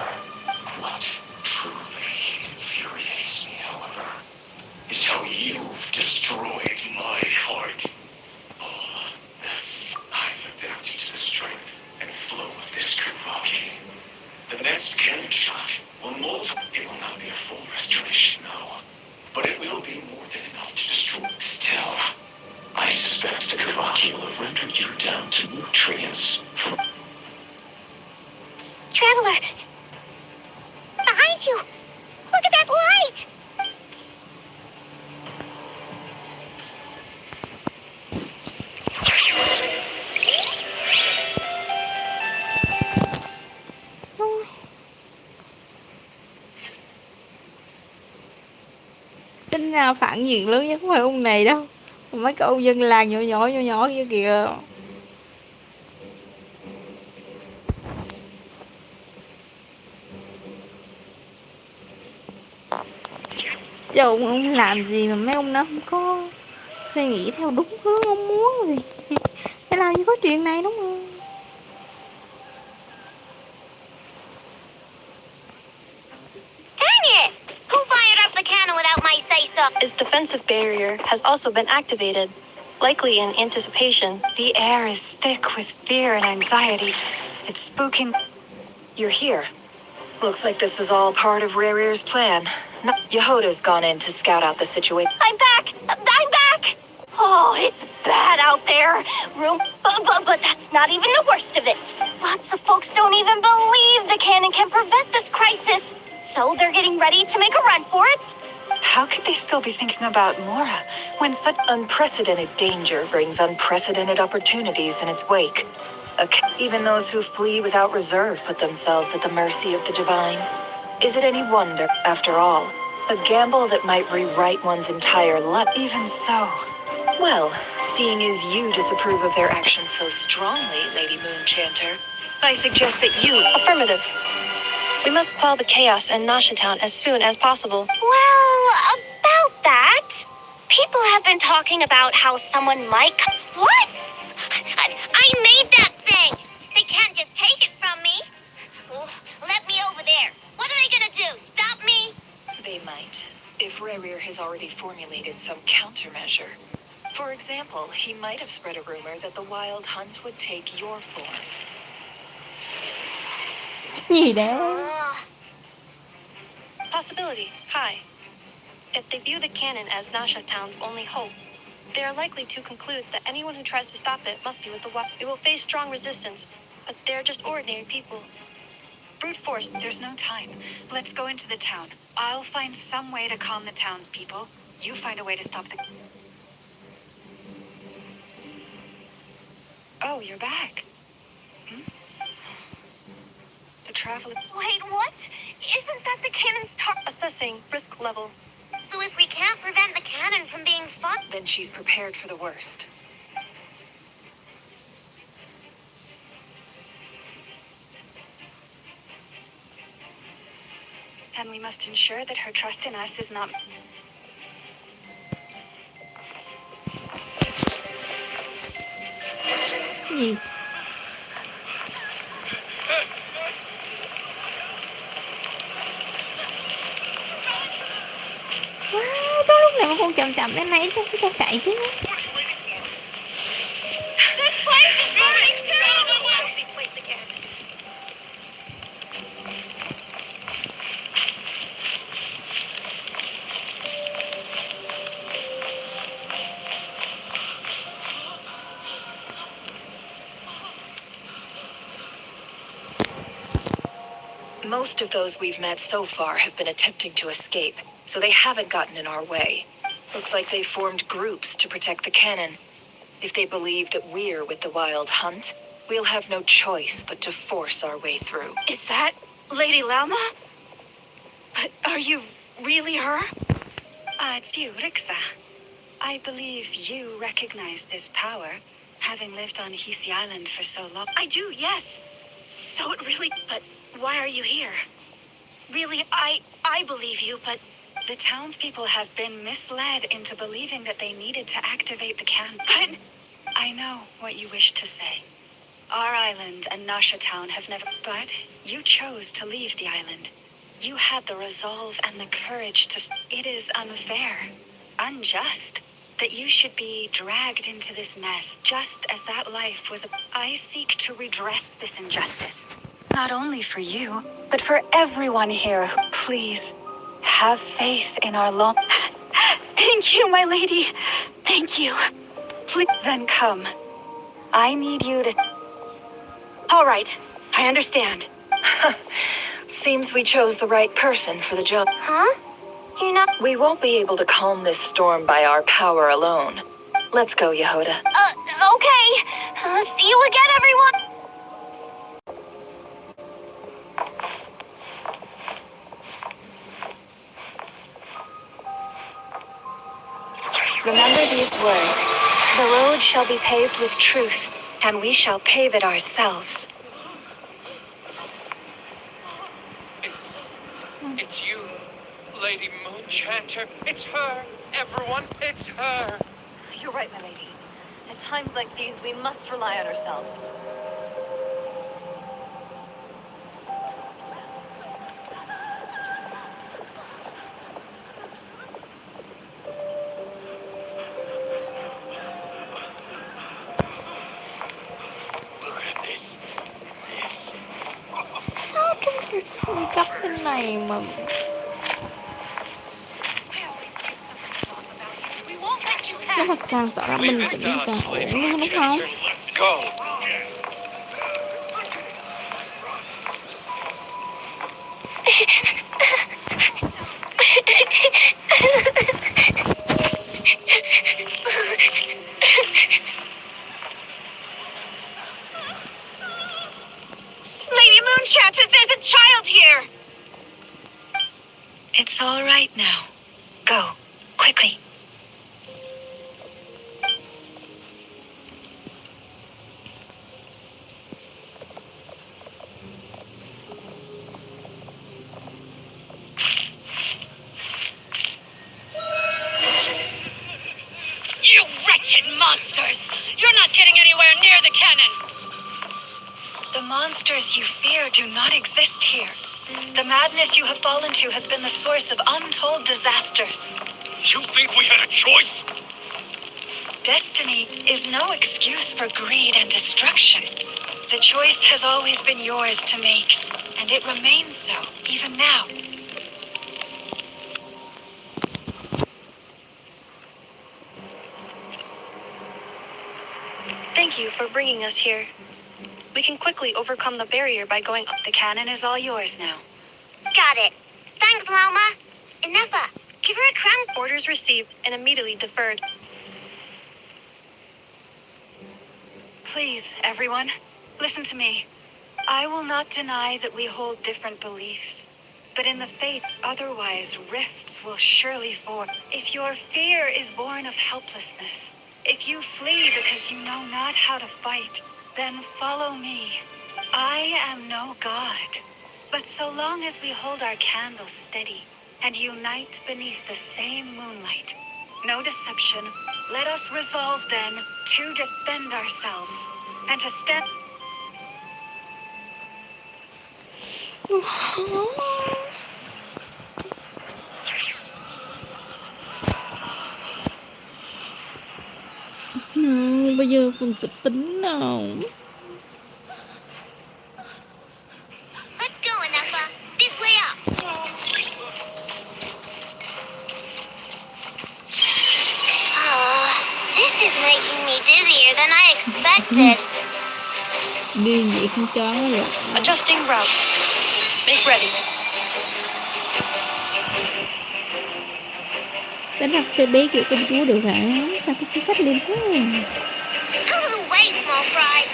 What truly infuriates me, however, is how you've destroyed my heart. Oh, that's... I've adapted to the strength and flow of this Kuvaki. The next cannon shot will It will not be a full restoration, no. But it will be more than enough to destroy. Still, I suspect the Kuvaki will have rendered you down to nutrients from... Traveler! Behind you! Look at that light! Tính ra phản diện lớn nhất không phải ông này đâu, mấy cái ông dân làng nhỏ kia kìa. Chứ ông làm gì mà mấy ông nó không có suy nghĩ theo đúng hướng ông muốn gì. Thế làm gì có chuyện này đúng không? Dang it! Who fired up the cannon without my say-so? Its defensive barrier has also been activated, likely in anticipation. The air is thick with fear and anxiety. It's spooking. You're here. Looks like this was all part of Rerir's plan. No, Yehoda's gone in to scout out the situation. I'm back! I'm back! Oh, it's bad out there. But that's not even the worst of it. Lots of folks don't even believe the cannon can prevent this crisis. So they're getting ready to make a run for it. How could they still be thinking about Mora when such unprecedented danger brings unprecedented opportunities in its wake? Even those who flee without reserve put themselves at the mercy of the divine. Is it any wonder, after all, a gamble that might rewrite one's entire life? Even so. Well, seeing as you disapprove of their actions so strongly, Lady Moonchanter, I suggest that you... Affirmative. We must quell the chaos in Nasha Town as soon as possible. Well, about that, people have been talking about how someone might... What? I made that thing! They can't just take it from me. Let me over there. What are they gonna do? Stop me? They might, if Rerir has already formulated some countermeasure. For example, he might have spread a rumor that the wild hunt would take your form. Gì đấy? Possibility, high. If they view the cannon as Nasha Town's only hope, they are likely to conclude that anyone who tries to stop it must be with the wild. It will face strong resistance, but they're just ordinary people. Brute force, there's no time. Let's go into the town. I'll find some way to calm the townspeople. You find a way to stop the... Oh, you're back. The traveler... Wait, what? Isn't that the cannon's Assessing risk level. So if we can't prevent the cannon from being fought... Then she's prepared for the worst. And we must ensure that her trust in us is not... Gì? Wow, đó lúc này mà con chậm chậm thế này thì cho chạy chứ. This place is burning too! Most of those we've met so far have been attempting to escape, so they haven't gotten in our way. Looks like they formed groups to protect the cannon. If they believe that we're with the Wild Hunt, we'll have no choice but to force our way through. Is that Lady Lalma? But are you really her? It's you, Rixa. I believe you recognize this power, having lived on Hisi Island for so long. I do, yes. So it really... But why are you here? Really, I believe you, but... The townspeople have been misled into believing that they needed to activate the cannon. But... I know what you wish to say. Our island and Nasha Town have never... But you chose to leave the island. You had the resolve and the courage to... It is unfair, unjust, that you should be dragged into this mess just as that life was... I seek to redress this injustice. Not only for you, but for everyone here. Please, have faith in our long... Thank you, my lady. Thank you. Please, then come. I need you to... All right, I understand. Seems we chose the right person for the job. Huh? You're not... We won't be able to calm this storm by our power alone. Let's go, Yehoda. Okay. See you again, everyone. Remember these words. The road shall be paved with truth, and we shall pave it ourselves. It's you, Lady Moonchanter. It's her. Everyone, it's her. You're right, my lady. At times like these, we must rely on ourselves. Sao trong đi cấp bên này mà... Chắc là càng tỏ ra bình tĩnh càng ổn đi đúng không? Go. Lady Moonchanter, there's a child here! It's all right now. Go, quickly. You wretched monsters! You're not getting anywhere near the cannon! The monsters you fear do not exist here. The madness you have fallen to has been the source of untold disasters. You think we had a choice? Destiny is no excuse for greed and destruction. The choice has always been yours to make, and it remains so, even now. Thank you for bringing us here. We can quickly overcome the barrier by going up. The cannon is all yours now. Got it. Thanks, Lalma. Inefa, give her a crown. Orders received and immediately deferred. Please, everyone, listen to me. I will not deny that we hold different beliefs, but in the faith, otherwise rifts will surely form. If your fear is born of helplessness, if you flee because you know not how to fight, then follow me. I am no god, but so long as we hold our candles steady and unite beneath the same moonlight, no deception, let us resolve then to defend ourselves and to step. Bây giờ phần kịch tính nào? Let's go, Inefa. This way up. This is making me dizzier than I expected. Đi vậy không chán rồi. Adjusting route. Make Ready. Đánh đập TB kiểu công chúa được hả? Sao cái phía sách liên thế? Out of the way, small fry.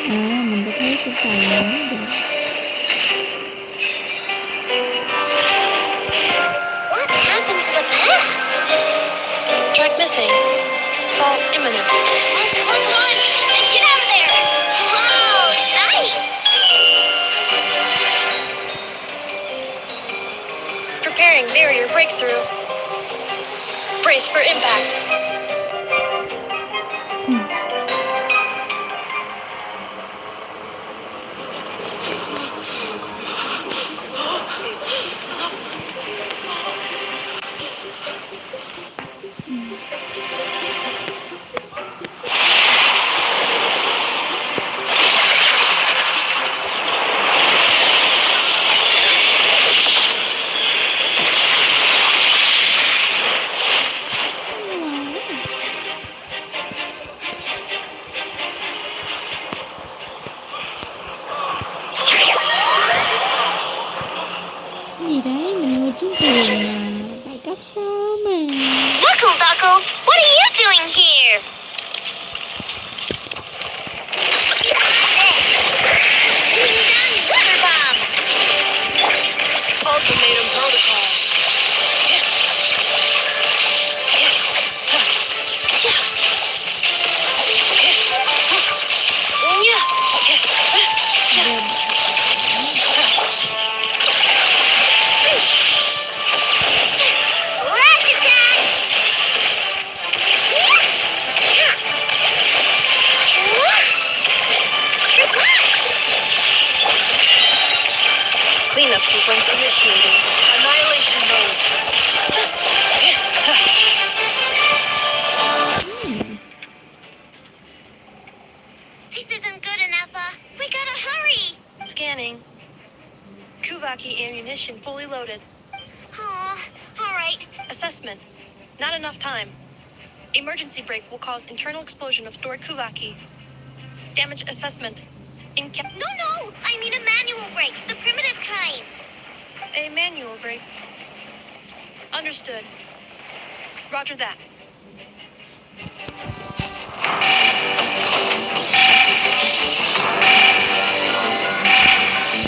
Mình đã thấy cái cầu này được. What happened to the path? Track missing. Fall imminent. Oh, come on! Get out of there! Oh, nice! Preparing barrier breakthrough. Brace for impact. Gì đấy, mình ngồi trên thuyền mà. Phải cấp sao mà. Knuckle Buckle, what are you doing here? Weather bomb! Ultimatum protocol. Rash attack! Cleanup sequence initiated. Annihilation mode. This isn't good enough, we gotta hurry! Scanning. Kuvaki ammunition fully loaded. Oh, alright. Assessment. Not enough time. Emergency brake will cause internal explosion of stored Kuvaki. Damage assessment. No! I mean a manual brake, the primitive kind. A manual brake. Understood. Roger that.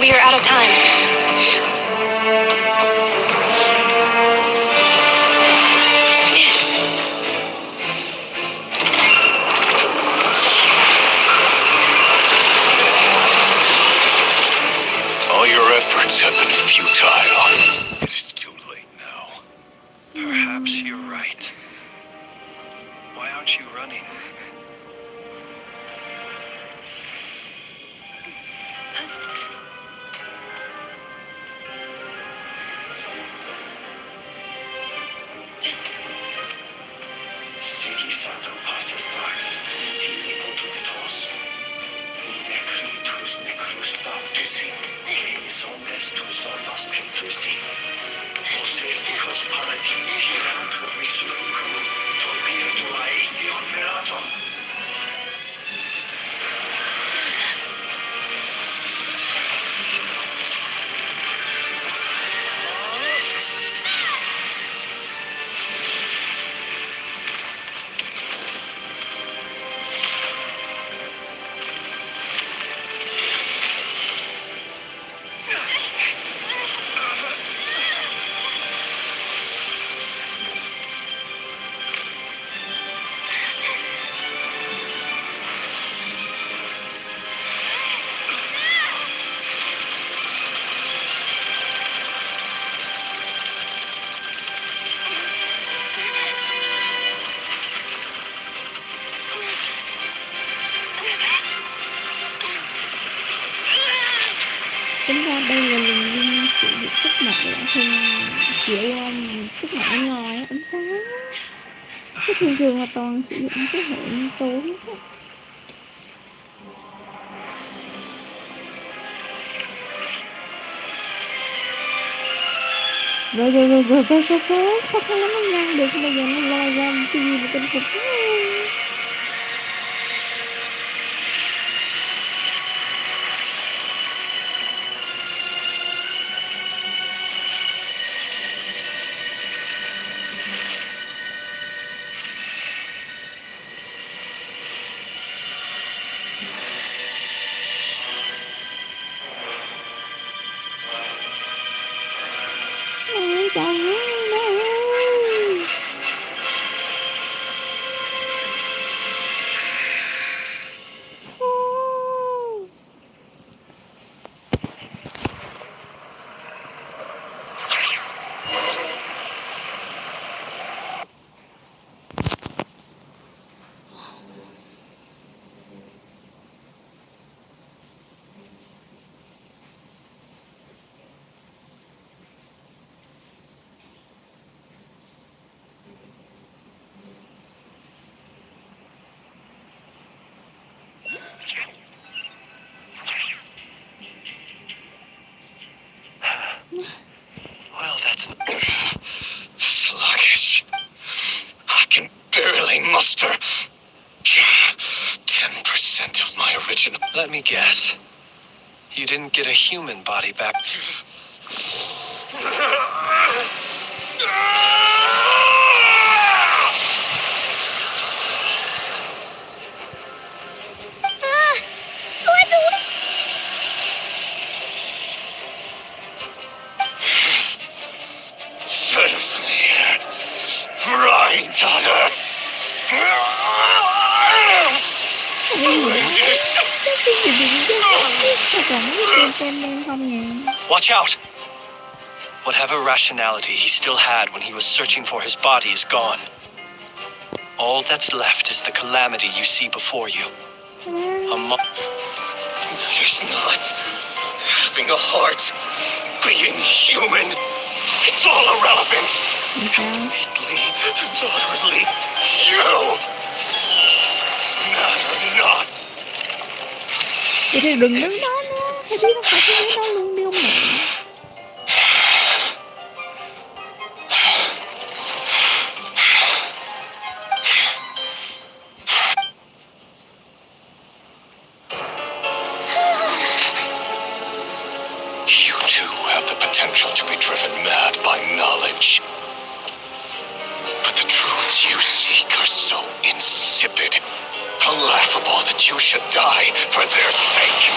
We are out of time. All your efforts have been futile. It is too late now. Perhaps you're right. Why aren't you running? Tính ra đây là lần duy sử dụng sức mạnh lại không kiểu sức mạnh bên ngoài ánh sáng. Cái thường là toàn sử dụng cái hệ nhân tố. Rồi, sao không nó ra được, bây giờ nó lòi ra cái gì mà kinh khủng. Ôi trời ơi, nó ơi. Well, that's Sluggish. I can barely muster 10% of my original. Let me guess. You didn't get a human body back. Granddaughter. Watch out! Whatever rationality he still had when he was searching for his body is gone. All that's left is the calamity you see before you. There's not having a heart, being human. It's all irrelevant. Completely and utterly you matter not. Chị thì đừng đứng đó nữa, phải biết nó phải cái đó luôn đi ông mẹ. You too have the potential to be driven mad by knowledge. But the truths you seek are so insipid, laughable that you should die for their sake.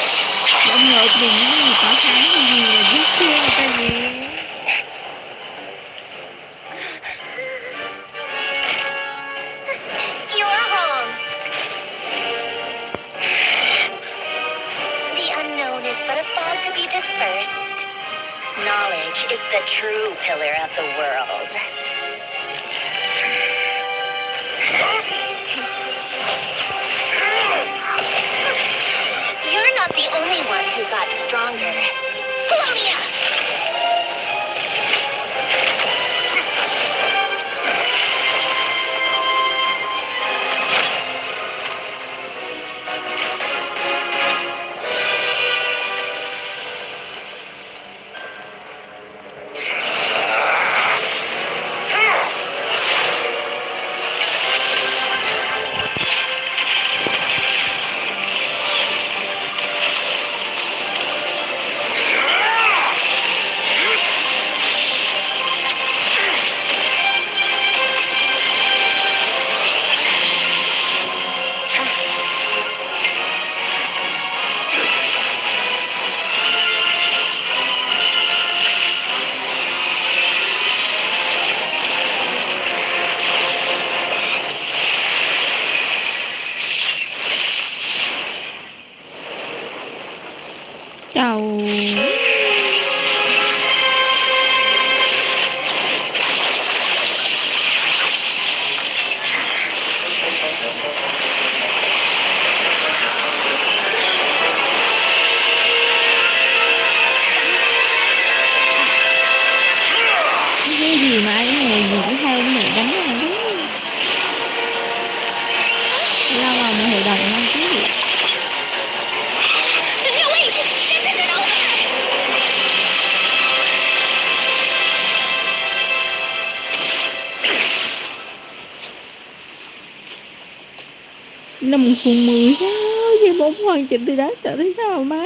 Ông ngợp đừng nói gì tỏ sáng gì là giết kia người ta gì. You're wrong. The unknown is but a fog to be dispersed. Knowledge is the true pillar of the world. You're not the only one who got stronger. Glonia! Năm 1010 sao vậy, 4 hoàn chỉnh từ đó sợ thế nào má.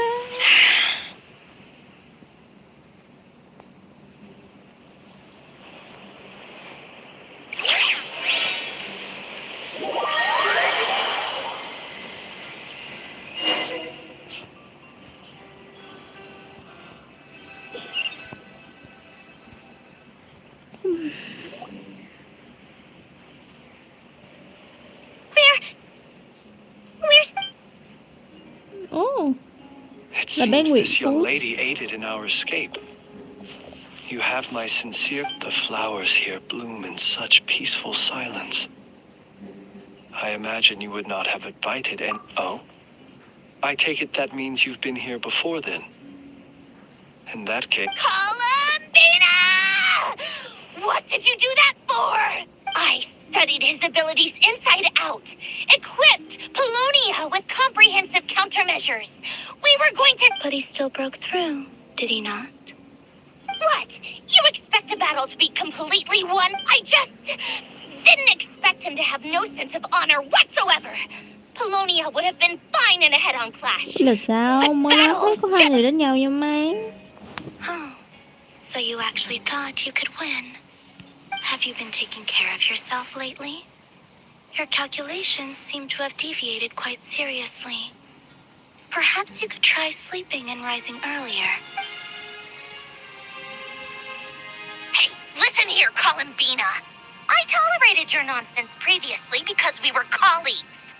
Oh, It là bé seems Nguyệt this young Phú. lady aided in our escape. You have my sincere... The flowers here bloom in such peaceful silence. I imagine you would not have invited any... Oh? I take it that means you've been here before then. In that case... Columbina! What did you do that for? I studied his abilities inside out, equipped Polonia with comprehensive countermeasures. We were going to... But he still broke through, did he not? What? You expect a battle to be completely won? I just didn't expect him to have no sense of honor whatsoever. Polonia would have been fine in a head-on clash. Là sao? Mới nói thấy có hai người đánh nhau nha mấy. Oh, so you actually thought you could win. Have you been taking care of yourself lately? Your calculations seem to have deviated quite seriously. Perhaps you could try sleeping and rising earlier. Hey, listen here, Columbina. I tolerated your nonsense previously because we were colleagues.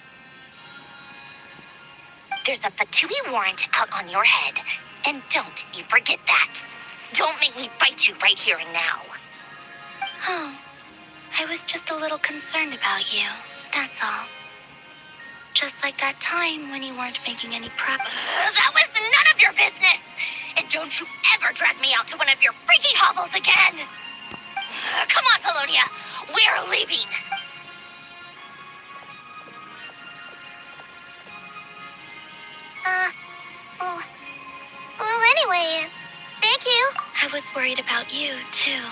There's a Fatui warrant out on your head, and don't you forget that. Don't make me fight you right here and now. Oh, I was just a little concerned about you, that's all. Just like that time when you weren't making any progress. That was none of your business! And don't you ever drag me out to one of your freaky hovels again! Come on, Polonia, we're leaving! Well, anyway, thank you. I was worried about you, too.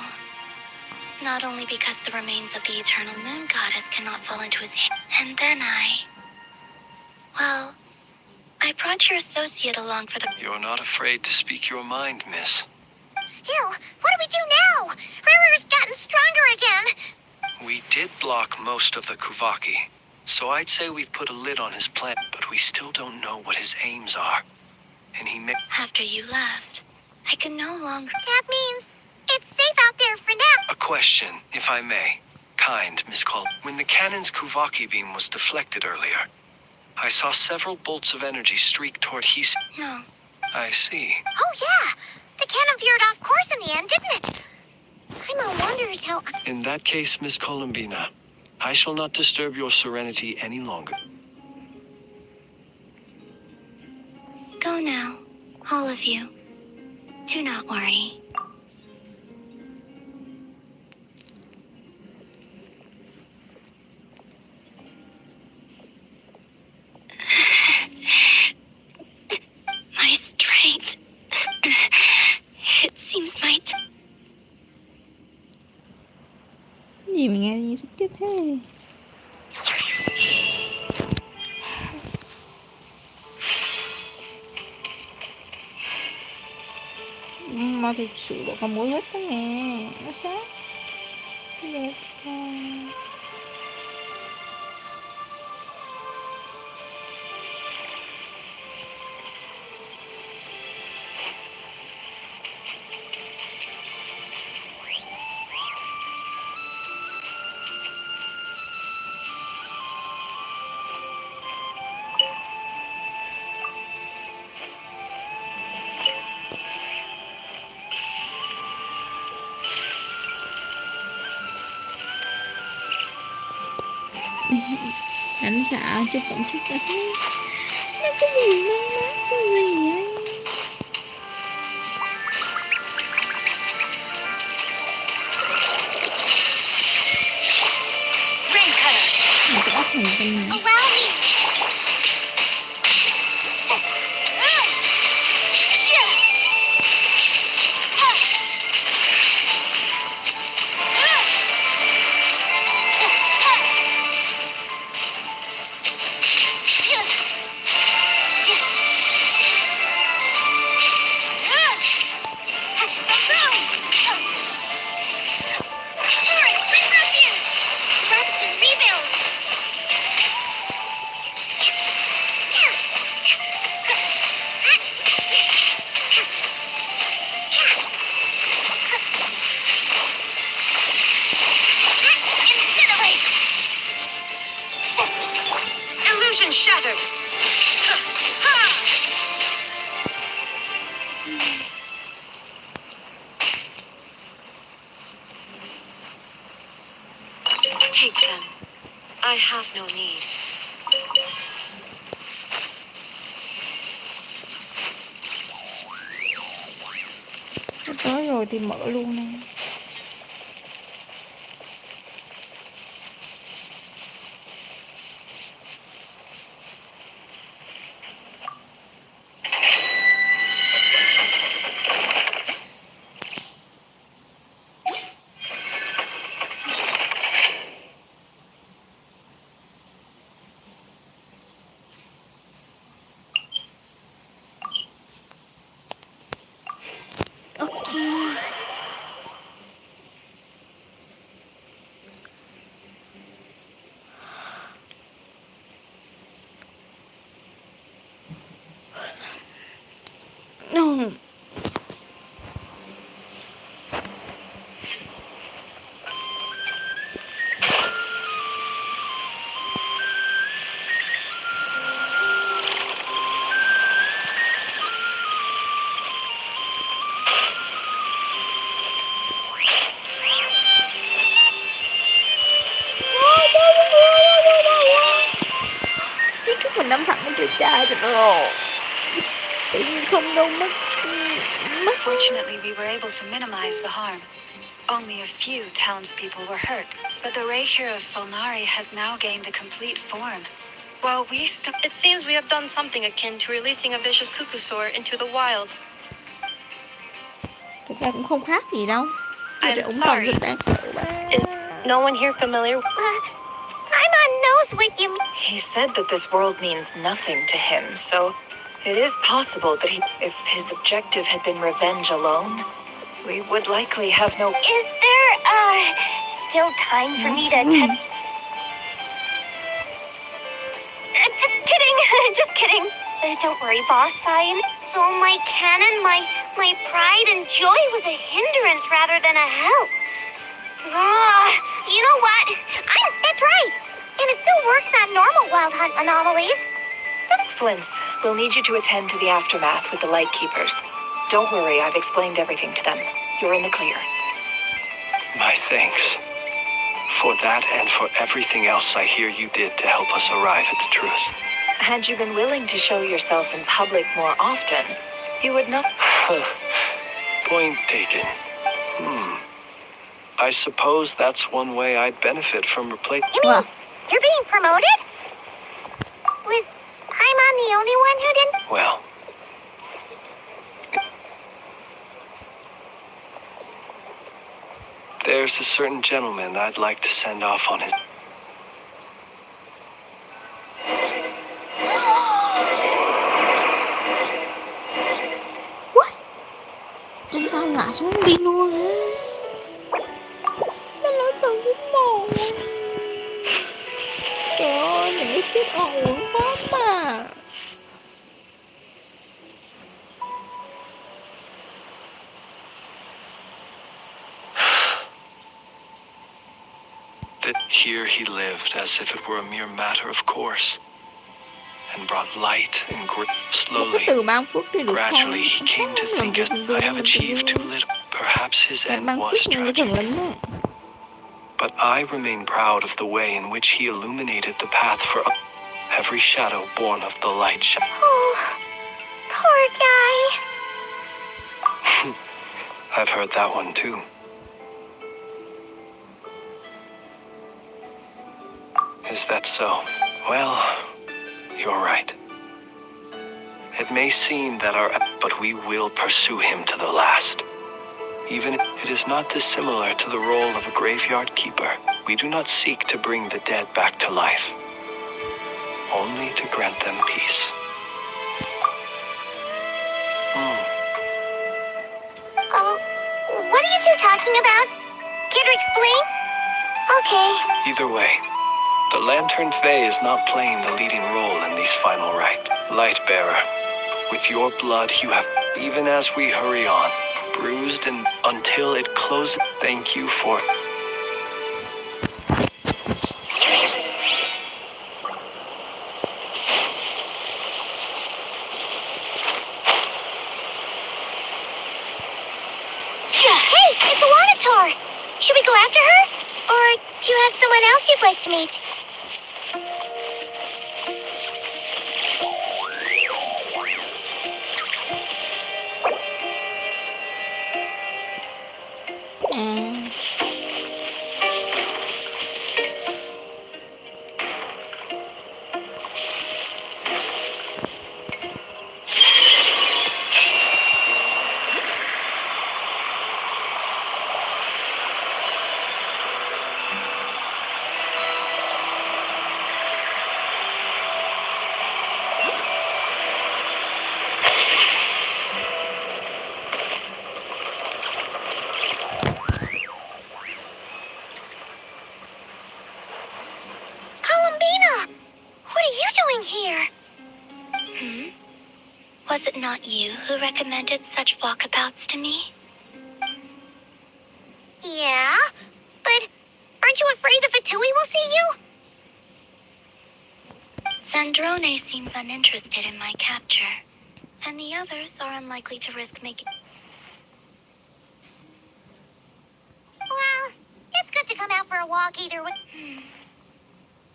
Not only because the remains of the Eternal Moon Goddess cannot fall into his hand, and then well, I brought your associate along for the... You're not afraid to speak your mind, miss. Still, what do we do now? River's gotten stronger again. We did block most of the Kuvaki, so I'd say we've put a lid on his plan, but we still don't know what his aims are. And he may... After you left, I can no longer... That means it's safe out there for now. A question, if I may. Kind, Miss Cole. When the cannon's Kuvaki beam was deflected earlier, I saw several bolts of energy streak toward His... No. I see. Oh, yeah. The cannon veered off course in the end, didn't it? Paimon wonders how... In that case, Miss Columbina, I shall not disturb your serenity any longer. Go now, all of you. Do not worry. My strength. It seems my... Gì mà nghe như sắp chết thế. Mà thực sự là không muốn hết đó nghe. Nó sát. Đẹp. Đánh xạ cho cổng trước đấy. Nó có gì mang mát cái gì ấy. Rain cutter. Mình có ốc hình trong này. Allow me. Take them. I have no need. Tới rồi thì mở luôn nè. No. Trước mình đâm thẳng trên trai thì rồi. Tự nhiên không đâu mất. Fortunately, we were able to minimize the harm. Only a few townspeople were hurt, but the Ray hero Solnari has now gained a complete form. While we still... It seems we have done something akin to releasing a vicious cuckoosaur into the wild. Thực ra cũng không khác gì đâu. I'm sorry. Is no one here familiar? Paimon knows what you mean. He said that this world means nothing to him, so it is possible that if his objective had been revenge alone, we would likely have no... Is there, still time for me to attend? Just kidding, just kidding. Don't worry, boss, So my canon, my pride and joy was a hindrance rather than a help. You know what? That's right. And it still works on normal wild hunt anomalies. Flints, we'll need you to attend to the aftermath with the Lightkeepers. Don't worry, I've explained everything to them. You're in the clear. My thanks. For that and for everything else I hear you did to help us arrive at the truth. Had you been willing to show yourself in public more often, you would not... Point taken. I suppose that's one way I'd benefit from replacing... You mean you're being promoted? Was Paimon the only one who didn't? Well... There's a certain gentleman I'd like to send off on his... What? Trên cao ngã xuống đi luôn hả? Nó nói từ cái mồm. Trời ơi, những cái chết ổn quá mà. That here he lived as if it were a mere matter of course, and brought light and slowly, gradually he came to think as I have achieved too little. Perhaps his end was tragic. But I remain proud of the way in which he illuminated the path for every shadow born of the light. Oh, poor guy. I've heard that one too. Is that so? Well, you're right. It may seem that but we will pursue him to the last. Even if it is not dissimilar to the role of a graveyard keeper. We do not seek to bring the dead back to life, only to grant them peace. What are you two talking about? Care to explain? Okay. Either way, the Lantern Fae is not playing the leading role in these final rites. Lightbearer, with your blood you have, even as we hurry on, bruised and until it closes. Thank you for... Hey, it's the Lanatar! Should we go after her? Or do you have someone else you'd like to meet? Was it not you who recommended such walkabouts to me? Yeah, but aren't you afraid the Fatui will see you? Zandrone seems uninterested in my capture, and the others are unlikely to risk making... Well, it's good to come out for a walk either way.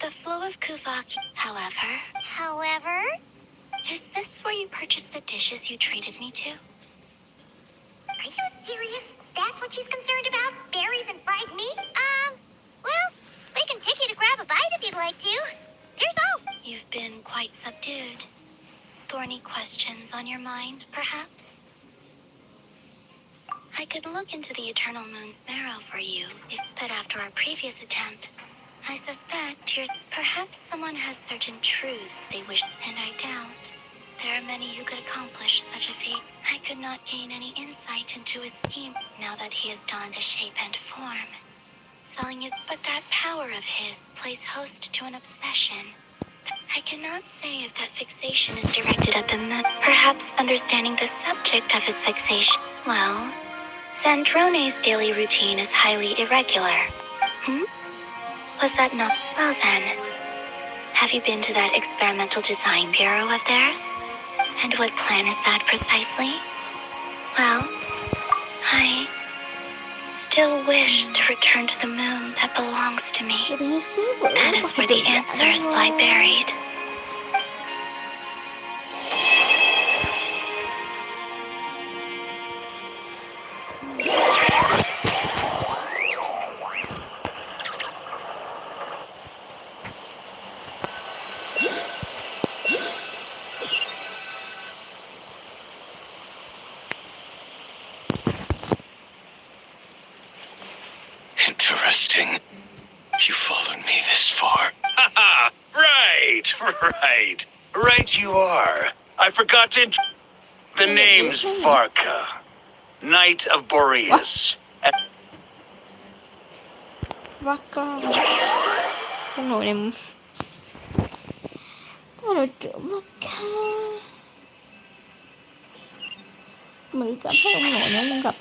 The flow of Kuvak, However? Is this where you purchased the dishes you treated me to? Are you serious? That's what she's concerned about? Berries and fried meat? Well, we can take you to grab a bite if you'd like to. There's all. You've been quite subdued. Thorny questions on your mind, perhaps? I could look into the Eternal Moon's marrow for you, but after our previous attempt, I suspect perhaps someone has certain truths they wish, and I doubt there are many who could accomplish such a feat. I could not gain any insight into his scheme now that he has donned a shape and form. Selling his, but that power of his plays host to an obsession. I cannot say if that fixation is directed at the moon. Perhaps understanding the subject of his fixation. Well, Zandrone's daily routine is highly irregular. Was that not? Well then, have you been to that experimental design bureau of theirs? And what plan is that precisely? Well, I still wish to return to the moon that belongs to me. That is where the answers lie buried. Interesting. You followed me this far. Haha! Right you are. I forgot to the name's Varka, Knight of Boreas. Varka. Con nội này. Có đội trưởng Varka. Mình cảm thấy ông nội này muốn gặp.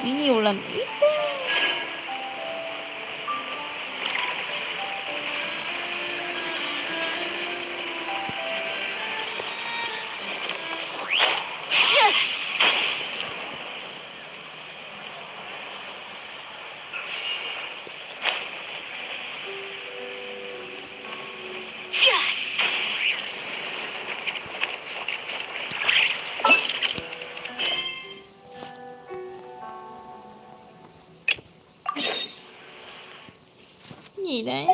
Chỉ nhiều lần ít. Gì đấy?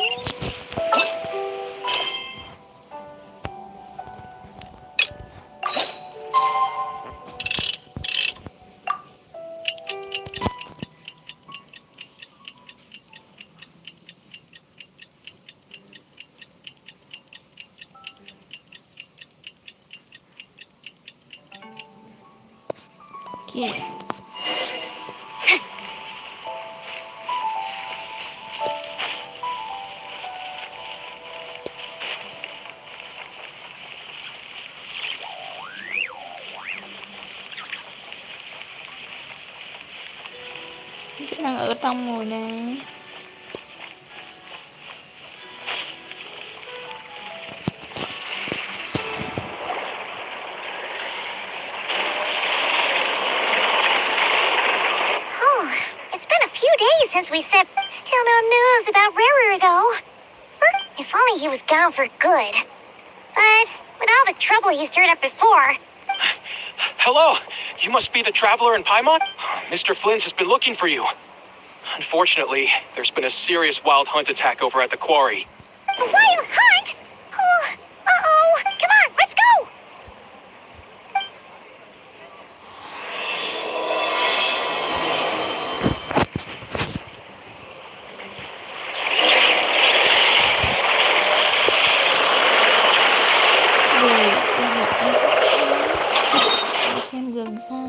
Kiện. Đang ở trong rồi nè. since we said. Still no news about Rarer, though. If only he was gone for good. But with all the trouble he stirred up before. Hello, you must be the traveler in Paimon? Mr. Flynn's has been looking for you. Unfortunately, there's been a serious wild hunt attack over at the quarry. A wild hunt? Oh, uh-oh. Come on, let's go. Xem gần xa.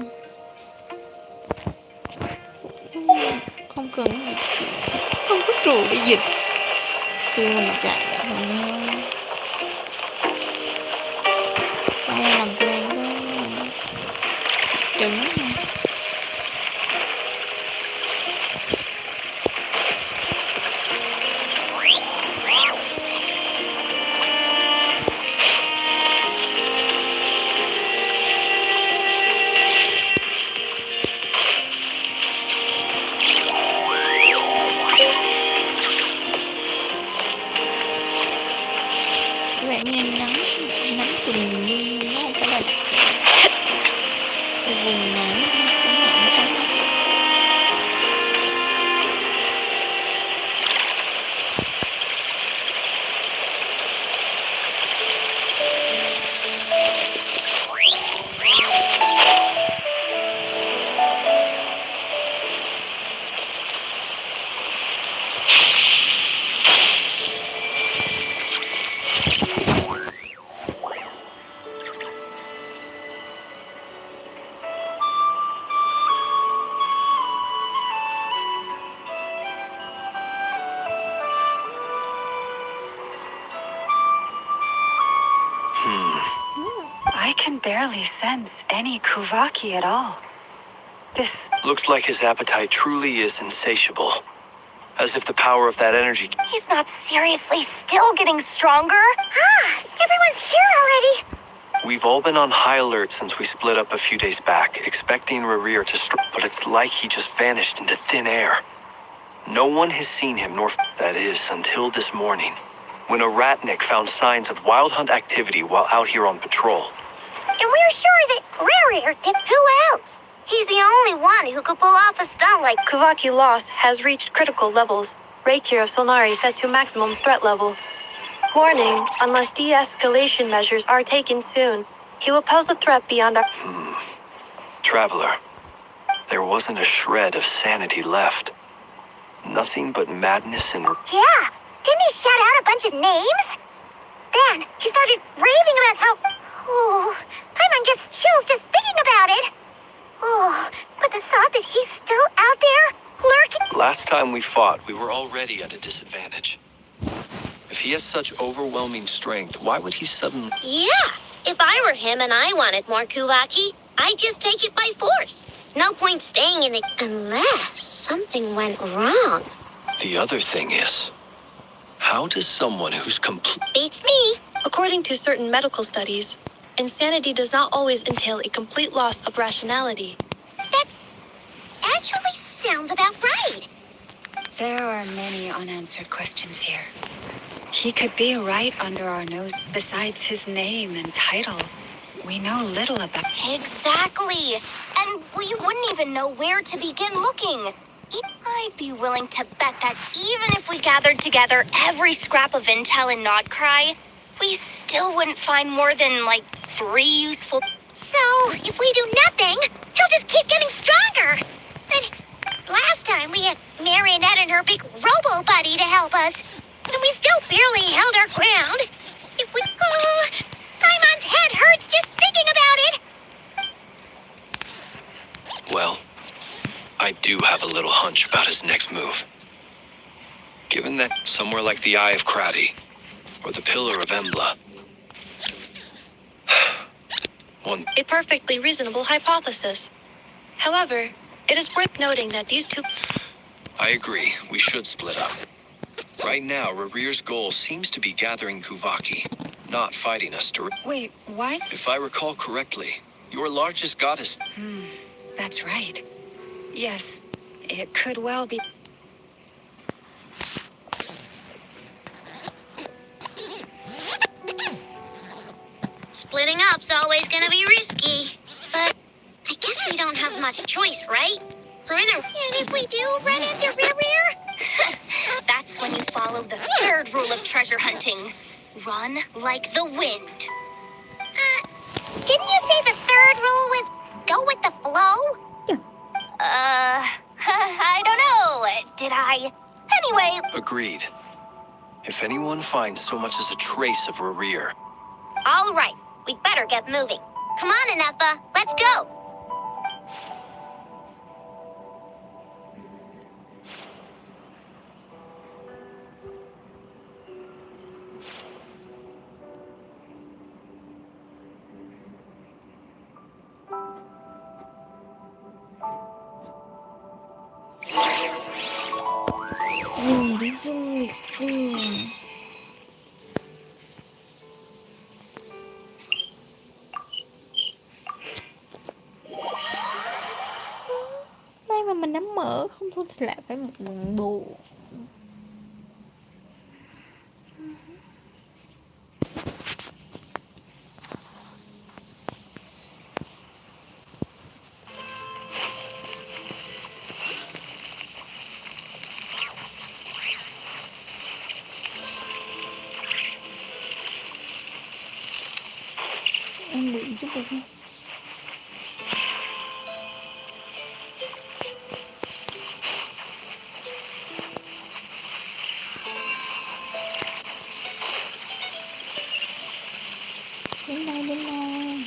Không cần dịch, không có trụ để dịch, từ mình chạy đã mình thôi. Đây làm quen với trứng này. I can barely sense any Kuvaki at all. This Looks like his appetite truly is insatiable. As if the power of that energy... He's not seriously still getting stronger. Everyone's here already. We've all been on high alert since we split up a few days back, expecting Rerir to but it's like he just vanished into thin air. No one has seen him, that is, until this morning, when a ratnik found signs of wild hunt activity while out here on patrol. And we're sure that Rarer did. Who else? He's the only one who could pull off a stunt like... Kuvaki loss has reached critical levels. Reikir of Solnari set to maximum threat level. Warning, unless de-escalation measures are taken soon, he will pose a threat beyond our... Traveler, there wasn't a shred of sanity left. Nothing but madness and... Yeah, didn't he shout out a bunch of names? Then he started raving about how... Oh, Paimon gets chills just thinking about it. Oh, but the thought that he's still out there, lurking... Last time we fought, we were already at a disadvantage. If he has such overwhelming strength, why would he suddenly... Yeah, if I were him and I wanted more Kuvaki, I'd just take it by force. No point staying in it unless something went wrong. The other thing is, how does someone who's complete... Beats me. According to certain medical studies, insanity does not always entail a complete loss of rationality. That actually sounds about right. There are many unanswered questions here. He could be right under our nose. Besides his name and title, we know little about... Exactly. And we wouldn't even know where to begin looking. I'd be willing to bet that even if we gathered together every scrap of intel in Nodcry, we still wouldn't find more than, like, 3 useful... So, if we do nothing, he'll just keep getting stronger. But last time we had Marionette and her big robo-buddy to help us, and we still barely held our ground. If we... Oh, Paimon's head hurts just thinking about it. Well, I do have a little hunch about his next move. Given that somewhere like the Eye of Krati, or the Pillar of Embla... A perfectly reasonable hypothesis. However, it is worth noting that these two... I agree, we should split up. Right now, Rerir's goal seems to be gathering Kuvaki, not fighting us to... Wait, what? If I recall correctly, your largest goddess... That's right. Yes, it could well be. Splitting up's always gonna be risky. But I guess we don't have much choice, right? And if we do run into Rear, That's when you follow the third rule of treasure hunting. Run like the wind. didn't you say the third rule was go with the flow? I don't know. Did I? Anyway, Agreed. If anyone finds so much as a trace of Rear, All right, we'd better get moving. Come on, Anefa, let's go. Đi du lịch vườn. May mà mình đã mở, không thôi thì lại phải một lần bù. Em bị chút được không? Đến đây, đến đây.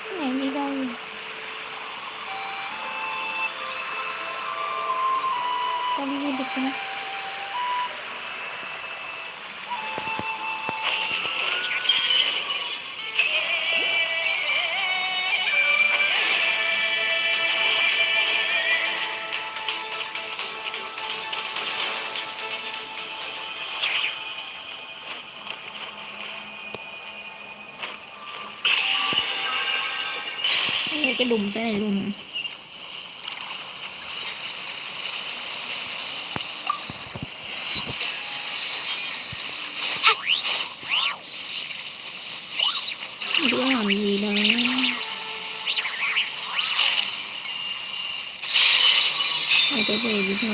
Cái này đi đâu vậy? Con đi được không? Cái đùng cái này luôn hả? Đứa làm gì đâu. Ai trở về đi thôi.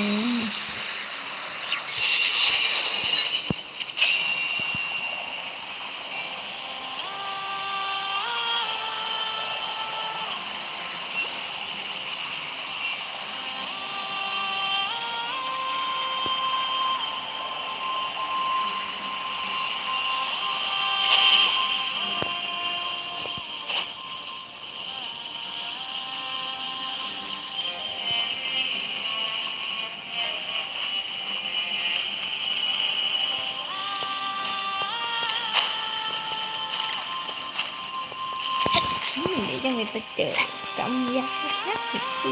Để cho người ta chờ cảm giác khác thì chưa.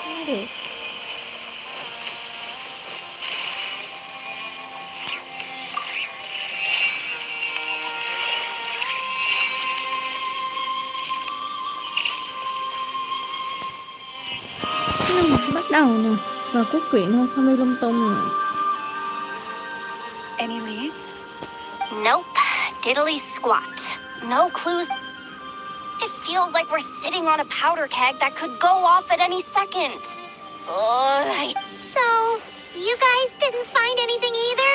Không được. Bắt đầu nè, và cốt truyện thôi, không đi lung tung nè. Any leads? nope. Diddly squat. No clues. It feels like we're sitting on a powder keg that could go off at any second. Ugh. So, you guys didn't find anything either?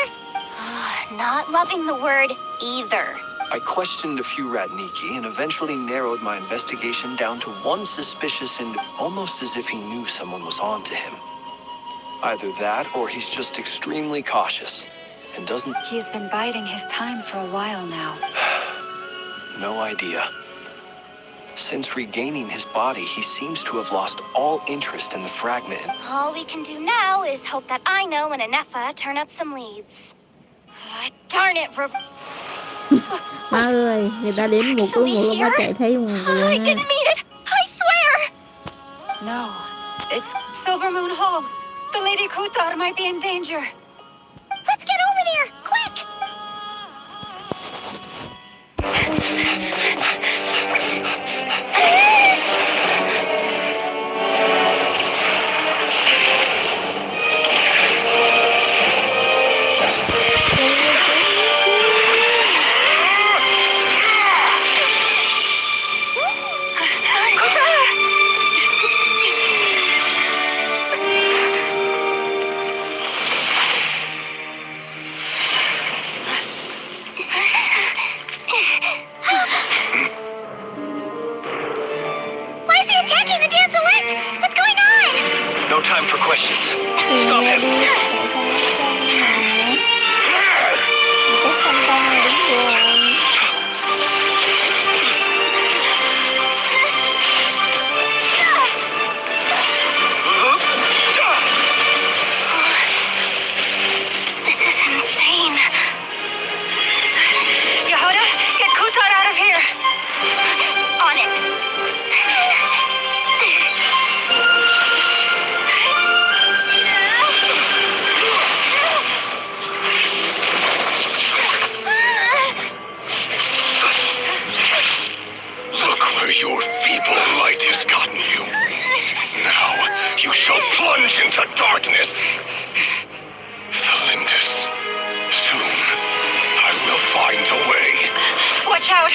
Not loving the word either. I questioned a few Ratniki and eventually narrowed my investigation down to one suspicious almost as if he knew someone was on to him. Either that or he's just extremely cautious and doesn't... He's been biding his time for a while now. No idea. Since regaining his body, he seems to have lost all interest in the fragment. All we can do now is hope that Aino and Anefa turn up some leads. Darn it, Má ơi, người ta đến một cái mùa mà chạy thấy một người. I didn't mean it. I swear. No, it's Silver Moon Hall. The Lady Kutar might be in danger. Let's get over there, quick! Why is he attacking the damsel elect? What's going on? No time for questions. Stop him. Có xăm con đúng rồi. This is insane. Yehuda, get Kutar out of here. On it. Look where your feeble might has gotten you. Now you shall plunge into darkness. Felindus, soon I will find a way. Watch out.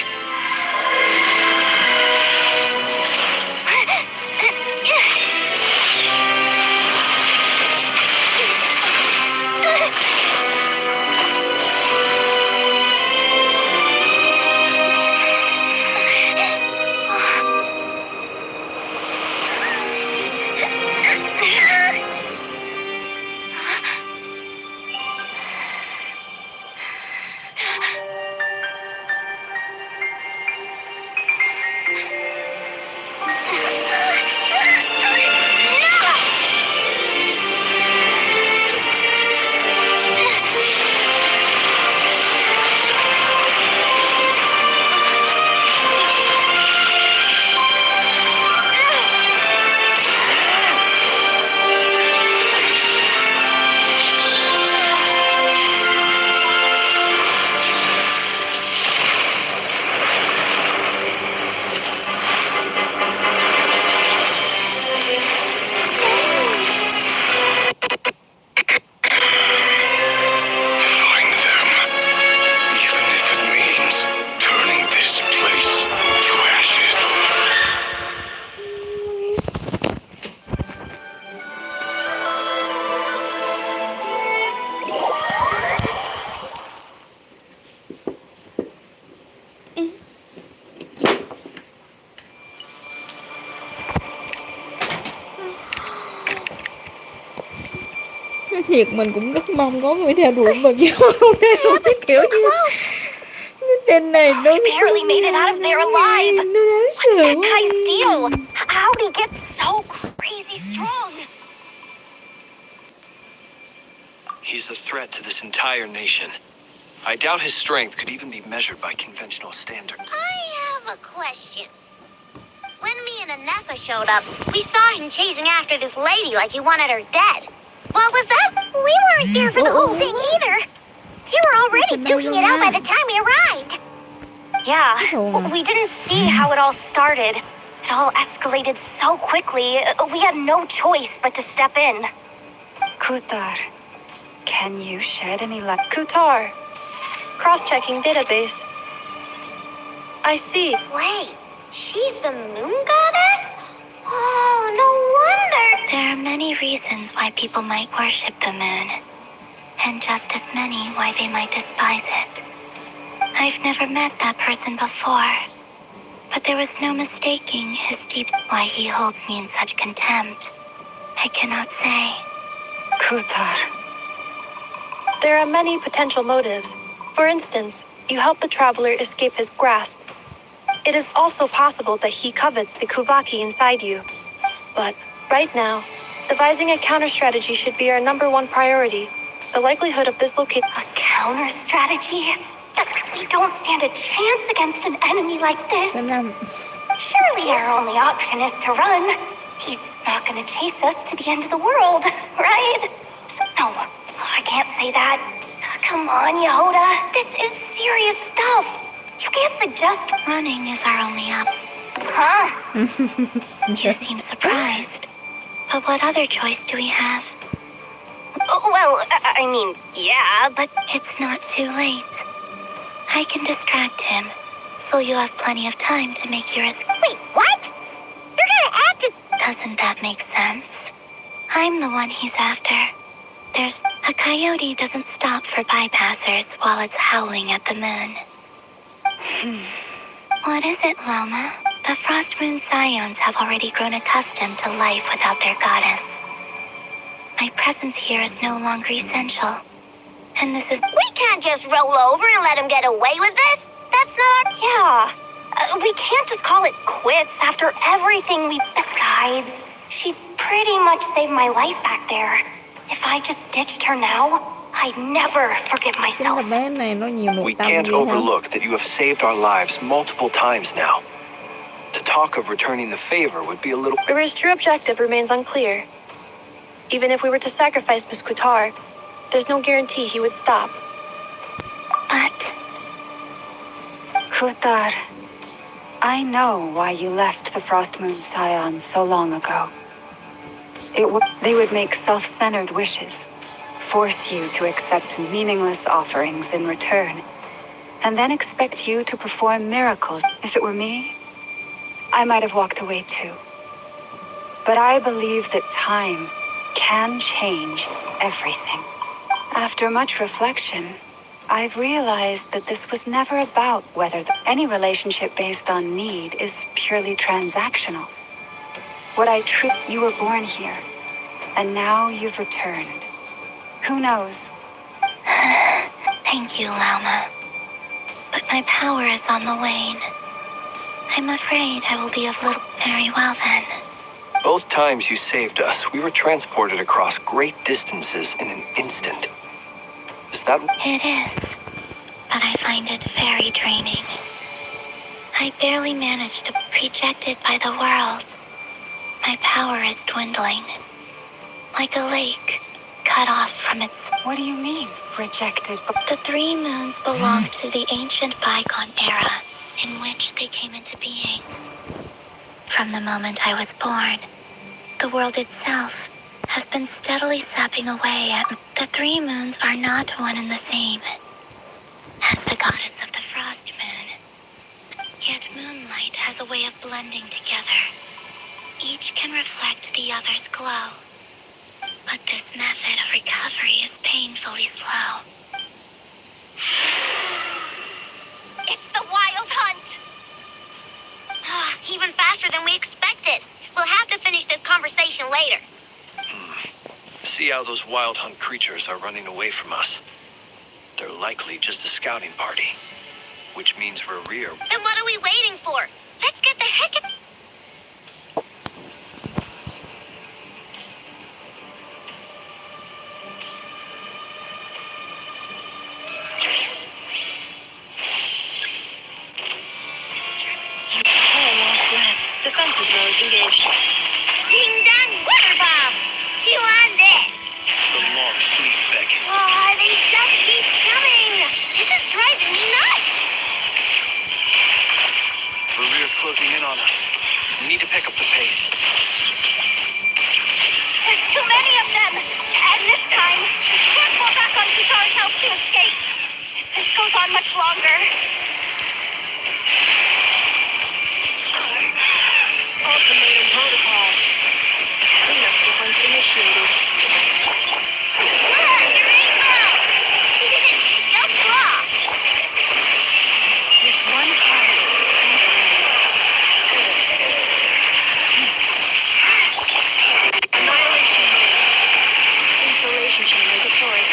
Find them. Even if it means turning this place to ashes. Nói thiệt mình cũng rất mong có người theo đuổi mình, chứ không theo đuổi cái kiểu như cái tên này nó Barely made it out of there alive. nó đáng What's sợ that quá. guy's deal? How'd he get so crazy strong? He's a threat to this entire nation. I doubt his strength could even be measured by conventional standards. I have a question. When me and Anefa showed up, we saw him chasing after this lady like he wanted her dead. What was that? We weren't there for the whole thing either. They were already duking it out by the time we arrived. Yeah, we didn't see how it all started. It all escalated so quickly, we had no choice but to step in. Kutar, can you shed any light? Kutar, cross-checking database. I see. Wait, she's the moon goddess? Oh, no wonder. There are many reasons why people might worship the moon, and just as many why they might despise it. I've never met that person before, but there was no mistaking his deep why he holds me in such contempt. I cannot say. Kutar. There are many potential motives. For instance, you help the traveler escape his grasp. It is also possible that he covets the Kuvaki inside you. But right now, devising a counter strategy should be our #1 priority. The likelihood of this location. A counter strategy? We don't stand a chance against an enemy like this. Surely our only option is to run. He's not gonna chase us to the end of the world, right? No, I can't say that. Come on, Yehoda. This is serious stuff. You can't suggest running is our only op. Huh? You seem surprised. But what other choice do we have? Well, I mean, yeah, but it's not too late. I can distract him, so you'll have plenty of time to make your escape. Wait, what? You're gonna act as... Doesn't that make sense? I'm the one he's after. There's... A coyote doesn't stop for bypassers while it's howling at the moon. What is it, Loma? The Frost Moon Scions have already grown accustomed to life without their goddess. My presence here is no longer essential. And this is... We can't just roll over and let him get away with this. That's not... Yeah. We can't just call it quits after everything we... Besides, she pretty much saved my life back there. If I just ditched her now, I'd never forgive myself. We can't overlook that you have saved our lives multiple times now. To talk of returning the favor would be a little... River's true objective remains unclear. Even if we were to sacrifice Miss Kutar, there's no guarantee he would stop. But... Kutar, I know why you left the Frost Moon Scions so long ago. They would make self-centered wishes, force you to accept meaningless offerings in return, and then expect you to perform miracles. If it were me, I might have walked away too. But I believe that time can change everything. After much reflection, I've realized that this was never about whether any relationship based on need is purely transactional. You were born here, and now you've returned. Who knows? Thank you, Lama. But my power is on the wane. I'm afraid I will be of little... Very well then. Both times you saved us, we were transported across great distances in an instant. Is that... It is, but I find it very draining. I barely managed to be rejected by the world. My power is dwindling. Like a lake, cut off from its... What do you mean, rejected? The 3 moons belong to the ancient bygone era in which they came into being. From the moment I was born, the world itself has been steadily sapping away at... The 3 moons are not one and the same. As the goddess of the Frost Moon, yet moonlight has a way of blending together. Each can reflect the other's glow. But this method of recovery is painfully slow. It's the Wild Hunt! Even faster than we expected. We'll have to finish this conversation later. See how those Wild Hunt creatures are running away from us. They're likely just a scouting party. Which means we're rear. Then what are we waiting for? Let's get the heck of... Defensive mode engaged. Ding dong water bomb! Chew on this! The long sleep beckon. Oh, they just keep coming! This is driving me nuts! Rear's closing in on us. We need to pick up the pace. There's too many of them! And this time, we can't fall back on Kutar's house to escape. If this goes on much longer... Ultimatum protocol. Cleanup sequence initiated. With one heart. Annihilation mode. Insulation chamber deployed.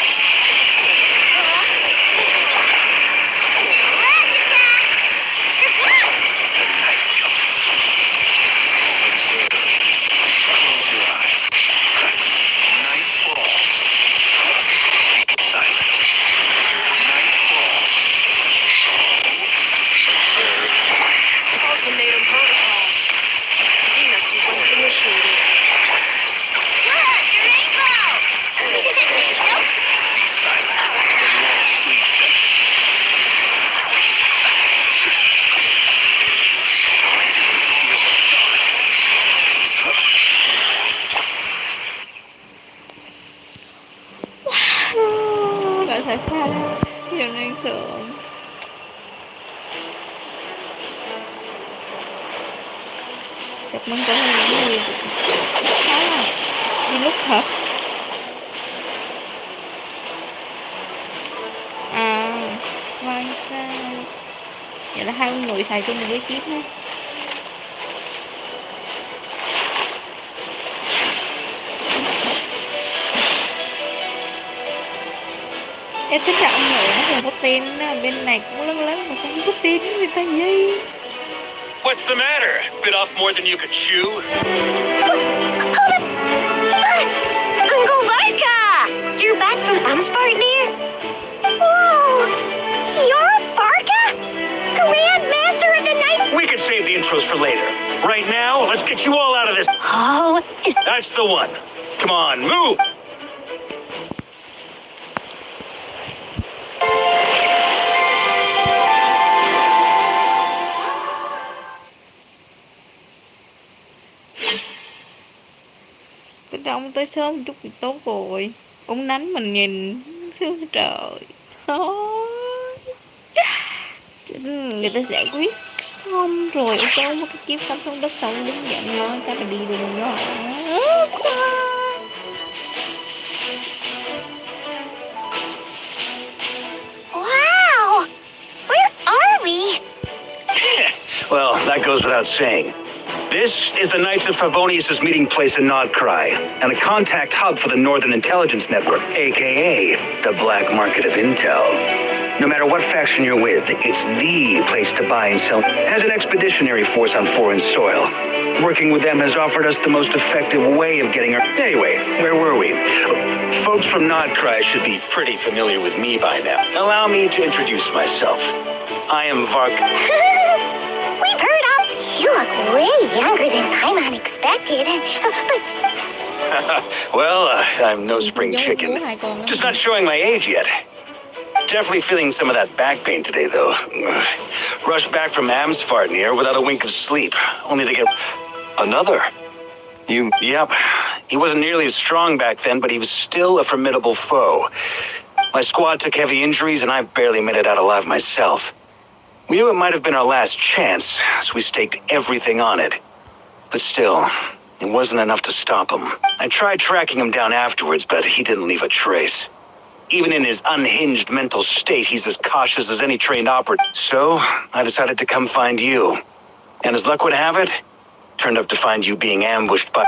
Close your eyes. Night falls. Giờ đang sợ. Chụp mừng có những gì đi lúc thật. À, vâng, vậy là hai người xài chung một cái chiếc đó. Em thích là ông nội nó không có tên đó. Bên này cũng lớn lớn mà sao không có tên người ta gì. What's the matter? Bit off more than you could chew? Hold up! Uncle Varka! You're back from Amspartnir? Whoa! You're a Varka? Grand Master of the Night? We could save the intros for later. Right now, let's get you all out of this. Oh, That's the one. Come on, move! Cái đông tới sớm một chút thì tốt rồi. Cũng nánh mình nhìn sướng trời. Người ta giải quyết xong rồi cho một cái kiếm cắm xuống đất xong đứng dậy nói cái là đi đường đó. Sao? wow! Where are we? Well, that goes without saying. This is the Knights of Favonius' meeting place in Nodcry, and a contact hub for the Northern Intelligence Network, aka the Black Market of Intel. No matter what faction you're with, it's the place to buy and sell. As an expeditionary force on foreign soil, working with them has offered us the most effective way of getting our... Anyway, where were we? Folks from Nodcry should be pretty familiar with me by now. Allow me to introduce myself. I am Vark... We've heard of... You look way younger than Paimon expected. But... well, I'm no spring chicken. Just not showing my age yet. Definitely feeling some of that back pain today, though. Rushed back from Amsfartnir without a wink of sleep, only to get... Another? You... Yep. He wasn't nearly as strong back then, but he was still a formidable foe. My squad took heavy injuries, and I barely made it out alive myself. We knew it might have been our last chance, so we staked everything on it. But still, it wasn't enough to stop him. I tried tracking him down afterwards, but he didn't leave a trace. Even in his unhinged mental state, he's as cautious as any trained operative. So, I decided to come find you. And as luck would have it, turned up to find you being ambushed by...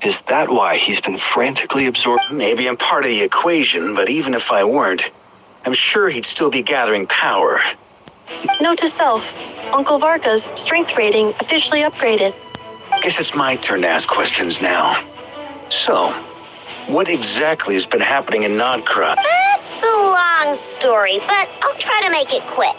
Is that why he's been frantically absorbed? Maybe I'm part of the equation, but even if I weren't, I'm sure he'd still be gathering power. Note to self, Uncle Varka's strength rating officially upgraded. Guess it's my turn to ask questions now. So, what exactly has been happening in Nodcry? That's a long story, but I'll try to make it quick.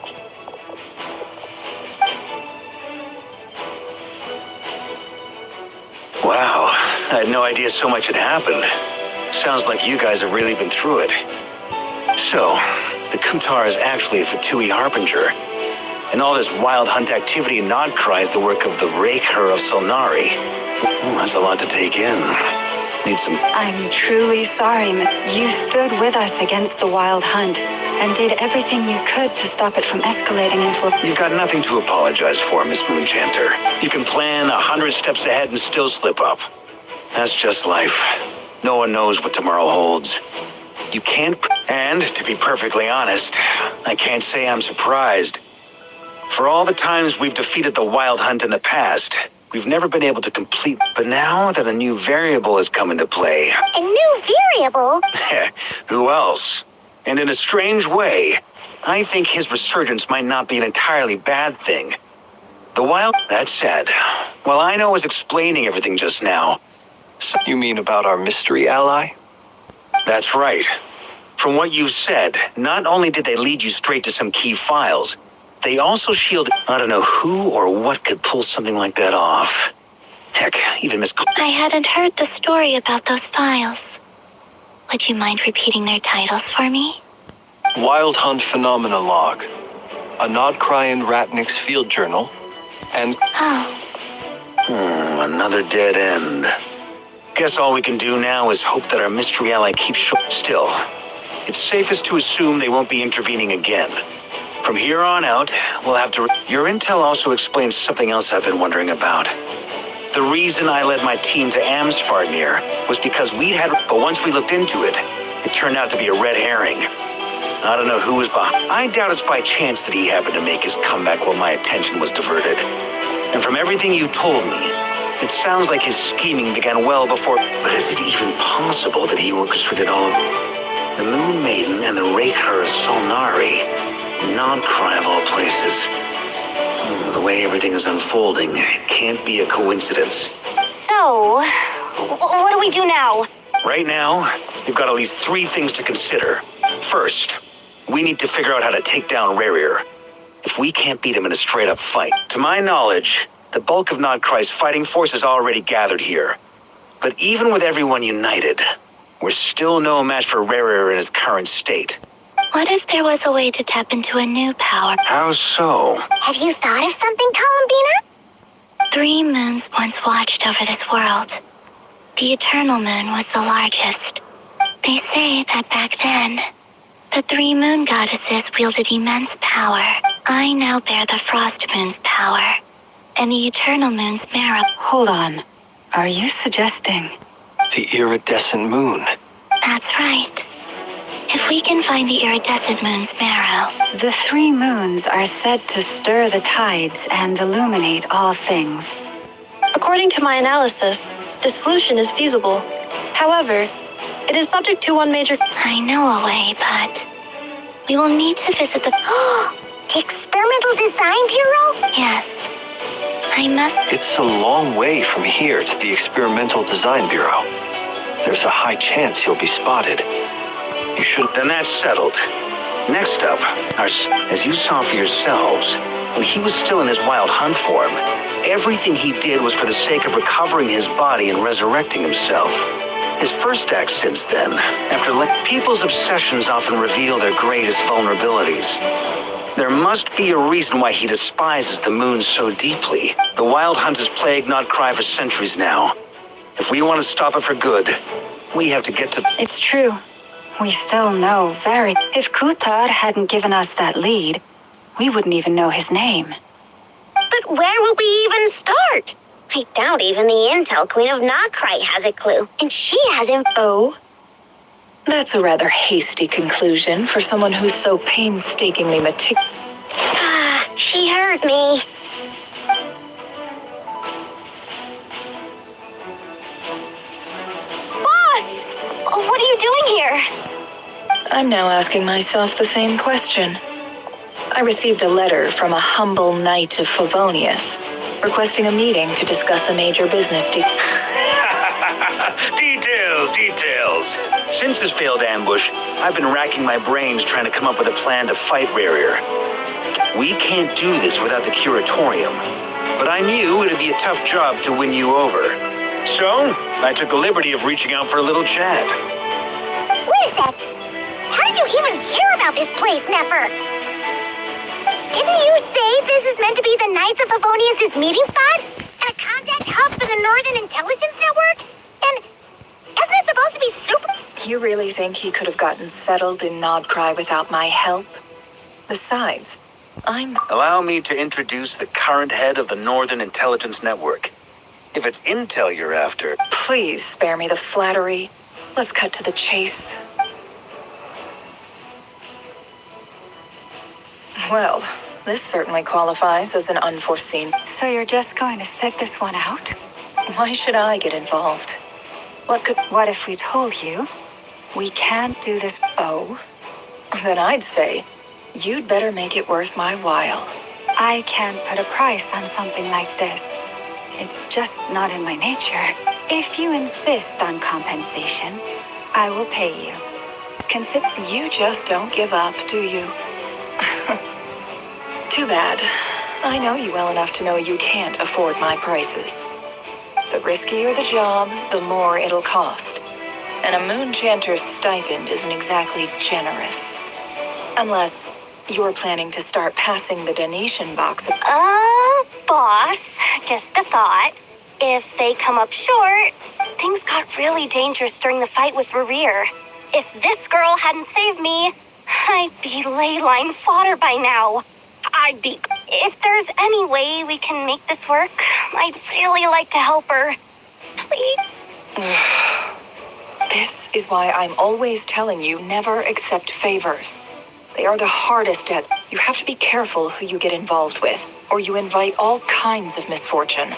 Wow, I had no idea so much had happened. Sounds like you guys have really been through it. So, the Kutar is actually a Fatui Harbinger. And all this wild hunt activity in Nodcry is the work of the Raker of Solnari. That's a lot to take in. Need some... I'm truly sorry. You stood with us against the wild hunt and did everything you could to stop it from escalating into a... You've got nothing to apologize for, Miss Moonchanter. You can plan 100 steps ahead and still slip up. That's just life. No one knows what tomorrow holds. You can't... And, to be perfectly honest, I can't say I'm surprised. For all the times we've defeated the wild hunt in the past, we've never been able to complete... But now that a new variable has come into play... A new variable? Who else? And in a strange way, I think his resurgence might not be an entirely bad thing. The wild... That said, while Aino was explaining everything just now... You mean about our mystery ally? That's right. From what you've said, not only did they lead you straight to some key files, they also shielded... I don't know who or what could pull something like that off. Heck, even Miss... I hadn't heard the story about those files. Would you mind repeating their titles for me? Wild Hunt Phenomena Log, a Nodcryan Ratnik's Field Journal, and... Oh. Another dead end. Guess all we can do now is hope that our mystery ally keeps short. Still, it's safest to assume they won't be intervening again. From here on out, we'll have to... Your intel also explains something else I've been wondering about. The reason I led my team to Amsfarnir was because we'd had... But once we looked into it, it turned out to be a red herring. I don't know who was behind. I doubt it's by chance that he happened to make his comeback while my attention was diverted. And from everything you told me, it sounds like his scheming began well before... But is it even possible that he orchestrated all of... The Moon Maiden and the Raker of Solnari, Nodcry of all places. The way everything is unfolding, it can't be a coincidence. So, what do we do now? Right now, we've got at least 3 things to consider. First, we need to figure out how to take down Rarir. If we can't beat him in a straight-up fight. To my knowledge, the bulk of Nodcry's fighting force is already gathered here. But even with everyone united, we're still no match for Rarir in his current state. What if there was a way to tap into a new power? How so? Have you thought of something, Columbina? 3 moons once watched over this world. The Eternal Moon was the largest. They say that back then, the 3 moon goddesses wielded immense power. I now bear the Frost Moon's power, and the Eternal Moon's marrow. Hold on. Are you suggesting? The iridescent moon. That's right. If we can find the iridescent moon's marrow... The 3 moons are said to stir the tides and illuminate all things. According to my analysis, this solution is feasible. However, it is subject to one major... I know a way, but... we will need to visit the... The Experimental Design Bureau? Yes. I must... It's a long way from here to the Experimental Design Bureau. There's a high chance you'll be spotted. You should... Then that's settled. Next up, as you saw for yourselves, when he was still in his wild hunt form, everything he did was for the sake of recovering his body and resurrecting himself. His first act since then, people's obsessions often reveal their greatest vulnerabilities. There must be a reason why he despises the moon so deeply. The wild hunt has plagued Nodcry for centuries now. If we want to stop it for good, we have to get to... It's true. We still know very... If Kutar hadn't given us that lead, we wouldn't even know his name. But where would we even start? I doubt even the Intel Queen of Nodcry has a clue, and she hasn't... Oh? That's a rather hasty conclusion for someone who's so painstakingly meticulous. She heard me. Boss! What are you doing here? I'm now asking myself the same question. I received a letter from a humble knight of Favonius, requesting a meeting to discuss a major business deal. Details. Since his failed ambush, I've been racking my brains trying to come up with a plan to fight Rarir. We can't do this without the Curatorium, but I knew it'd be a tough job to win you over. So, I took the liberty of reaching out for a little chat. Wait a sec. How did you even hear about this place, Nefer? Didn't you say this is meant to be the Knights of Favonius' meeting spot? And a contact hub for the Northern Intelligence Network? And isn't it supposed to be super... You really think he could have gotten settled in Nodcry without my help? Besides, Allow me to introduce the current head of the Northern Intelligence Network. If it's intel you're after... Please spare me the flattery. Let's cut to the chase. Well, this certainly qualifies as an unforeseen. So you're just going to sit this one out? Why should I get involved? What if we told you we can't do this? Oh, then I'd say you'd better make it worth my while. I can't put a price on something like this. It's just not in my nature. If you insist on compensation, I will pay you. Consider you just don't give up, do you? Too bad. I know you well enough to know you can't afford my prices. The riskier the job, the more it'll cost. And a Moonchanter's stipend isn't exactly generous. Unless you're planning to start passing the donation box. Boss, just a thought. If they come up short, things got really dangerous during the fight with Rarir. If this girl hadn't saved me, I'd be ley line fodder by now. If there's any way we can make this work, I'd really like to help her. Please. This is why I'm always telling you never accept favors. They are the hardest debts. You have to be careful who you get involved with, or you invite all kinds of misfortune.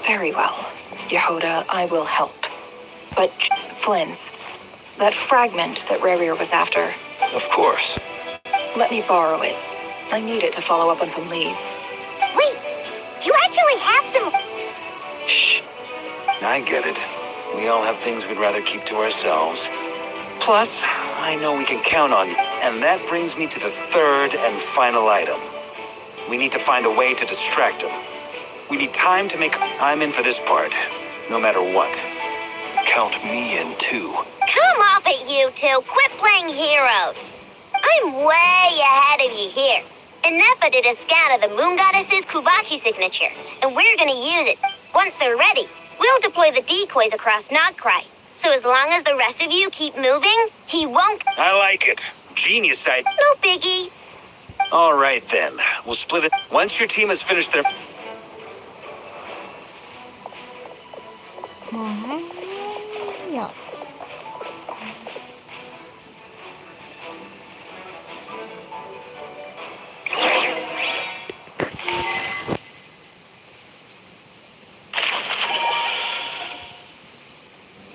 Very well, Yehoda, I will help. But, Flynn's, that fragment that Rarier was after, Of course. let me borrow it. I need it to follow up on some leads. Wait, you actually have some... Shh. I get it. We all have things we'd rather keep to ourselves. Plus, I know we can count on you. And that brings me to the third and final item. We need to find a way to distract him. We need time to make... I'm in for this part, no matter what. Count me in too. Come off it, you two. Quit playing heroes. I'm way ahead of you here. Inepha did a scan of the moon goddess's Kuvaki signature, and we're gonna use it. Once they're ready, we'll deploy the decoys across Nogcry. So as long as the rest of you keep moving, he won't... I like it. Genius idea. No biggie. All right then. We'll split it. Once your team has finished their... Dạ.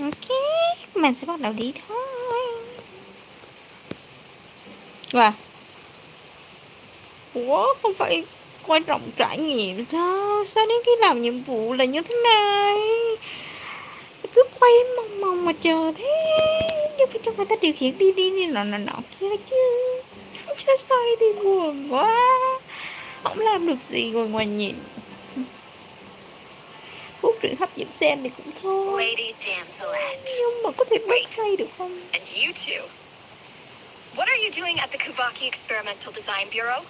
Ok, mình sẽ bắt đầu đi thôi. Wow. Ủa, không phải quan trọng trải nghiệm sao? Sao đến khi làm nhiệm vụ là như thế này? Cứ quay mong mong mà chờ thế. Nhưng phải cho người ta điều khiển đi nọ kia chứ. Cho sai thì buồn quá. Không làm được gì ngồi ngoài nhìn. Phút truyện hấp dẫn xem thì cũng thôi. Lady Damselet. Nhưng mà có thể bớt say được không? And you two. What are you doing at the Kuvaki Experimental Design Bureau?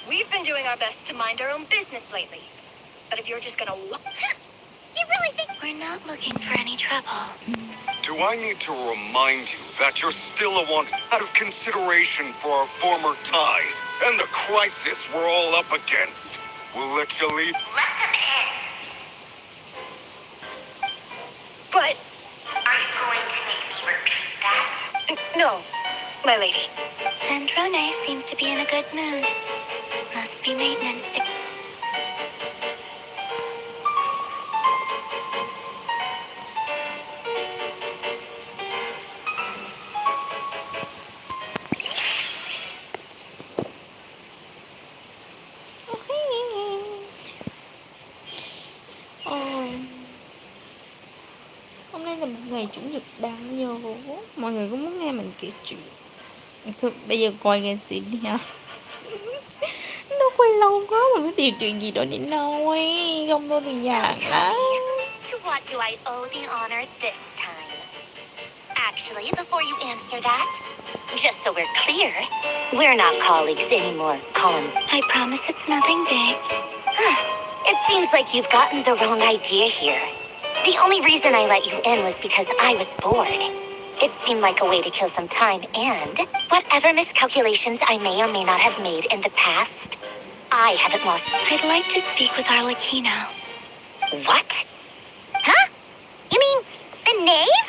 We've been doing our best to mind our own business lately. But if you're just gonna... You really think we're not looking for any trouble? Do I need to remind you that you're still a want out of consideration for our former ties and the crisis we're all up against? We'll let you leave. Let them in. But... Are you going to make me repeat that? No, my lady. Sandrone seems to be in a good mood. Must be maintenance. Hôm nay là một ngày chủ nhật đáng nhớ. Mọi người có muốn nghe mình kể chuyện? Thôi bây giờ coi Genshin đi ha. Nó quay lâu quá mà nó điều chuyện gì đó để nói. Không thôi thì nhàn lắm. To what do I owe the honor this time? Actually, before you answer that, just so we're clear, we're not colleagues anymore, Colin. I promise it's nothing big. It seems like you've gotten the wrong idea here. The only reason I let you in was because I was bored. It seemed like a way to kill some time and whatever miscalculations I may or may not have made in the past, I haven't lost. I'd like to speak with Arlecchino. What? Huh? You mean the knave?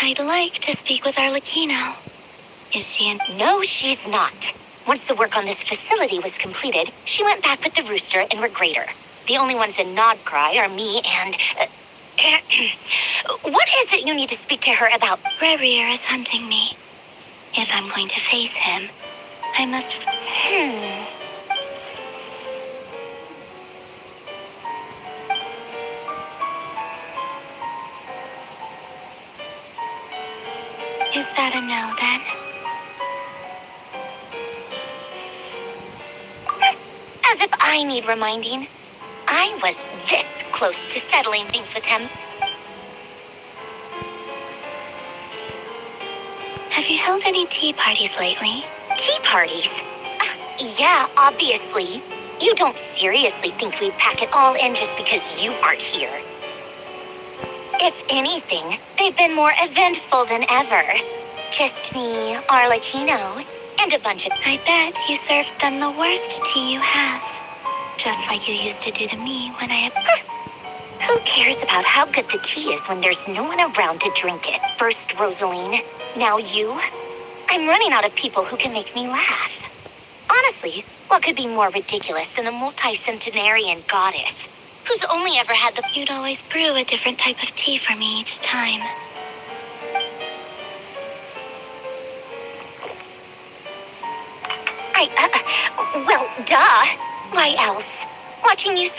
I'd like to speak with Arlecchino. Is she in? No, she's not. Once the work on this facility was completed, she went back with the rooster and Regrator. The only ones in Nodcry are me and... what is it you need to speak to her about? Rarier is hunting me. If I'm going to face him, I must... Is that a no, then? As if I need reminding. I was this close to settling things with him. Have you held any tea parties lately? Tea parties? Yeah, obviously. You don't seriously think we'd pack it all in just because you aren't here. If anything, they've been more eventful than ever. Just me, Arlecchino, and a bunch of... I bet you served them the worst tea you have. Just like you used to do to me when I had... Who cares about how good the tea is when there's no one around to drink it? First Rosaline, now you. I'm running out of people who can make me laugh. Honestly, what could be more ridiculous than a multi-centenarian goddess who's only ever had the... You'd always brew a different type of tea for me each time. Well, duh. Why else? Watching you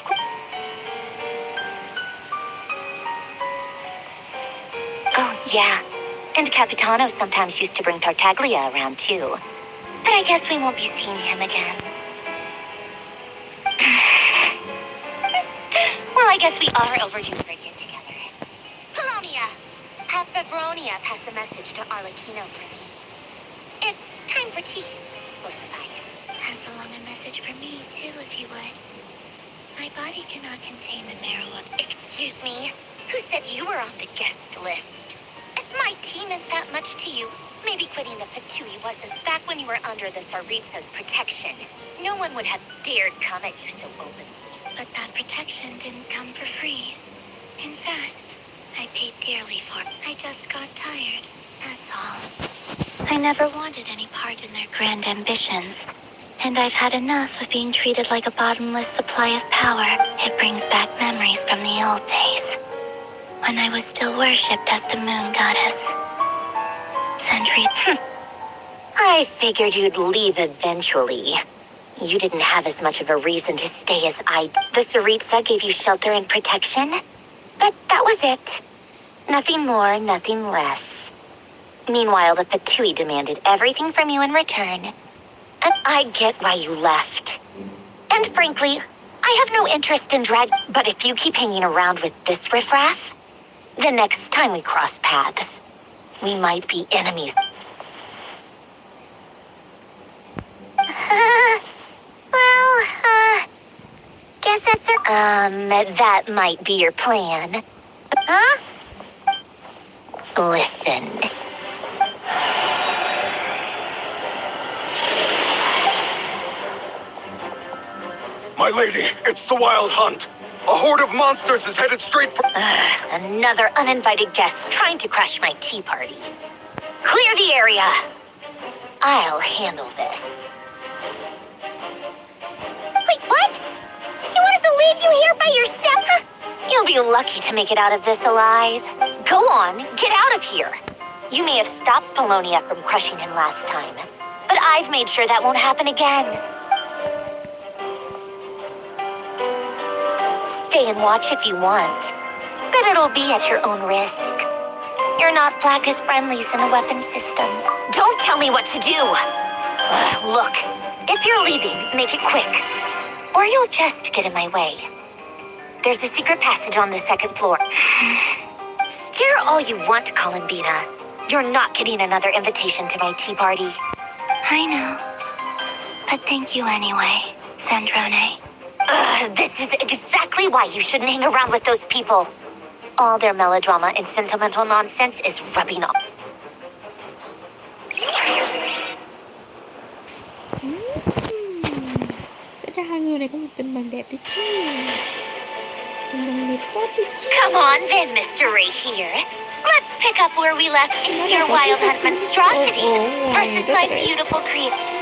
Oh, yeah. And Capitano sometimes used to bring Tartaglia around, too. But I guess we won't be seeing him again. Well, I guess we are overdue for a get-together. Polonia! Have Febronia pass a message to Arlecchino for me. It's time for tea. Will suffice. Pass along a message for me, too, if you would. My body cannot contain the marrow of... Excuse me? Who said you were on the guest list? If my tea meant that much to you, maybe quitting the Patui wasn't back when you were under the Tsaritsa's protection. No one would have dared come at you so openly. But that protection didn't come for free. In fact, I paid dearly for it. I just got tired, that's all. I never wanted any part in their grand ambitions. And I've had enough of being treated like a bottomless supply of power. It brings back memories from the old days, when I was still worshipped as the moon goddess. Centuries... I figured you'd leave eventually. You didn't have as much of a reason to stay as I did. The Tsaritsa gave you shelter and protection, but that was it. Nothing more, nothing less. Meanwhile, the Patui demanded everything from you in return. And I get why you left. And frankly, I have no interest in drag... But if you keep hanging around with this riffraff, the next time we cross paths, we might be enemies. Guess that's a... that might be your plan. Huh? Listen. My lady, it's the Wild Hunt. A horde of monsters is headed straight for... Another uninvited guest trying to crash my tea party. Clear the area. I'll handle this. Wait, what? You want us to leave you here by yourself? You'll be lucky to make it out of this alive. Go on, get out of here. You may have stopped Polonia from crushing him last time, but I've made sure that won't happen again. Stay and watch if you want, but it'll be at your own risk. You're not flagged as friendlies in the weapon system. Don't tell me what to do! Look, if you're leaving, make it quick, or you'll just get in my way. There's a secret passage on the second floor. Stare all you want, Columbina. You're not getting another invitation to my tea party. I know, but thank you anyway, Sandrone. This is exactly why you shouldn't hang around with those people. All their melodrama and sentimental nonsense is rubbing off. Tất ra hai người này có một tình bạn đẹp đấy chứ. Tình bạn đẹp tốt đấy chứ. Come on then, Mr. Ray here. Let's pick up where we left in your Wild Hunt monstrosities versus my beautiful creation.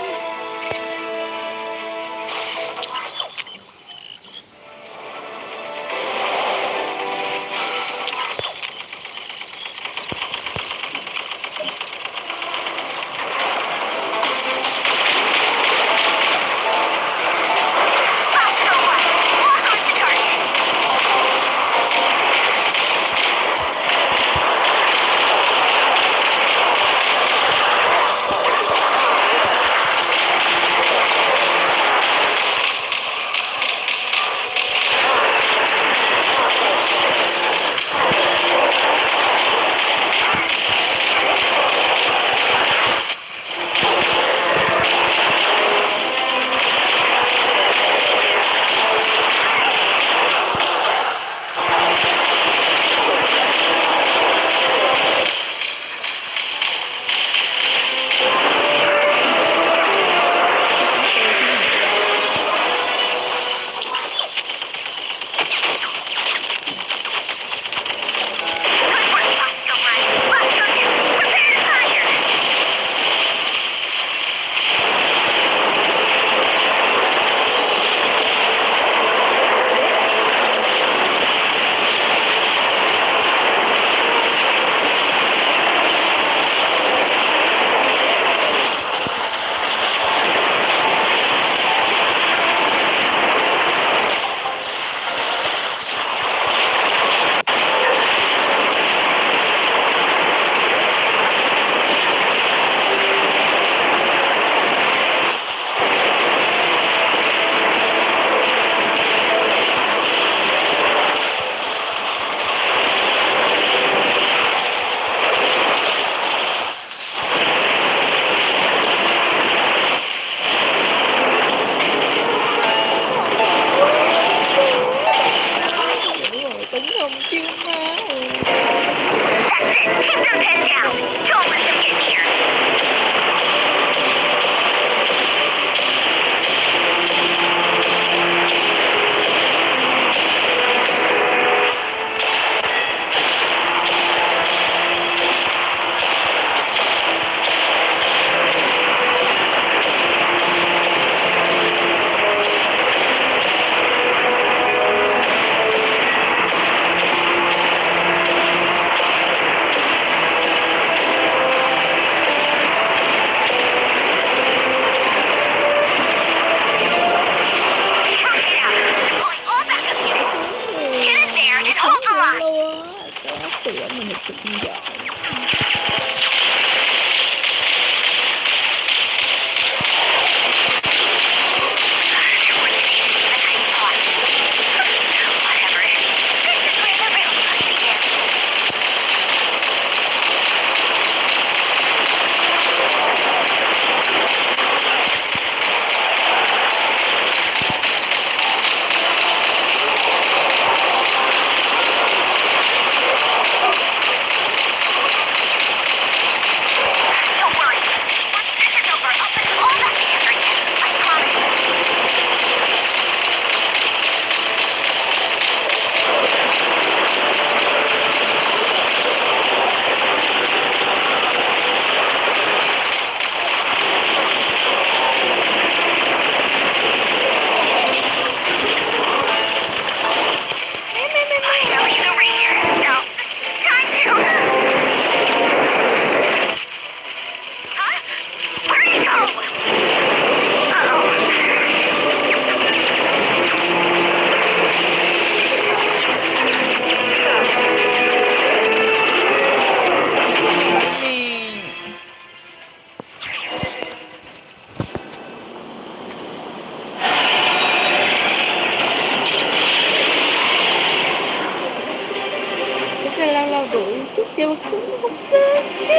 sướng chứ.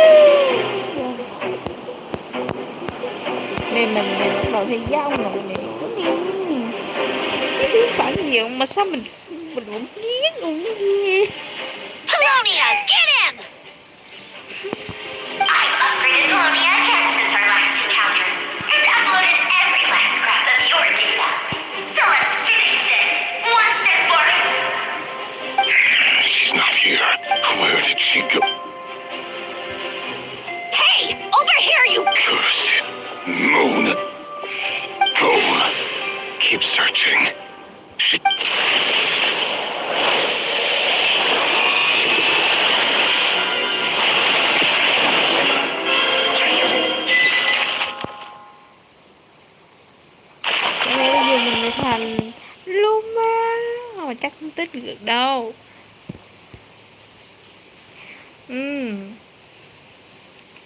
Mẹ mình này bắt đầu thấy giao nội này nữa nè. Cái thứ phản diện mà sao mình cũng ghét luôn đó ghê. Colonia, get in! I've upgraded Colonia again since our last encounter, and uploaded every last scrap of your data. So let's finish this once and for all. She's not here. Where did she go? Hey, over here, you... Curse it. Moon. Go. Keep searching. She... Bây giờ mình lại thành Luma. Mà chắc không tích được đâu.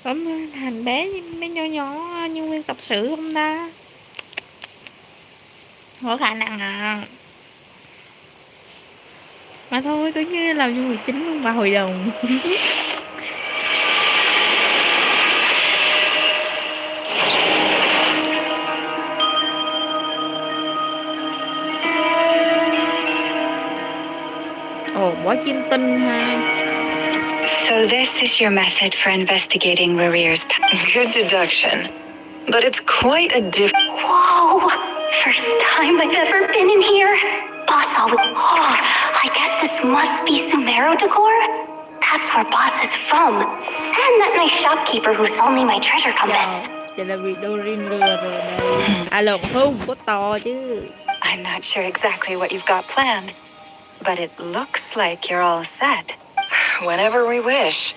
Có thành bé nhỏ nhỏ nhân viên tập sự không ta? Có khả năng à. Mà thôi tôi như làm nhân vật chính luôn và hội đồng. Ồ, bỏ chim tinh ha. So this is your method for investigating Rarier's Good deduction. But it's quite a Whoa! First time I've ever been in here. Boss always... Oh, I guess this must be Sumero decor? That's where Boss is from. And that nice shopkeeper who sold me my treasure compass. Vậy là bị Dorin lừa rồi đây. À lộn, không có to chứ. I'm not sure exactly what you've got planned, but it looks like you're all set. Whenever we wish.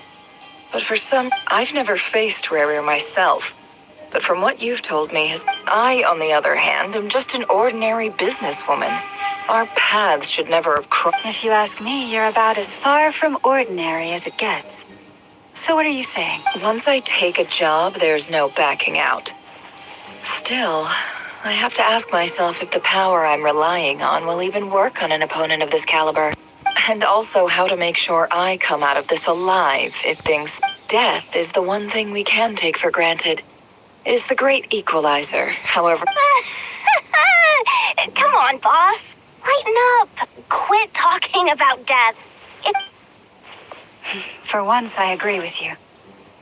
But for some, I've never faced Rarier myself. But from what you've told me, I, on the other hand, am just an ordinary businesswoman. Our paths should never have crossed. If you ask me, you're about as far from ordinary as it gets. So what are you saying? Once I take a job, there's no backing out. Still, I have to ask myself if the power I'm relying on will even work on an opponent of this caliber. And also how to make sure I come out of this alive if things... Death is the one thing we can take for granted. It is the great equalizer, however... Come on, boss. Lighten up. Quit talking about death. For once, I agree with you.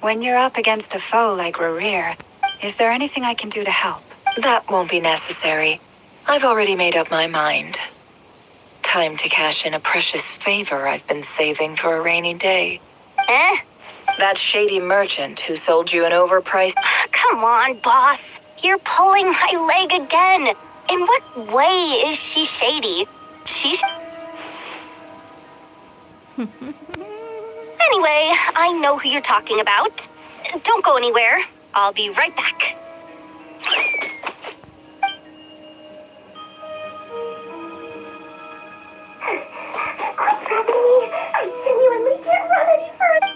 When you're up against a foe like Rarier, is there anything I can do to help? That won't be necessary. I've already made up my mind. Time to cash in a precious favor I've been saving for a rainy day. Eh? That shady merchant who sold you an overpriced... Come on, boss. You're pulling my leg again. In what way is she shady? She's... Anyway, I know who you're talking about. Don't go anywhere. I'll be right back. I genuinely can't run any further.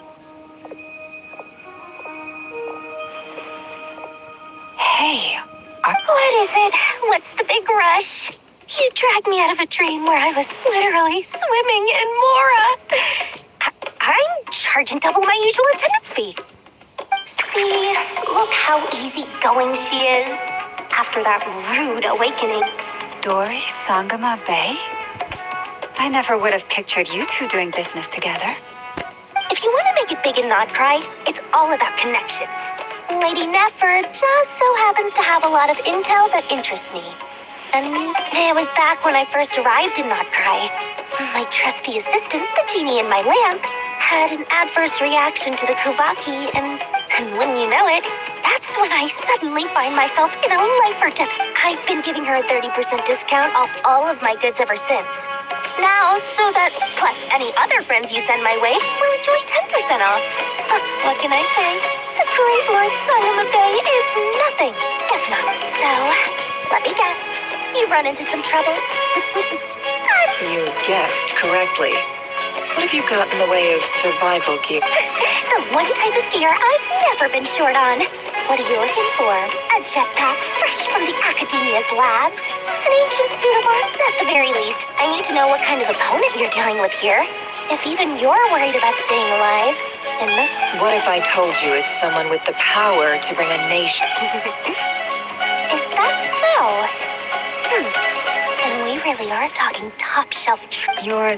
Hey, what is it? What's the big rush? You dragged me out of a dream where I was literally swimming in Mora. I'm charging double my usual attendance fee. See, look how easygoing she is after that rude awakening. Dory Sangama Bay? I never would have pictured you two doing business together. If you want to make it big and not cry, it's all about connections. Lady Nefer just so happens to have a lot of intel that interests me. And it was back when I first arrived in Notcry. My trusty assistant, the genie in my lamp, had an adverse reaction to the Kuvaki, and wouldn't you know it, that's when I suddenly find myself in a life or death. I've been giving her a 30% discount off all of my goods ever since. Now, so that, plus any other friends you send my way, will enjoy 10% off. What can I say? The great Lord Sayama Bay is nothing if not. So, let me guess. You've run into some trouble. You guessed correctly. What have you got in the way of survival gear? The one type of gear I've never been short on. What are you looking for? A jetpack fresh from the Academia's labs? An ancient suit of armor? At the very least, I need to know what kind of opponent you're dealing with here. If even you're worried about staying alive, in this. What if I told you it's someone with the power to bring a nation? Is that so? Then we really are talking top shelf. You're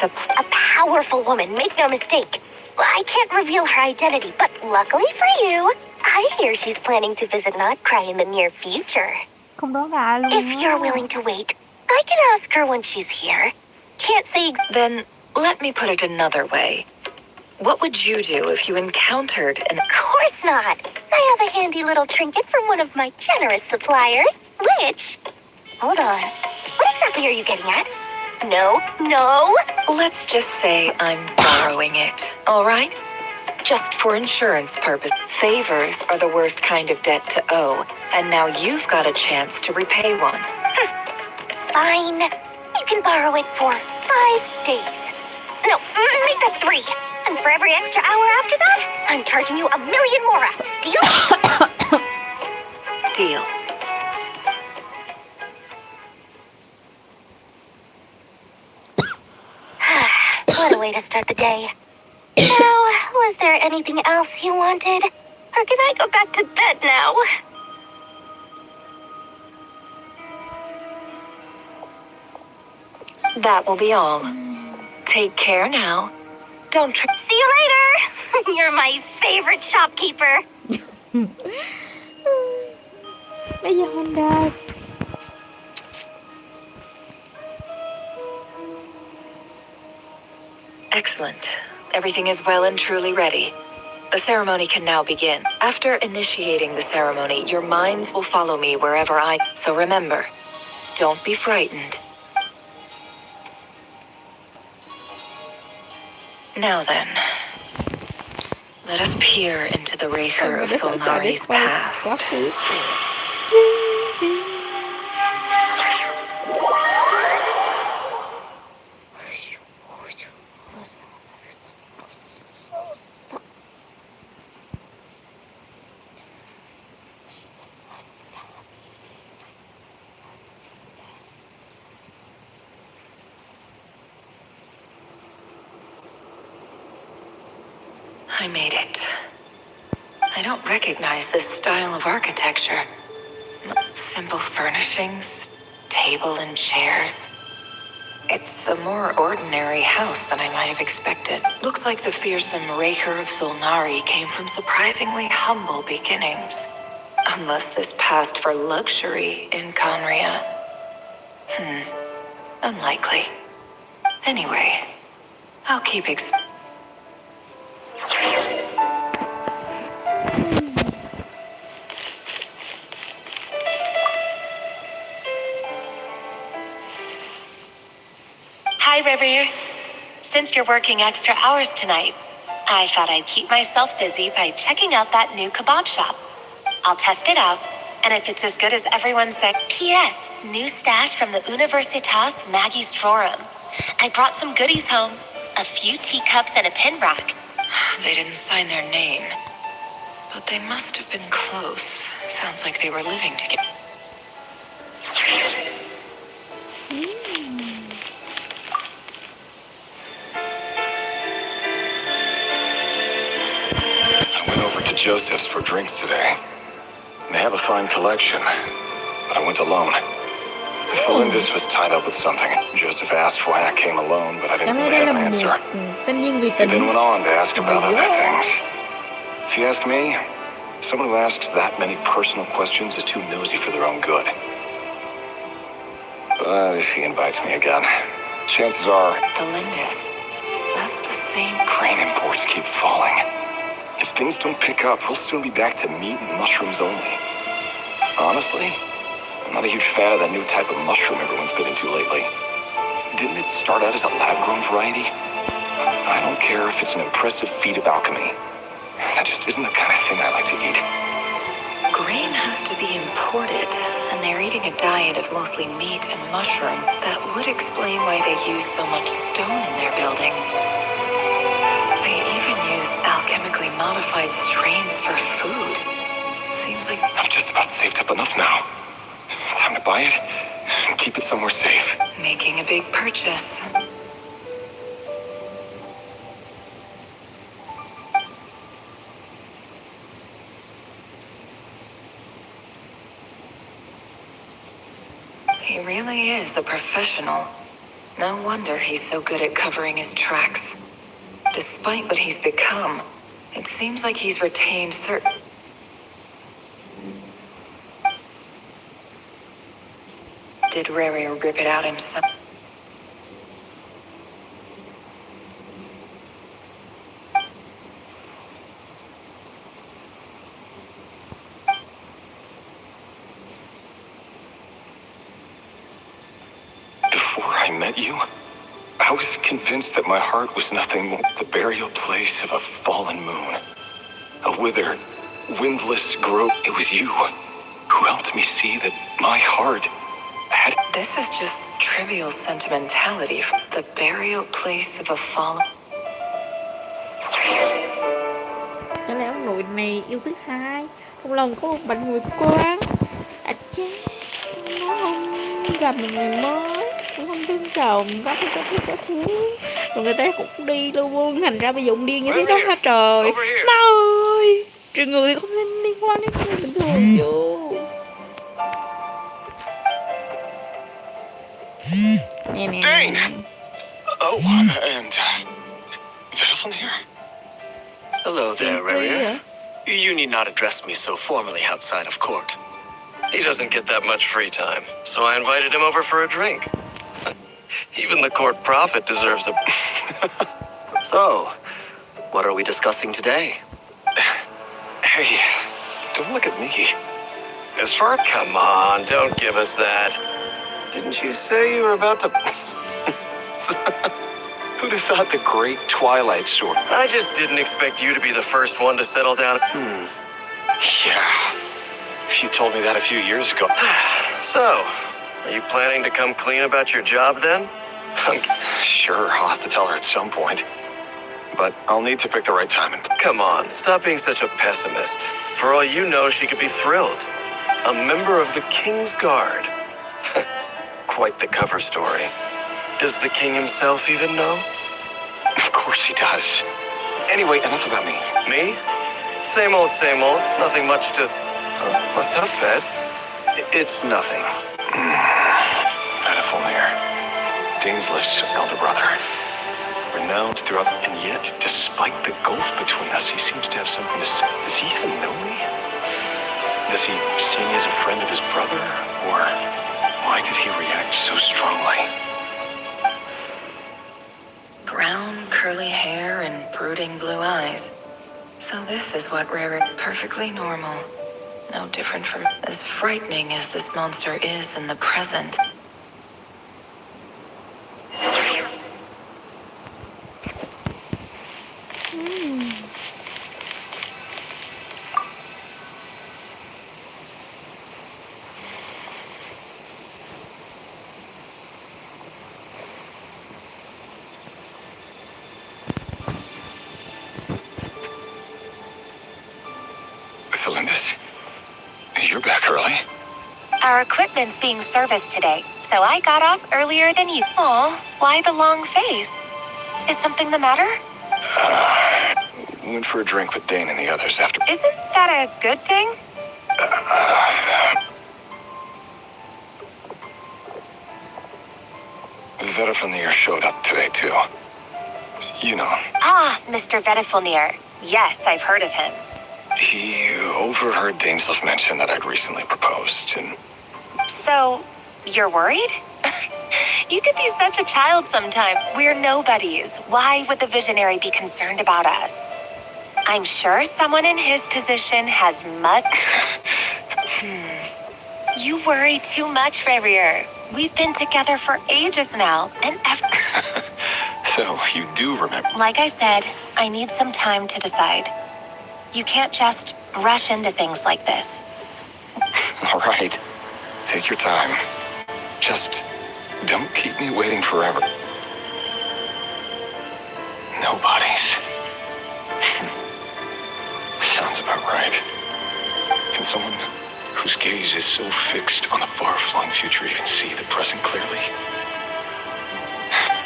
A powerful woman, make no mistake. I can't reveal her identity, but luckily for you, I hear she's planning to visit Notcry in the near future. Không đoán ra luôn. If you're willing to wait, I can ask her when she's here. Can't say Then let me put it another way. What would you do if you encountered an... Of course not. I have a handy little trinket from one of my generous suppliers, which... Hold on. What exactly are you getting at? No. Let's just say I'm borrowing it, all right? Just for insurance purposes. Favors are the worst kind of debt to owe, and now you've got a chance to repay one. Fine. You can borrow it for 5 days. No, make that 3. And for every extra hour after that, I'm charging you 1,000,000 more. Deal? Deal. What a way to start the day. Now, was there anything else you wanted? Or can I go back to bed now? That will be all. Take care now. Don't See you later! You're my favorite shopkeeper. Bây giờ Honda. Excellent. Everything is well and truly ready. The ceremony can now begin. After initiating the ceremony, your minds will follow me wherever I... So remember, don't be frightened. Now then, let us peer into the Raker of Solnari's past. I made it. I don't recognize this style of architecture. Simple furnishings, table and chairs. It's a more ordinary house than I might have expected. Looks like the fearsome Raker of Solnari came from surprisingly humble beginnings. Unless this passed for luxury in Conria. Unlikely. Anyway, I'll keep Hi, River. Since you're working extra hours tonight, I thought I'd keep myself busy by checking out that new kebab shop. I'll test it out, and if it's as good as everyone said... P.S. New stash from the Universitas Magistrorum. I brought some goodies home. A few teacups and a pin rack. They didn't sign their name, but they must have been close. Sounds like they were living together. I went over to Joseph's for drinks today. They have a fine collection, but I went alone. Felindus was tied up with something. Joseph asked why I came alone, but I didn't really have an answer. He then went on to ask about other things. If you ask me, someone who asks that many personal questions is too nosy for their own good. But if he invites me again, chances are... Felindus. That's the same... Grain imports keep falling. If things don't pick up, we'll soon be back to meat and mushrooms only. Honestly, I'm not a huge fan of that new type of mushroom everyone's been into lately. Didn't it start out as a lab-grown variety? I don't care if it's an impressive feat of alchemy. That just isn't the kind of thing I like to eat. Grain has to be imported, and they're eating a diet of mostly meat and mushroom. That would explain why they use so much stone in their buildings. They even use alchemically modified strains for food. Seems like... I've just about saved up enough now. Time to buy it and keep it somewhere safe. Making a big purchase. He really is a professional. No wonder he's so good at covering his tracks. Despite what he's become, it seems like he's retained certain... Did Rary rip it out himself? Before I met you, I was convinced that my heart was nothing more than the burial place of a fallen moon. A withered, windless grove. It was you who helped me see that my heart had... This is just trivial sentimentality. The burial place of a fallen... Có lẽ ông nội này yêu thứ hai. Trong lòng có một bạn người quan. À cha, nó không gặp một người mới, cũng không thương chồng, có thứ. Rồi người ta cũng đi luôn, thành ra bây giờ ông điên như thế đó hả trời. Má ơi, trường người không nên liên quan đến người bình thường chứ. Dane! Oh, and Vettelson here. Hello there, Rarier. You need not address me so formally outside of court. He doesn't get that much free time, so I invited him over for a drink. Even the court prophet deserves a... So, what are we discussing today? Hey, don't look at me. As far... Come on, don't give us that. Didn't you say you were about to... Who'd have thought the great Twilight Sword? I just didn't expect you to be the first one to settle down. Yeah. She told me that a few years ago. So, are you planning to come clean about your job then? Sure, I'll have to tell her at some point. But I'll need to pick the right time. Come on, stop being such a pessimist. For all you know, she could be thrilled. A member of the King's Guard. Quite the cover story. Does the king himself even know? Of course he does. Anyway, enough about me. Me? Same old, same old. Nothing much to... what's up, Ved? It's nothing. Vettelson, Dainsleif's elder brother. Renowned throughout... And yet, despite the gulf between us, he seems to have something to say. Does he even know me? Does he see me as a friend of his brother? Or why did he react so strongly? Brown, curly hair and brooding blue eyes. So this is what Rary... Perfectly normal. No different from... As frightening as this monster is in the present. You're back early. Our equipment's being serviced today, so I got off earlier than you. Aw, why the long face? Is something the matter? Went for a drink with Dane and the others after... Isn't that a good thing? Vettelson showed up today, too. You know. Ah, Mr. Vettelson. Yes, I've heard of him. He overheard Dainsleif mention that I'd recently proposed, and... So, you're worried? You could be such a child sometime. We're nobodies. Why would the visionary be concerned about us? I'm sure someone in his position has much... You worry too much, Rarier. We've been together for ages now, and So, you do remember... Like I said, I need some time to decide. You can't just rush into things like this. All right. Take your time. Just don't keep me waiting forever. Nobody's. Sounds about right. Can someone whose gaze is so fixed on a far-flung future even see the present clearly?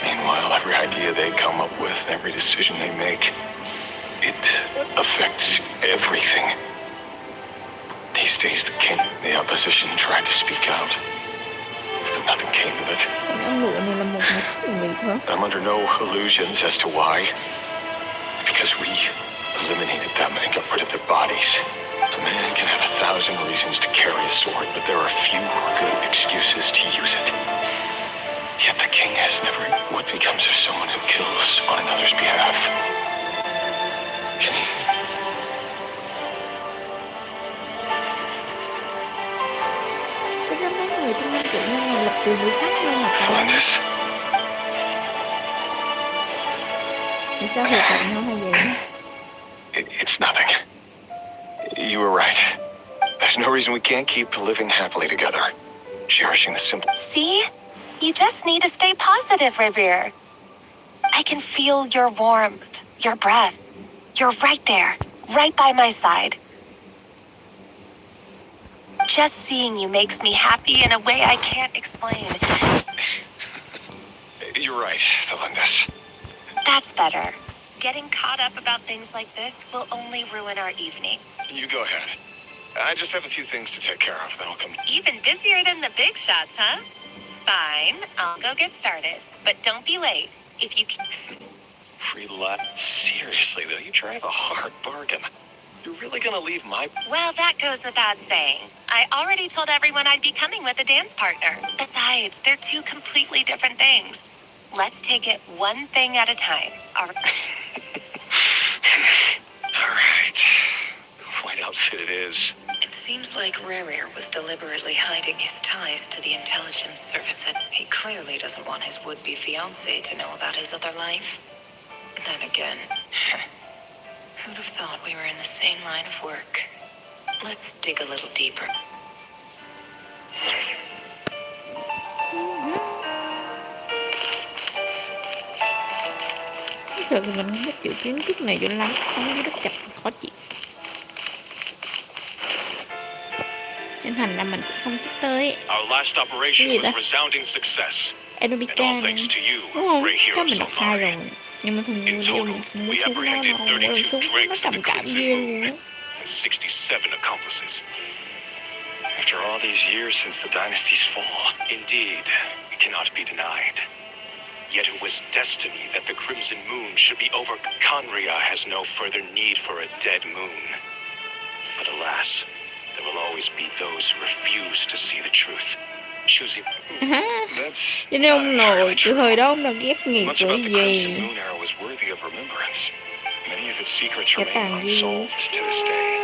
Meanwhile, every idea they come up with, every decision they make, it affects everything. These days, the king, the opposition tried to speak out. The nothing came of it. Cái ông lụa này là một người thôi. I'm under no illusions as to why. Because we eliminated them and got rid of their bodies. A man can have 1,000 reasons to carry a sword, but there are few good excuses to use it. Yet the king has never... What becomes of someone who kills on another's behalf? Can he... Cái ra mấy người trong nhân chủ này lập từ người khác nhau mà có. Flanders. Vì sao hiệp cạnh nhau hay vậy? It's nothing. You were right. There's no reason we can't keep living happily together. Cherishing the simple... See? You just need to stay positive, Revere. I can feel your warmth, your breath. You're right there, right by my side. Just seeing you makes me happy in a way I can't explain. You're right, Flanders. That's better. Getting caught up about things like this will only ruin our evening. You go ahead. I just have a few things to take care of, then I'll come... Even busier than the big shots, huh? Fine, I'll go get started. But don't be late. If you can... Seriously, though, you drive a hard bargain. You're really gonna leave my... Well, that goes without saying. I already told everyone I'd be coming with a dance partner. Besides, they're two completely different things. Let's take it one thing at a time. All right. White outfit it is. It seems like Rere was deliberately hiding his ties to the intelligence services. He clearly doesn't want his would-be fiancé to know about his other life. Then again, who'd have thought we were in the same line of work? Let's dig a little deeper. Thật thì mình không biết chữ kiến thức này cho lắm, sống với rất chặt khó chịu. Nên thành ra mình cũng không thích tới. Our last operation was a resounding success. And all thanks to you, right here of Solari. In total, we apprehended 32 dregs of the Crimson Moon and 67 accomplices. After all these years since the dynasty's fall. Indeed, it cannot be denied. Yet it was destiny that the Crimson Moon should be over. Conria has no further need for a dead moon. But alas, there will always be those who refuse to see the truth. Choosing... That's cho nên ông nội từ thời đó ông đã ghét nghiệp much cái about the Crimson gì. Moon era was worthy of remembrance. Many of its secrets remain unsolved to this day.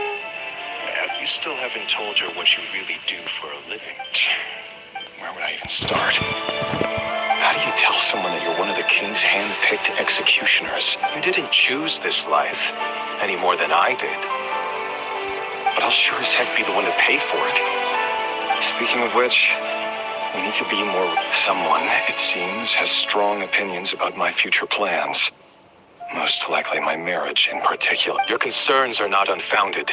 You still haven't told her what you really do for a living. Where would I even start? How do you tell someone that you're one of the king's hand-picked executioners? You didn't choose this life, any more than I did. But I'll sure as heck be the one to pay for it. Speaking of which, we need to be more... Someone, it seems, has strong opinions about my future plans. Most likely my marriage in particular. Your concerns are not unfounded.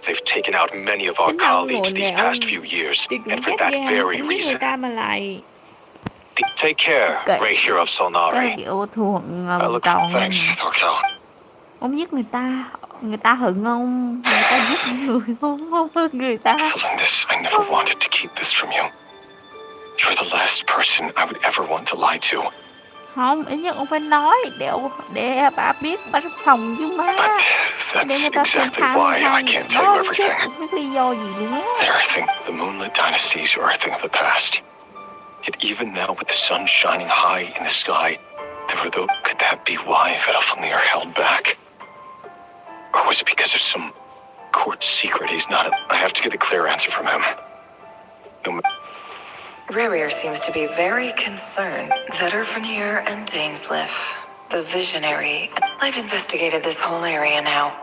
They've taken out many of our colleagues these past few years, and for that very reason. Take care, Grey Hero of Solnari. I look thanks, Thorkel. Ông giết người ta hận ông, người ta giết người không người ta. Flanders, I never wanted to keep this from you. You're the last person I would ever want to lie to. Không, ít nhất ông phải nói để bà biết bà rất phòng chứ má. That's exactly why I can't tell you everything. Không biết lý do gì luôn á. The Moonlit Dynasties are a thing of the past. Yet even now, with the sun shining high in the sky, there were those... Could that be why Vedalfnir held back? Or was it because of some court secret he's not... I have to get a clear answer from him. Rere seems to be very concerned. Vedalfnir and Dainsleif, the visionary. I've investigated this whole area now.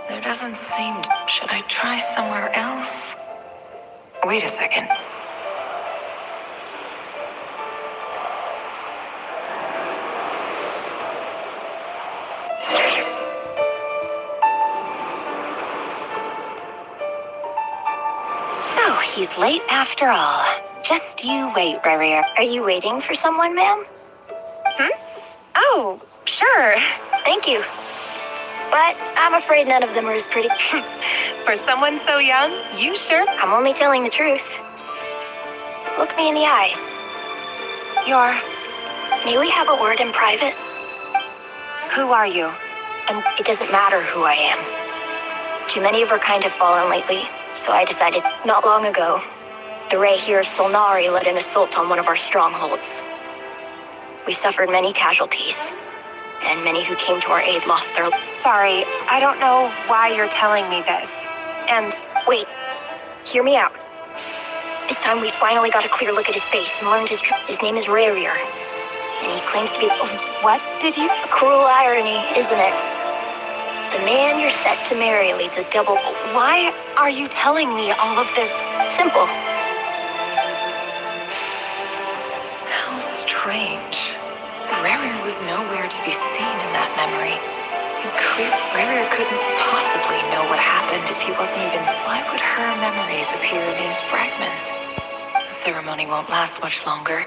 There doesn't seem... Should I try somewhere else? Wait a second. So, he's late after all. Just you wait, Rere. Are you waiting for someone, ma'am? Oh, sure. Thank you. But I'm afraid none of them are as pretty. For someone so young, you sure? I'm only telling the truth. Look me in the eyes. May we have a word in private? Who are you? And it doesn't matter who I am. Too many of her kind have fallen lately, so I decided not long ago. The Ray here of Solnari led an assault on one of our strongholds. We suffered many casualties, and many who came to our aid lost their... Sorry, I don't know why you're telling me this. And wait, hear me out. This time we finally got a clear look at his face and learned his name is Rayrier. And he claims to be... What did you... A cruel irony, isn't it? The man you're set to marry leads a double... Why are you telling me all of this? Simple. How strange. Rayrier was nowhere to be seen in that memory. Rayrier couldn't possibly know what happened if he wasn't even... Why would her memories appear in his fragment? The ceremony won't last much longer.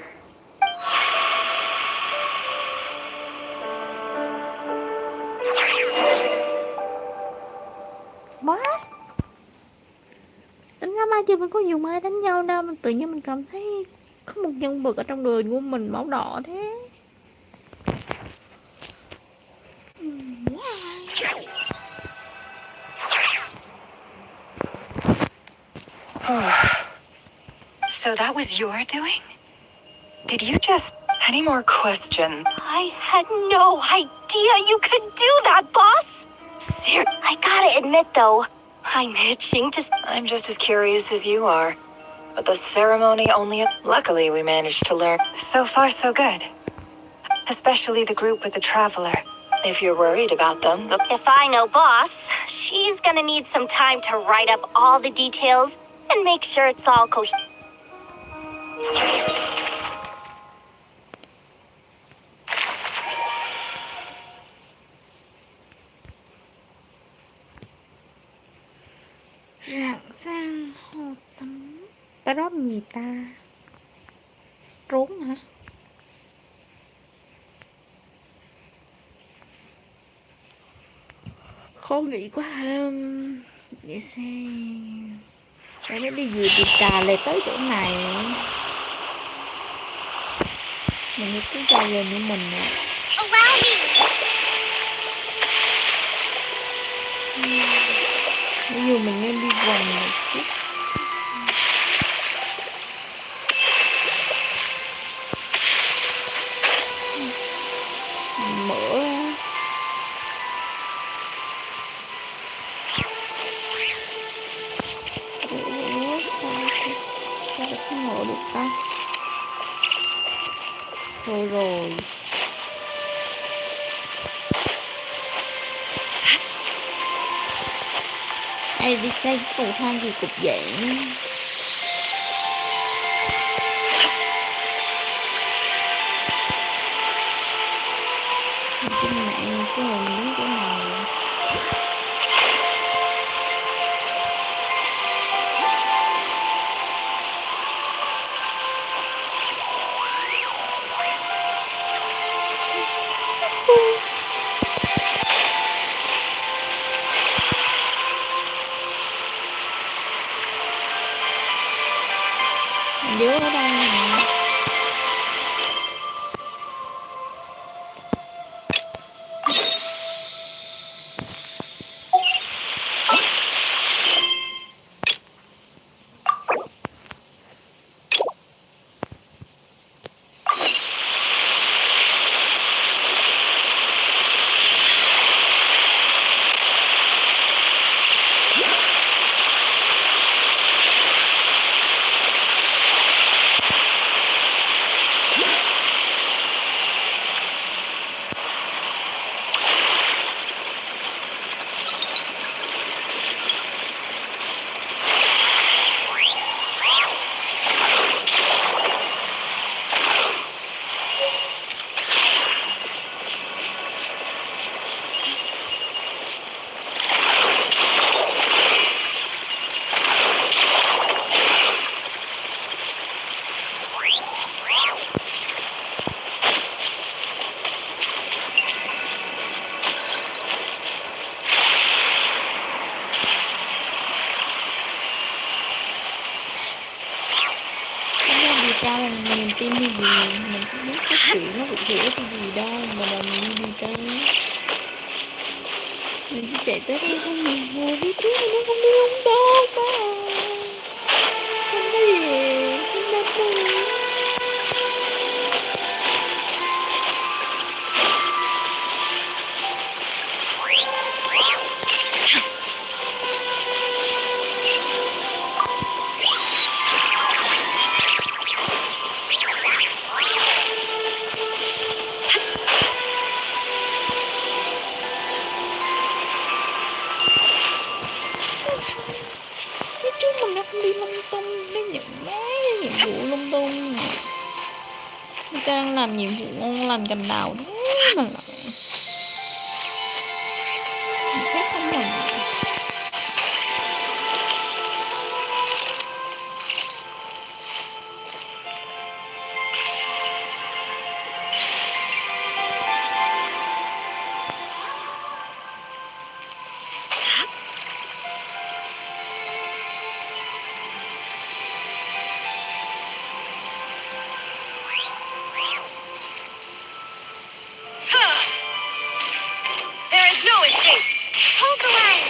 Boss, tính ra mai chưa mình có dùng ai đánh nhau đâu, mình tự nhiên mình cảm thấy có một nhân vật ở trong đời của mình máu đỏ thế. So that was your doing? Did you just... Any more questions? I had no idea you could do that, boss! I gotta admit, though, I'm itching to... I'm just as curious as you are. But the ceremony only... Luckily, we managed to learn. So far, so good. Especially the group with the traveler. If you're worried about them... If I know boss, she's gonna need some time to write up all the details and make sure it's all coherent. Rạng sang hồ sấm. Drop gì ta? Trốn hả? Khó nghĩ quá. Để xem. Để nó đi vừa từ trà lại tới chỗ này. Mình cứ trà về nữa mình nè. Allow me. Bây giờ mình nên đi vòng một chút. Mình mở ra. Ủa sao lại không mở được ta? Thôi rồi. Ai đi xây cầu thang gì cục vậy? Trên mạng cái hồi mình đứng chỗ nào? Đứa ở đây nè. điều tra là niềm tin hay gì, mình không biết cái chuyện nó cụ thể cái gì đâu mà làm như điều tra. Mình chỉ chạy tới đây không, mình ngồi đi trước mà nó không đi lung tung mà không có gì không đáp đâu. Đi lung tung, nó nhận mấy nhiệm vụ lung tung. Người ta đang làm nhiệm vụ ngon lành cành đào thế mà người khác không làm. Hold the line.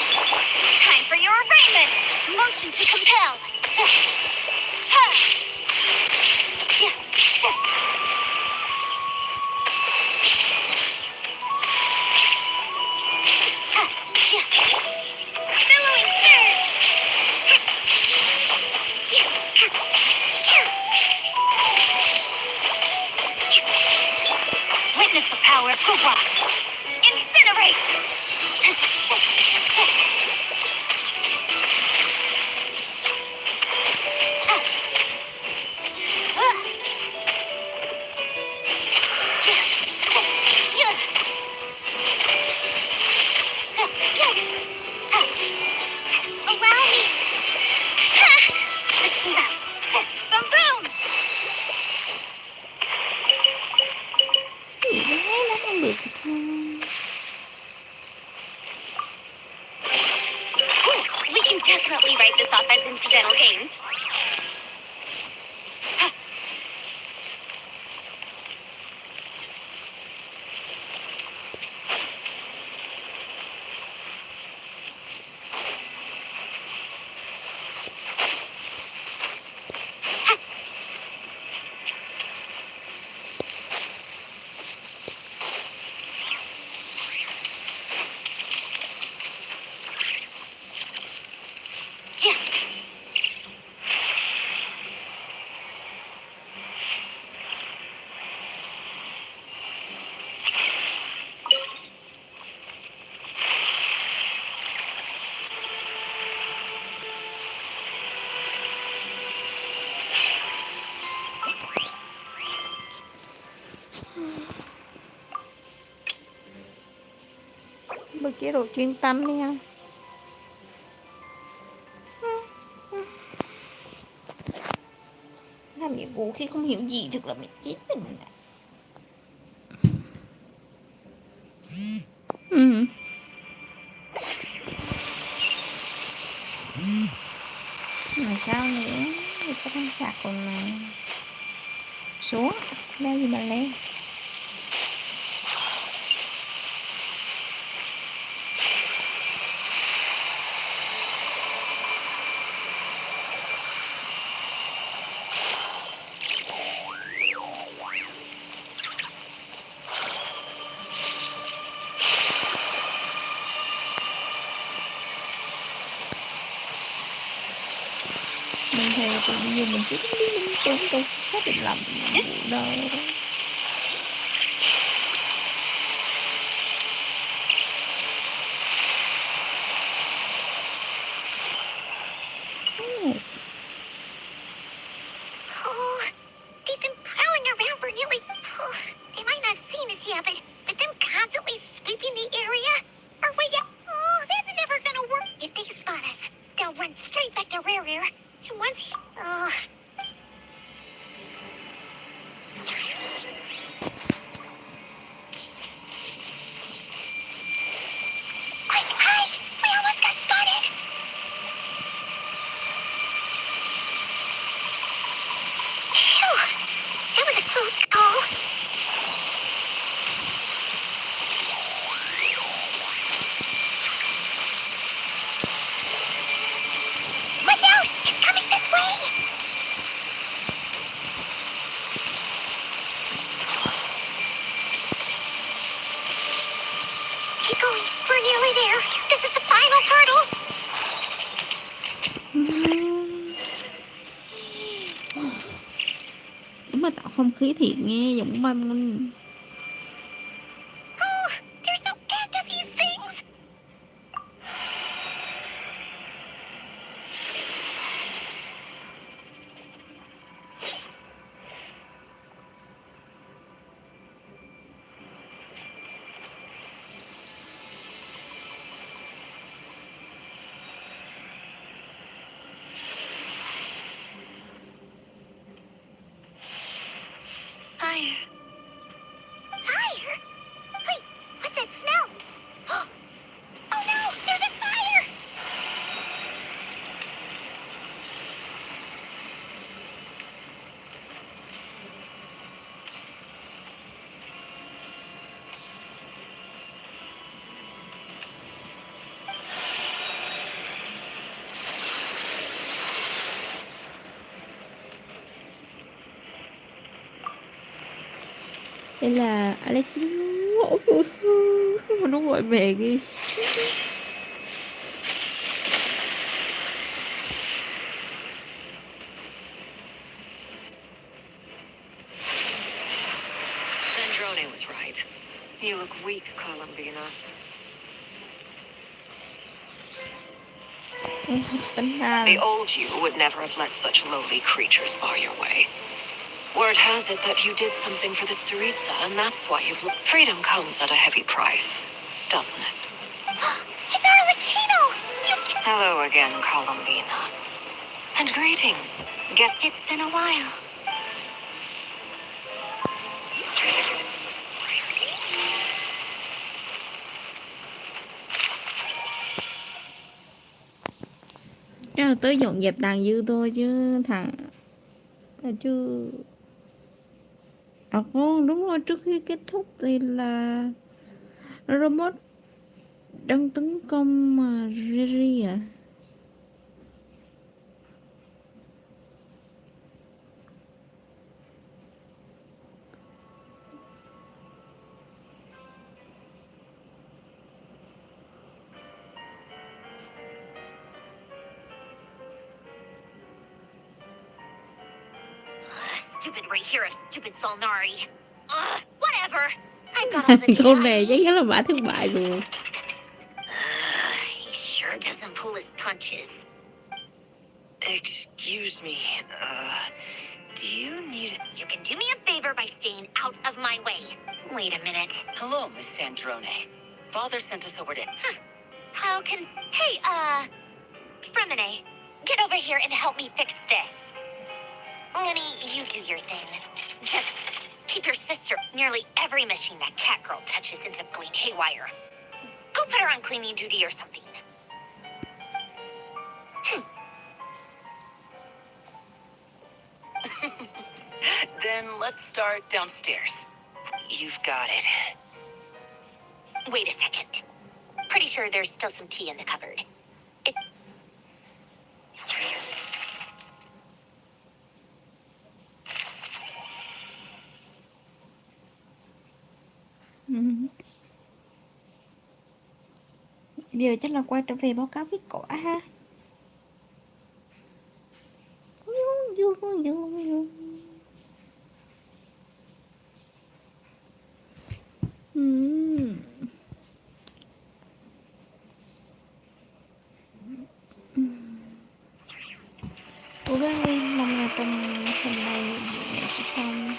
Time for your arraignment. Motion to compel. Billowing surge. Witness the power of Kubwa. Incinerate. Allow me. Let's move out. Boom boom. Nó không được thôi. We can definitely write this off as incidental gains. Bật chế độ chuyên tâm đi ha. Làm nhiệm vụ khi không hiểu gì thật là mệt chết mình. Mà sao nữa? Người ta đang sạc còn xuống leo gì mà leo. Mình theo tự nhiên mình chỉ đi lung tung đâu xác định làm nhiệm vụ đâu. They've been prowling around for nearly... they might not have seen us yet, but them constantly sweeping the area? Or wait, that's never gonna work. If they spot us, they'll run straight back to Rare. And once he... Quick, we almost got spotted! Phew. It's coming this way! Keep going. We're nearly there. This is the final hurdle. Đúng là tạo không khí thiệt nghe, giọng băm lên. Oh, there's no end to these things. Fire. Fire? Wait, what's that smell? Oh no, there's a fire! Đây là Alex ngộ phụ thư mà nó gọi về kìa. Sandrone was right. You look weak, Columbina. Tính ra The old you would never have let such lowly creatures bar your way. Word has it that you did something for the Tsaritsa, and that's why you've... Freedom comes at a heavy price, doesn't it? It's Arlecchino! Hello again, Columbina. And greetings. It's been a while. Chắc là tới dọn dẹp tàn dư thôi chứ thằng chứ đúng rồi, trước khi kết thúc thì là robot đang tấn công mà Riri à. Stupid right here of stupid Solnari. Whatever. I've got all the Câu này chắc chắn là bả thất bại rồi. He sure doesn't pull his punches. Excuse me, do you need... You can do me a favor by staying out of my way. Wait a minute. Hello, Miss Sandrone. Father sent us over to... How can... Hey, Fremine, get over here and help me fix this. Lenny, you do your thing. Just keep your sister... Nearly every machine that cat girl touches ends up going haywire. Go put her on cleaning duty or something. Then let's start downstairs. You've got it. Wait a second. Pretty sure there's still some tea in the cupboard. Giờ chắc là quay trở về báo cáo kết quả ha. Cố gắng lên, mong là trong hôm nay mình sẽ xong.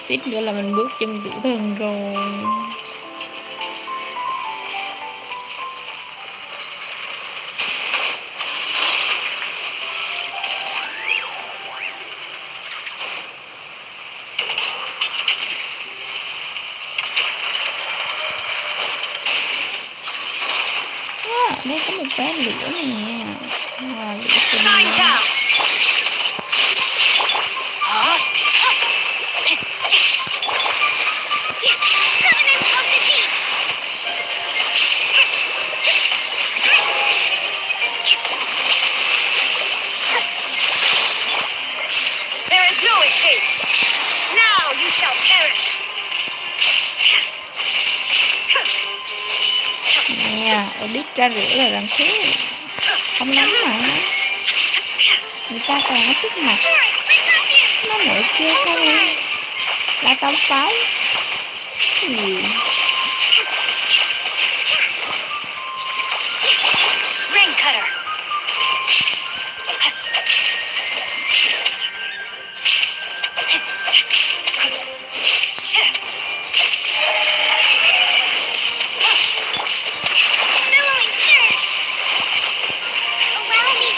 Xích nữa là mình bước chân tử thần rồi. Đây có một cái lửa nè. Wow, lửa xinh. Biết ra rửa là làm thế. Không nóng mà. Người ta còn ở trước mặt. Nó nổi chưa sao rồi. Là tông pháo. Cái gì? Rain cutter. Billowing surge. Allow me.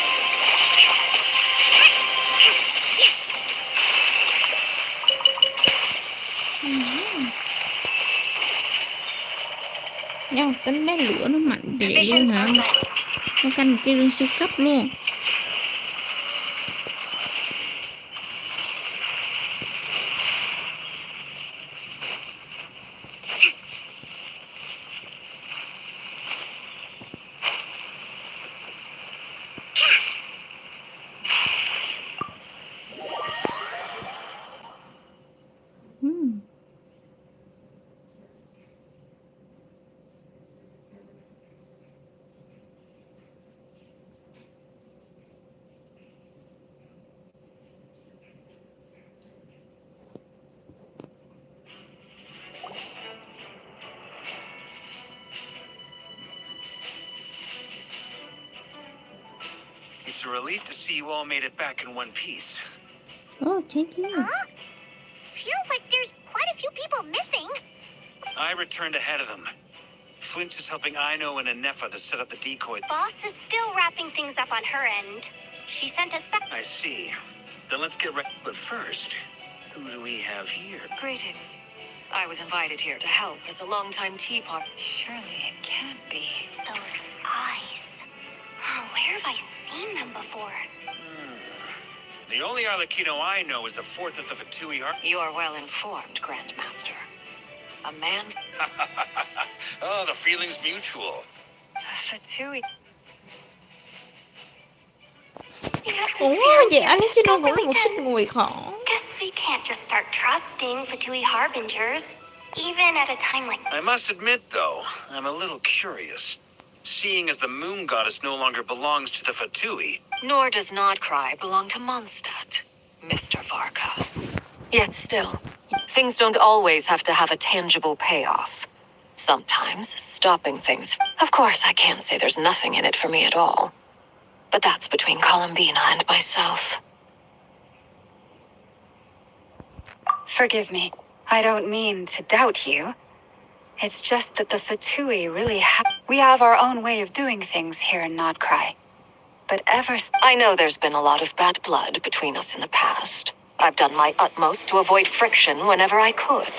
Nhau tính bé lửa nó mạnh vậy luôn hả? Nó canh cái rương siêu cấp luôn. It's a relief to see you all made it back in one piece. Oh, thank you. Huh? Feels like there's quite a few people missing. I returned ahead of them. Flint is helping Ino and Anefa to set up the decoy. Boss is still wrapping things up on her end. She sent us back. I see. Then let's get ready. But first, who do we have here? Greetings. I was invited here to help as a longtime teapot. Surely it can't be. Those eyes. Oh, where have I seen them before? The only Arlecchino I know is the fourth of the Fatui Heart. You are well informed, Grandmaster. A man... Oh, the feeling's mutual. Fatui... Ủa, vậy Alessino cũng là một sinh người hả? Guess we can't just start trusting Fatui harbingers, even at a time like... I must admit, though, I'm a little curious. Seeing as the moon goddess no longer belongs to the Fatui. Nor does Nodcry belong to Mondstadt, Mr. Varka. Yet still, things don't always have to have a tangible payoff. Sometimes stopping things... Of course, I can't say there's nothing in it for me at all. But that's between Columbina and myself. Forgive me. I don't mean to doubt you. It's just that the Fatui really have... We have our own way of doing things here in Nodcry. But I know there's been a lot of bad blood between us in the past. I've done my utmost to avoid friction whenever I could.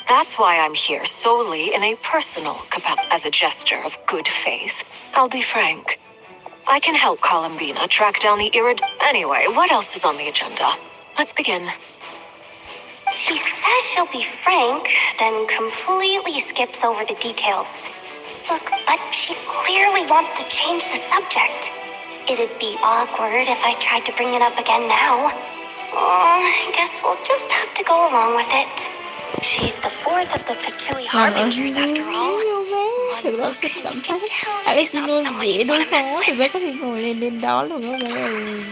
That's why I'm here solely in a personal capacity. As a gesture of good faith, I'll be frank. I can help Columbina track down the Anyway, what else is on the agenda? Let's begin. She says she'll be frank, then completely skips over the details. Look, but she clearly wants to change the subject. It'd be awkward if I tried to bring it up again now. I guess we'll just have to go along with it. She's the fourth of the Fatui harbingers after all. Thực ra rất cảm thấy Alessino dễ đối phó thì bé có thể ngồi lên đó luôn đó bé ơi.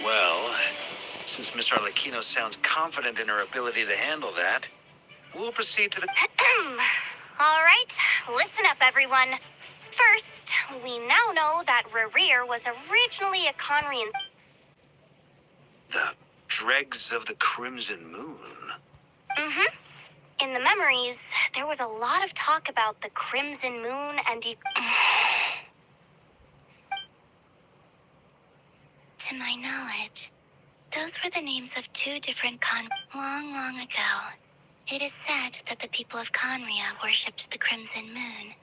Well, since Miss Arlecchino sounds confident in her ability to handle that, we'll proceed to the... All right, listen up, everyone. First, we now know that Rerir was originally a Conrian... The dregs of the Crimson Moon. Mm-hmm. In the memories, there was a lot of talk about the Crimson Moon and... To my knowledge, those were the names of two different long ago. It is said that the people of Conria worshipped the Crimson Moon,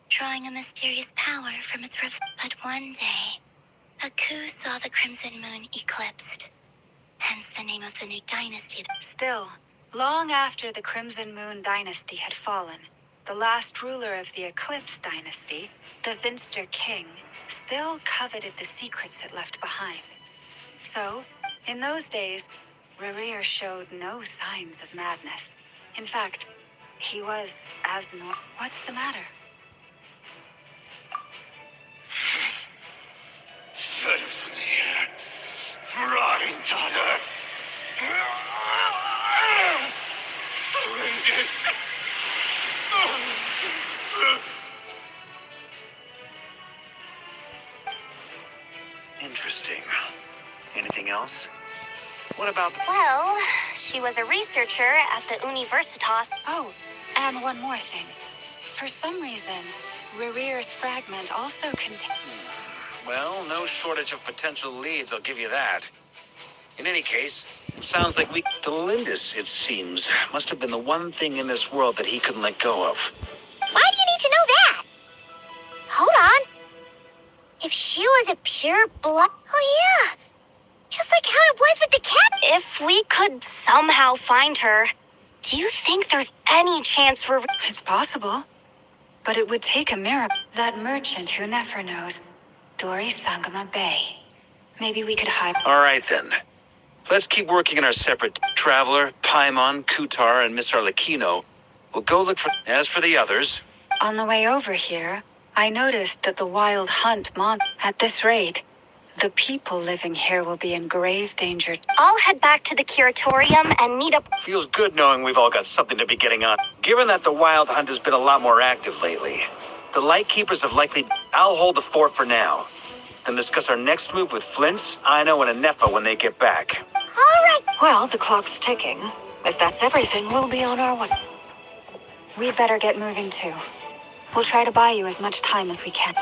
drawing a mysterious power from its But one day, a coup saw the Crimson Moon eclipsed, hence the name of the new dynasty. Still, long after the Crimson Moon dynasty had fallen, the last ruler of the Eclipse dynasty, the Vinster King, still coveted the secrets it left behind. So, in those days, Rerir showed no signs of madness. In fact, he was as normal. What's the matter? Daughter. Interesting. Anything else? What about... Well, she was a researcher at the Universitas. Oh, and one more thing. For some reason, Rerir's fragment also contains... Well, no shortage of potential leads, I'll give you that. In any case, it sounds like to Lindis, it seems, must have been the one thing in this world that he couldn't let go of. Why do you need to know that? Hold on. If she was a pure blood... Oh, yeah. Just like how it was with the cat. If we could somehow find her, do you think there's any chance we're... It's possible. But it would take a miracle. That merchant who never knows, Dori Sangama Bay. Maybe we could hide... All right, then. Let's keep working on our separate Traveler, Paimon, Kutar, and Miss Arlecchino. We'll go look for... As for the others... On the way over here, I noticed that the Wild Hunt at this rate, the people living here will be in grave danger. I'll head back to the curatorium and meet up... Feels good knowing we've all got something to be getting on. Given that the Wild Hunt has been a lot more active lately, the Lightkeepers have likely... I'll hold the fort for now. Then discuss our next move with Flint's, Aino, and Anefa when they get back. All right. Well, the clock's ticking. If that's everything, we'll be on our way. We'd better get moving too. We'll try to buy you as much time as we can.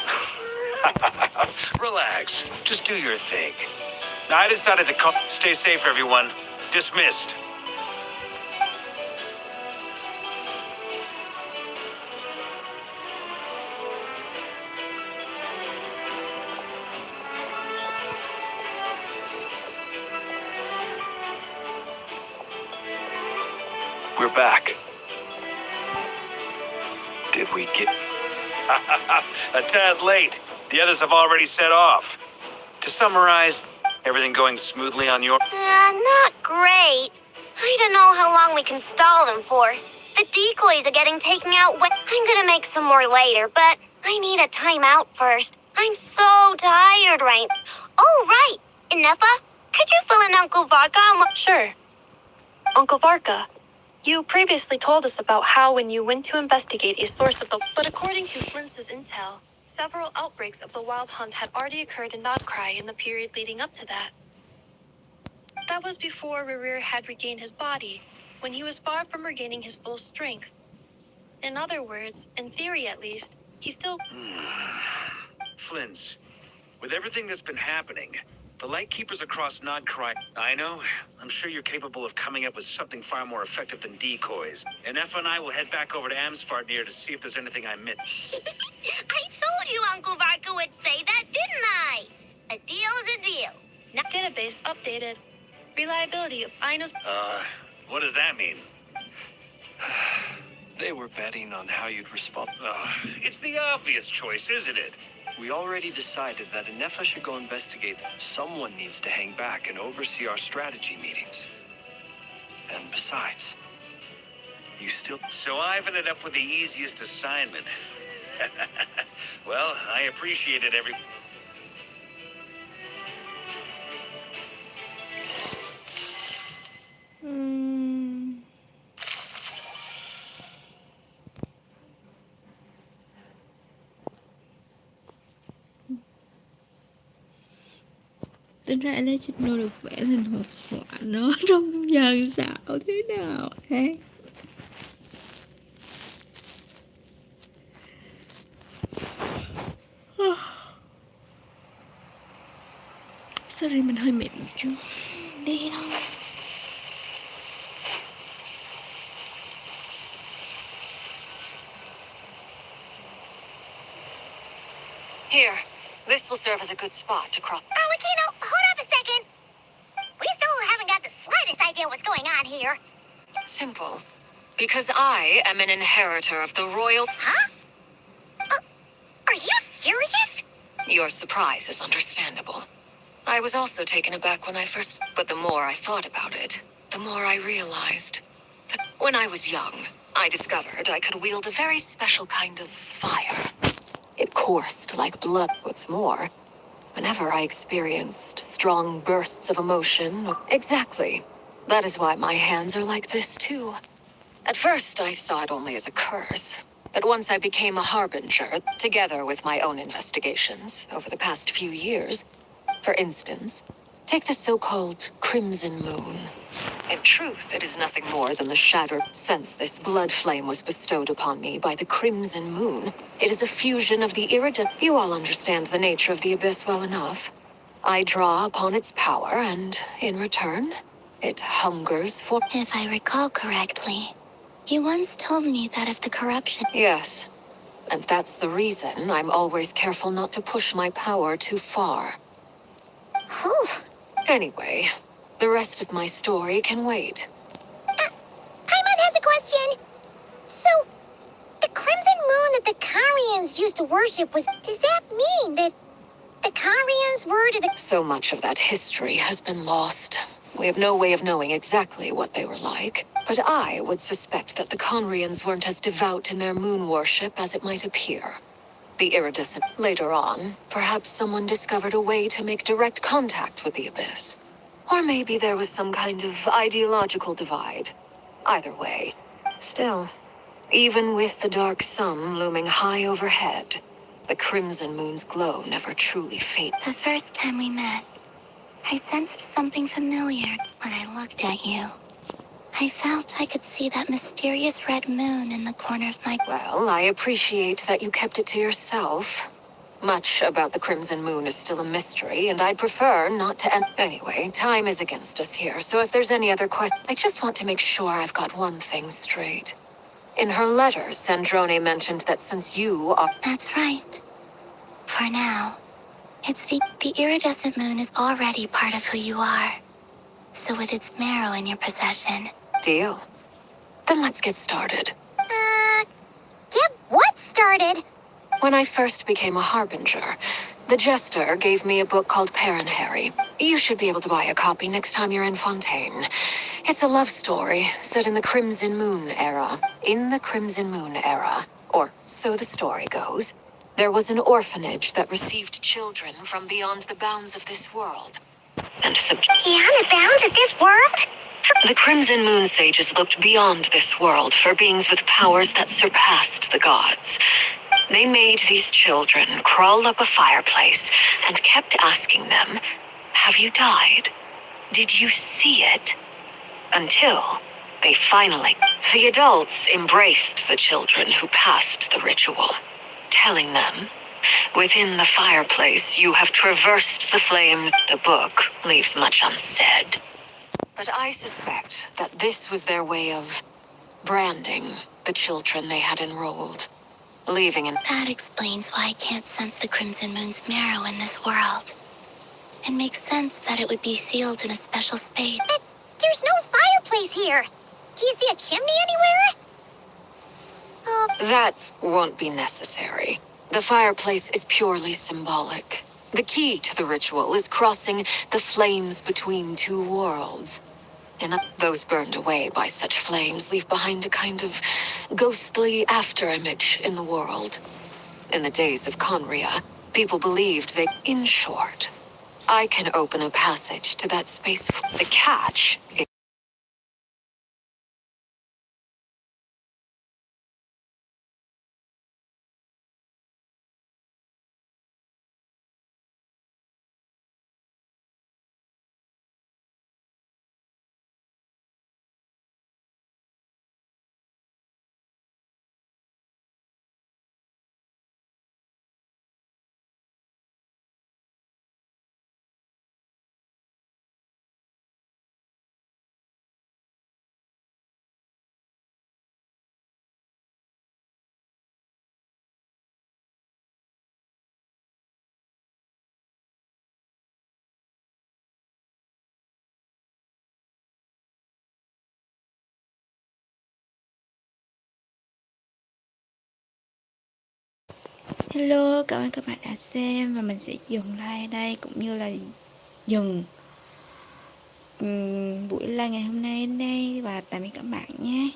Relax. Just do your thing. Now, I decided to call... Stay safe, everyone. Dismissed. We're back. Did we get... A tad late. The others have already set off. To summarize, everything going smoothly on your... Not great. I don't know how long we can stall them for. The decoys are getting taken out. I'm gonna make some more later, but I need a timeout first. I'm so tired right... Oh, right. Inefa, could you fill in Uncle Varka on what... Sure. Uncle Varka, you previously told us about how when you went to investigate a source of the... But according to Flint's intel, several outbreaks of the Wild Hunt had already occurred in Nodcry in the period leading up to that. That was before Rerir had regained his body, when he was far from regaining his full strength. In other words, in theory at least, he still... Flint's, with everything that's been happening, the Lightkeepers across Nodcry... I know. I'm sure you're capable of coming up with something far more effective than decoys. And Effa and I will head back over to Amsfartnir to see if there's anything I missed. I told you Uncle Varka would say that, didn't I? A deal's a deal. Database updated. Reliability of Aino's... What does that mean? They were betting on how you'd respond. It's the obvious choice, isn't it? We already decided that Anefa should go investigate. Someone needs to hang back and oversee our strategy meetings. And besides, you still... So I've ended up with the easiest assignment. Well, I appreciate it every... Tính ra Electrino được vẽ thành hộp họa nó trông dần xạo thế nào thế? Sorry, mình hơi mệt một chút. Đi thôi. Here, this will serve as a good spot to cross. Arlecchino, hold up a second. We still haven't got the slightest idea what's going on here. Simple. Because I am an inheritor of the royal... Huh? Are you serious? Your surprise is understandable. I was also taken aback when I first... But the more I thought about it, the more I realized that when I was young, I discovered I could wield a very special kind of fire. It coursed like blood. What's more, whenever I experienced strong bursts of emotion, exactly. That is why my hands are like this too. At first, I saw it only as a curse. But once I became a harbinger, together with my own investigations over the past few years, for instance, take the so-called Crimson Moon. In truth, it is nothing more than the shattered. Since this blood flame was bestowed upon me by the Crimson Moon, it is a fusion of the iridescent. You all understand the nature of the abyss well enough. I draw upon its power, and in return, it hungers for. If I recall correctly, you once told me that if the corruption. Yes, and that's the reason I'm always careful not to push my power too far. Whew. Anyway, the rest of my story can wait. Paimon has a question. So, the Crimson Moon that the Karians used to worship was. Does that mean that the Karians were to the. So much of that history has been lost. We have no way of knowing exactly what they were like. But I would suspect that the Conrians weren't as devout in their moon worship as it might appear. The iridescent. Later on, perhaps someone discovered a way to make direct contact with the abyss. Or maybe there was some kind of ideological divide. Either way. Still, even with the dark sun looming high overhead, the Crimson Moon's glow never truly faded. The first time we met, I sensed something familiar when I looked at you. I felt I could see that mysterious red moon in the corner of my. Well, I appreciate that you kept it to yourself. Much about the Crimson Moon is still a mystery, and I'd prefer not to. Anyway, time is against us here, so if there's any other question, I just want to make sure I've got one thing straight. In her letter, Sandrone mentioned that since you are. That's right. For now, it's the iridescent moon is already part of who you are. So with its marrow in your possession. Deal. Then let's get started. Get what started? When I first became a harbinger, the jester gave me a book called Harry. You should be able to buy a copy next time you're in Fontaine. It's a love story set in the Crimson Moon era. In the Crimson Moon era, or so the story goes, there was an orphanage that received children from beyond the bounds of this world. And Beyond the bounds of this world? The Crimson Moon sages looked beyond this world for beings with powers that surpassed the gods. They made these children crawl up a fireplace and kept asking them, "Have you died? Did you see it?" Until they finally. The adults embraced the children who passed the ritual, telling them, "Within the fireplace, you have traversed the flames." The book leaves much unsaid. But I suspect that this was their way of branding the children they had enrolled, leaving in. That explains why I can't sense the Crimson Moon's marrow in this world. It makes sense that it would be sealed in a special space. But there's no fireplace here. Do you see a chimney anywhere? That won't be necessary. The fireplace is purely symbolic. The key to the ritual is crossing the flames between two worlds. And those burned away by such flames leave behind a kind of ghostly afterimage in the world. In the days of Conria, people believed they. In short, I can open a passage to that space. The catch is. Hello, cảm ơn các bạn đã xem và mình sẽ dừng like đây cũng như là dừng buổi live ngày hôm nay đến đây và tạm biệt các bạn nhé.